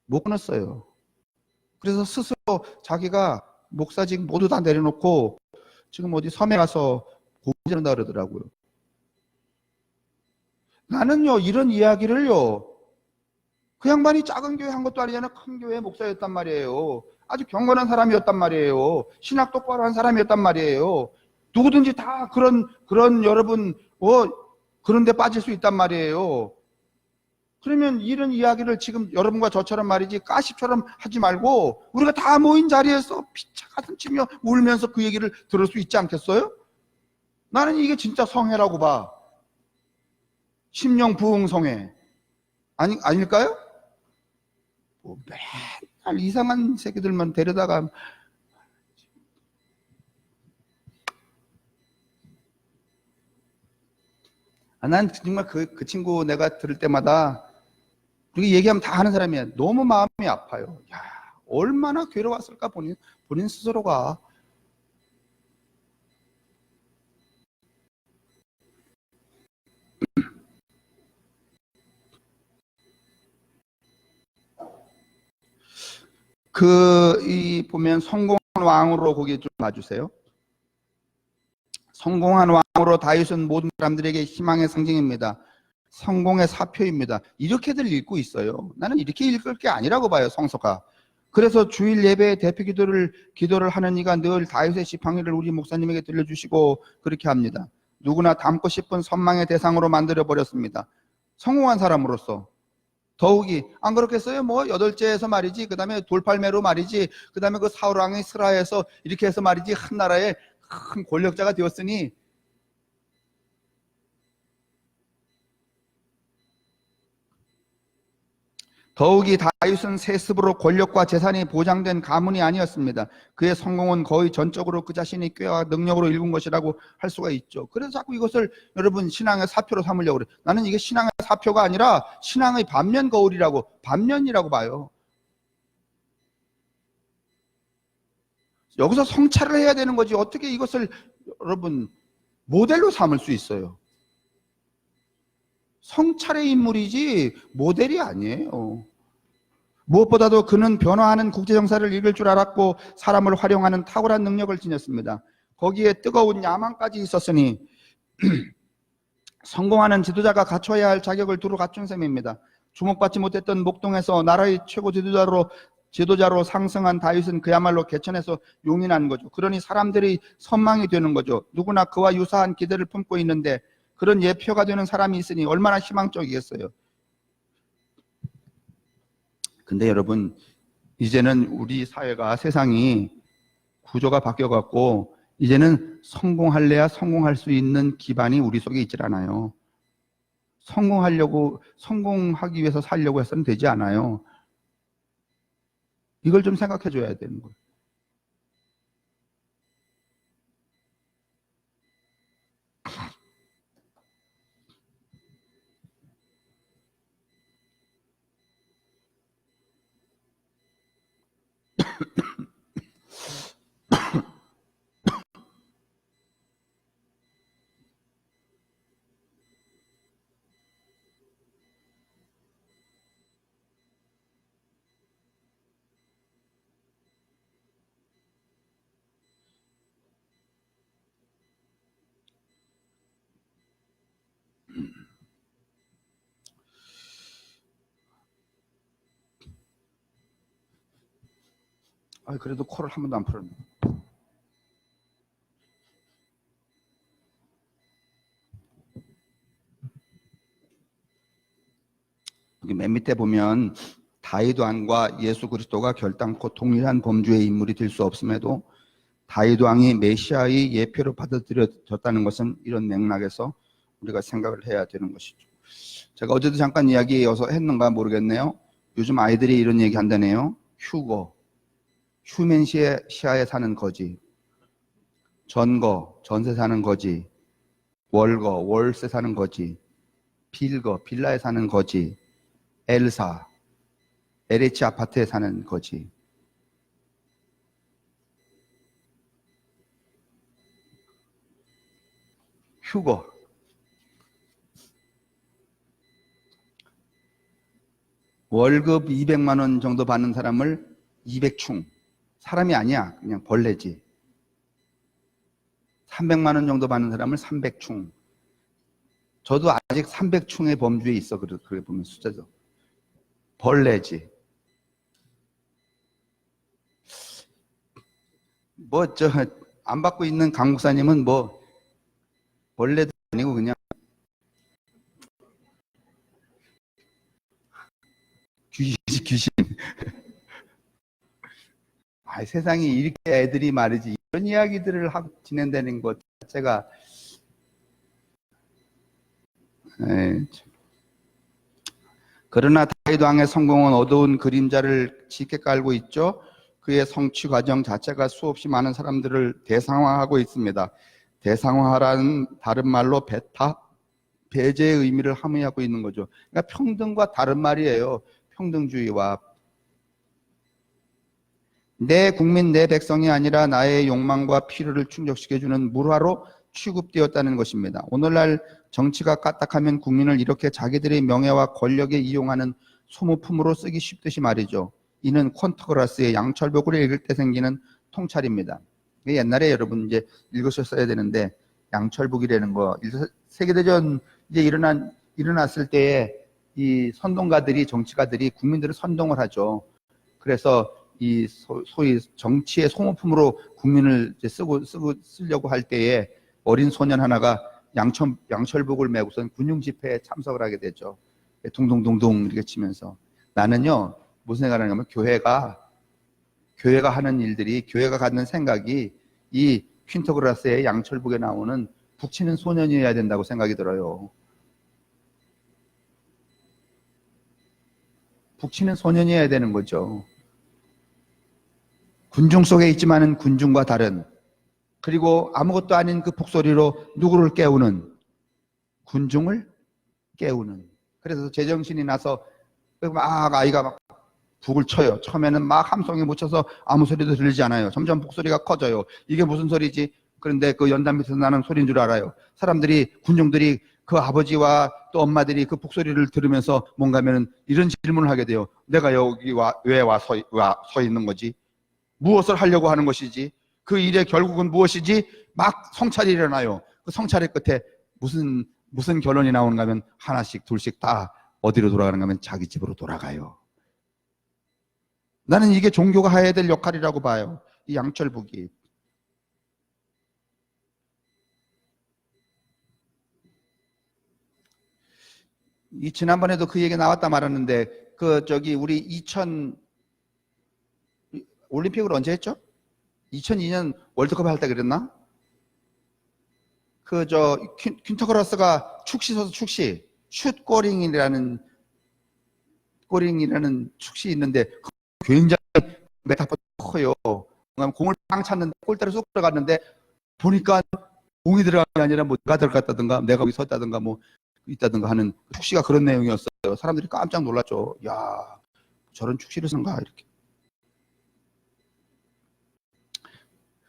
못 끊었어요. 그래서 스스로 자기가 목사직 모두 다 내려놓고 지금 어디 섬에 가서 공부한다 그러더라고요. 나는요, 이런 이야기를요, 그 양반이 작은 교회 한 것도 아니잖아요. 큰 교회 목사였단 말이에요. 아주 경건한 사람이었단 말이에요. 신학 똑바로 한 사람이었단 말이에요. 누구든지 다 그런 여러분 그런 데 빠질 수 있단 말이에요. 그러면 이런 이야기를 지금 여러분과 저처럼 말이지 가십처럼 하지 말고 우리가 다 모인 자리에서 피차 가슴 치며 울면서 그 얘기를 들을 수 있지 않겠어요? 나는 이게 진짜 성회라고 봐. 심령 부흥성회. 아닐까요? 뭐 맨날 이상한 새끼들만 데려다가. 난 정말 그 친구 내가 들을 때마다, 그렇게 얘기하면 다 하는 사람이야. 너무 마음이 아파요. 야, 얼마나 괴로웠을까, 본인 스스로가. 보면 성공한 왕으로 거기 좀 봐주세요. 성공한 왕으로 다윗은 모든 사람들에게 희망의 상징입니다. 성공의 사표입니다. 이렇게들 읽고 있어요. 나는 이렇게 읽을 게 아니라고 봐요, 성서가. 그래서 주일 예배의 대표 기도를 하는 이가 늘 다윗의 지팡이를 우리 목사님에게 들려주시고 그렇게 합니다. 누구나 닮고 싶은 선망의 대상으로 만들어버렸습니다. 성공한 사람으로서. 더욱이 안 그렇겠어요? 뭐 여덟째에서 말이지, 그 다음에 돌팔매로 말이지, 그 다음에 그 사울왕이 스라에서 이렇게 해서 말이지 한 나라의 큰 권력자가 되었으니, 더욱이 다윗은 세습으로 권력과 재산이 보장된 가문이 아니었습니다. 그의 성공은 거의 전적으로 그 자신이 꾀와 능력으로 이룬 것이라고 할 수가 있죠. 그래서 자꾸 이것을 여러분 신앙의 사표로 삼으려고 그래요. 나는 이게 신앙의 사표가 아니라 신앙의 반면 거울이라고, 반면이라고 봐요. 여기서 성찰을 해야 되는 거지. 어떻게 이것을 여러분 모델로 삼을 수 있어요? 성찰의 인물이지 모델이 아니에요. 무엇보다도 그는 변화하는 국제정사를 읽을 줄 알았고 사람을 활용하는 탁월한 능력을 지녔습니다. 거기에 뜨거운 야망까지 있었으니 성공하는 지도자가 갖춰야 할 자격을 두루 갖춘 셈입니다. 주목받지 못했던 목동에서 나라의 최고 지도자로 상승한 다윗은 그야말로 개천에서 용이 난 거죠. 그러니 사람들이 선망이 되는 거죠. 누구나 그와 유사한 기대를 품고 있는데 그런 예표가 되는 사람이 있으니 얼마나 희망적이겠어요. 근데 여러분, 이제는 우리 사회가, 세상이 구조가 바뀌어갖고 이제는 성공할래야 성공할 수 있는 기반이 우리 속에 있질 않아요. 성공하기 위해서 살려고 해서는 되지 않아요. 이걸 좀 생각해 줘야 되는 거예요. 그래도 코를 한 번도 안 풀었네. 여기 맨 밑에 보면 다윗 왕과 예수 그리스도가 결단코 동일한 범주의 인물이 될 수 없음에도 다윗 왕이 메시아의 예표로 받아들여졌다는 것은 이런 맥락에서 우리가 생각을 해야 되는 것이죠. 제가 어제도 잠깐 이야기여서 했는가 모르겠네요. 요즘 아이들이 이런 얘기 한다네요. 휴men시아에 사는 거지, 전세 사는 거지, 월세 사는 거지, 빌라에 사는 거지, LH 아파트에 사는 거지. 휴거. 월급 200만 원 정도 받는 사람을 200충. 사람이 아니야. 그냥 벌레지. 300만 원 정도 받는 사람을 300충. 저도 아직 300충의 범주에 있어. 그렇게 보면 숫자죠. 벌레지. 안 받고 있는 강 목사님은 벌레도 아니고 그냥 귀신. 세상에 이렇게 애들이 말이지 이런 이야기들을 하고 지낸다는 것 자체가 그러나 다윗 왕의 성공은 어두운 그림자를 짙게 깔고 있죠. 그의 성취 과정 자체가 수없이 많은 사람들을 대상화하고 있습니다. 대상화라는 다른 말로 배제의 의미를 함의하고 있는 거죠. 그러니까 평등과 다른 말이에요. 평등주의와. 내 국민, 내 백성이 아니라 나의 욕망과 필요를 충족시켜주는 물화로 취급되었다는 것입니다. 오늘날 정치가 까딱하면 국민을 이렇게 자기들의 명예와 권력에 이용하는 소모품으로 쓰기 쉽듯이 말이죠. 이는 콘트그라스의 양철벽을 읽을 때 생기는 통찰입니다. 옛날에 여러분 이제 읽으셨어야 되는데 양철북이라는 거 세계대전 이제 일어났을 때에 이 선동가들이 정치가들이 국민들을 선동을 하죠. 그래서 이 소위 정치의 소모품으로 국민을 이제 쓰려고 할 때에 어린 소년 하나가 양철북을 메고선 군용 집회에 참석을 하게 되죠. 둥둥둥둥 이렇게 치면서 나는요 무슨 생각을 하냐면 교회가 하는 일들이 교회가 갖는 생각이 이 퀸터그라스의 양철북에 나오는 북치는 소년이어야 된다고 생각이 들어요. 북치는 소년이어야 되는 거죠. 군중 속에 있지만은 군중과 다른, 그리고 아무것도 아닌 그 북소리로 누구를 깨우는, 군중을 깨우는. 그래서 제정신이 나서 막 아이가 막 북을 쳐요. 처음에는 막 함성에 묻혀서 아무 소리도 들리지 않아요. 점점 북소리가 커져요. 이게 무슨 소리지? 그런데 그 연단 밑에서 나는 소리인 줄 알아요. 군중들이 그 아버지와 또 엄마들이 그 북소리를 들으면서 뭔가면은 이런 질문을 하게 돼요. 내가 여기 왜 서 있는 거지? 무엇을 하려고 하는 것이지? 그 일의 결국은 무엇이지? 막 성찰이 일어나요. 그 성찰의 끝에 무슨 결론이 나오는가 하면 하나씩 둘씩 다 어디로 돌아가는가 하면 자기 집으로 돌아가요. 나는 이게 종교가 해야 될 역할이라고 봐요. 이 양철북이. 지난번에도 그 얘기 나왔다 말았는데 우리 올림픽을 언제 했죠? 2002년 월드컵 할 때 그랬나? 퀸터그라스가 슛고링이라는 축시 있는데 굉장히 메타포 커요. 공을 빵 찼는데 골대로 쏙 들어갔는데 보니까 공이 들어간 게 아니라 뭐 내가 들어갔다든가 내가 여기 섰다든가 뭐 있다든가 하는 축시가 그런 내용이었어요. 사람들이 깜짝 놀랐죠. 야, 저런 축시를 쓴가 이렇게.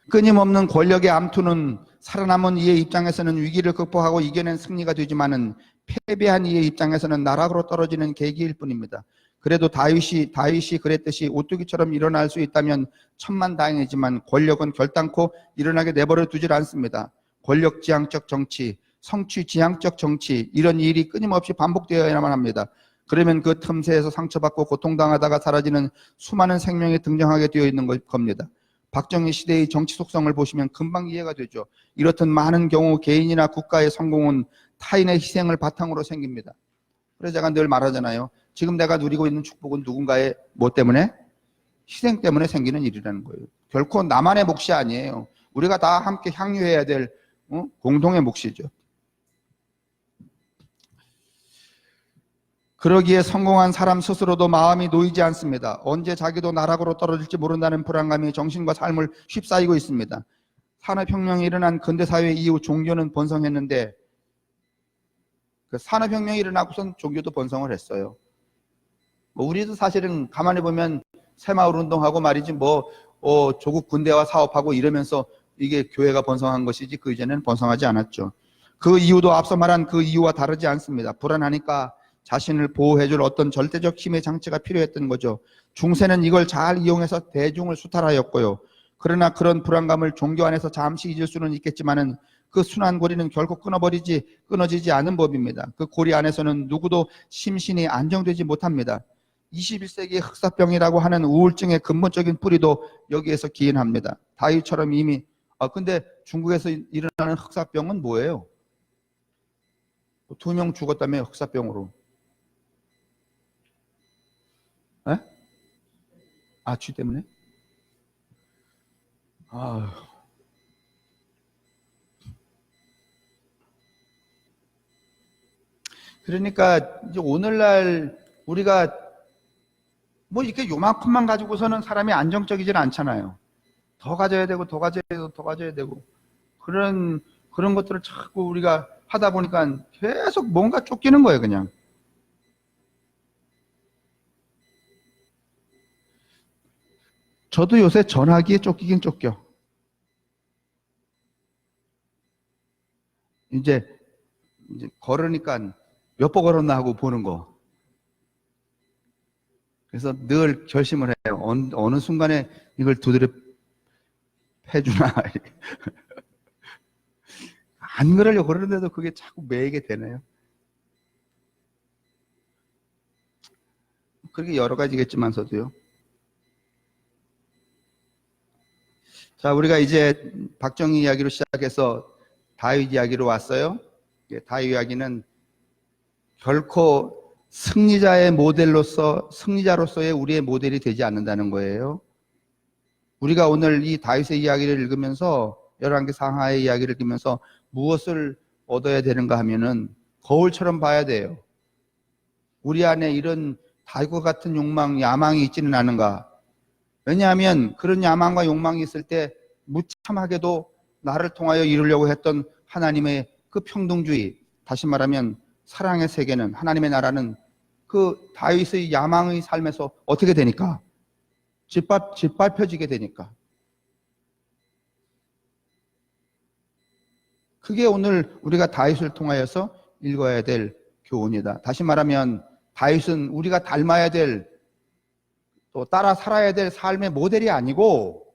끊임없는 권력의 암투는 살아남은 이의 입장에서는 위기를 극복하고 이겨낸 승리가 되지만은 패배한 이의 입장에서는 나락으로 떨어지는 계기일 뿐입니다. 그래도 다윗이 그랬듯이 오뚜기처럼 일어날 수 있다면 천만다행이지만 권력은 결단코 일어나게 내버려 두질 않습니다. 권력지향적 정치, 성취지향적 정치, 이런 일이 끊임없이 반복되어야만 합니다. 그러면 그 틈새에서 상처받고 고통당하다가 사라지는 수많은 생명이 등장하게 되어 있는 겁니다. 박정희 시대의 정치 속성을 보시면 금방 이해가 되죠. 이렇듯 많은 경우 개인이나 국가의 성공은 타인의 희생을 바탕으로 생깁니다. 그래서 제가 늘 말하잖아요. 지금 내가 누리고 있는 축복은 누군가의 뭐 때문에? 희생 때문에 생기는 일이라는 거예요. 결코 나만의 몫이 아니에요. 우리가 다 함께 향유해야 될 공동의 몫이죠. 그러기에 성공한 사람 스스로도 마음이 놓이지 않습니다. 언제 자기도 나락으로 떨어질지 모른다는 불안감이 정신과 삶을 휩싸이고 있습니다. 산업혁명이 일어난 근대사회 이후 종교는 번성했는데 그 산업혁명이 일어나고선 종교도 번성을 했어요. 우리도 사실은 가만히 보면 새마을운동하고 말이지 조국 군대와 사업하고 이러면서 이게 교회가 번성한 것이지 그 이전에는 번성하지 않았죠. 그 이유도 앞서 말한 그 이유와 다르지 않습니다. 불안하니까 자신을 보호해줄 어떤 절대적 힘의 장치가 필요했던 거죠. 중세는 이걸 잘 이용해서 대중을 수탈하였고요. 그러나 그런 불안감을 종교 안에서 잠시 잊을 수는 있겠지만은 그 순환고리는 결코 끊어지지 않은 법입니다. 그 고리 안에서는 누구도 심신이 안정되지 못합니다. 21세기의 흑사병이라고 하는 우울증의 근본적인 뿌리도 여기에서 기인합니다. 다윗처럼 이미 근데 중국에서 일어나는 흑사병은 뭐예요? 2명 죽었다며 흑사병으로. 에? 쥐 때문에? 그러니까 이제 오늘날 우리가 뭐 이렇게 요만큼만 가지고서는 사람이 안정적이질 않잖아요. 더 가져야 되고 더 가져야 되고 더 가져야 되고 그런 것들을 자꾸 우리가 하다 보니까 계속 뭔가 쫓기는 거예요, 그냥. 저도 요새 전화기에 쫓기긴 쫓겨. 이제 걸으니까 몇 번 걸었나 하고 보는 거. 그래서 늘 결심을 해요. 어느 순간에 이걸 두드려 패주나. 안 그러려고 그러는데도 그게 자꾸 매이게 되네요. 그렇게 여러 가지겠지만서도요. 자, 우리가 이제 박정희 이야기로 시작해서 다윗 이야기로 왔어요. 다윗 이야기는 결코 승리자의 모델로서, 승리자로서의 우리의 모델이 되지 않는다는 거예요. 우리가 오늘 이 다윗의 이야기를 읽으면서, 열왕기 상하의 이야기를 읽으면서 무엇을 얻어야 되는가 하면은 거울처럼 봐야 돼요. 우리 안에 이런 다윗과 같은 욕망, 야망이 있지는 않은가? 왜냐하면 그런 야망과 욕망이 있을 때 무참하게도 나를 통하여 이루려고 했던 하나님의 그 평등주의, 다시 말하면 사랑의 세계는, 하나님의 나라는 그 다윗의 야망의 삶에서 어떻게 되니까? 짓밟혀지게 되니까. 그게 오늘 우리가 다윗을 통하여서 읽어야 될 교훈이다. 다시 말하면 다윗은 우리가 닮아야 될, 또 따라 살아야 될 삶의 모델이 아니고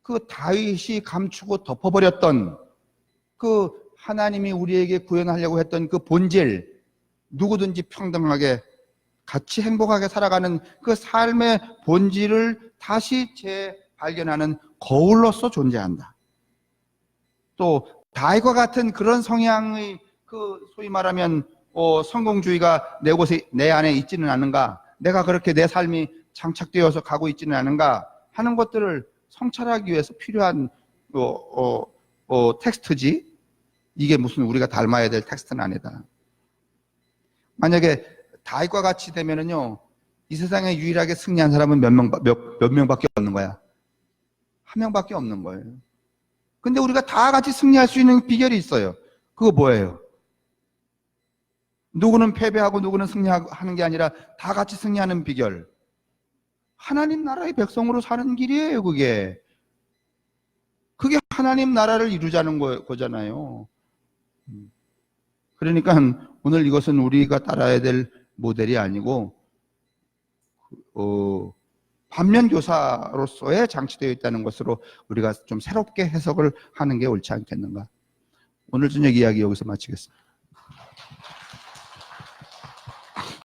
그 다윗이 감추고 덮어버렸던 그 하나님이 우리에게 구현하려고 했던 그 본질, 누구든지 평등하게 같이 행복하게 살아가는 그 삶의 본질을 다시 재발견하는 거울로서 존재한다. 또 다윗과 같은 그런 성향의 그 소위 말하면 성공주의가 내 안에 있지는 않은가, 내가 그렇게 내 삶이 장착되어서 가고 있지는 않은가 하는 것들을 성찰하기 위해서 필요한 텍스트지, 이게 무슨 우리가 닮아야 될 텍스트는 아니다. 만약에 다윗과 같이 되면은요, 이 세상에 유일하게 승리한 사람은 몇 명밖에 없는 거야. 한 명밖에 없는 거예요. 근데 우리가 다 같이 승리할 수 있는 비결이 있어요. 그거 뭐예요? 누구는 패배하고 누구는 승리하는 게 아니라 다 같이 승리하는 비결. 하나님 나라의 백성으로 사는 길이에요, 그게. 그게 하나님 나라를 이루자는 거잖아요. 그러니까 오늘 이것은 우리가 따라야 될 모델이 아니고 반면교사로서의 장치되어 있다는 것으로 우리가 좀 새롭게 해석을 하는 게 옳지 않겠는가. 오늘 저녁 이야기 여기서 마치겠습니다.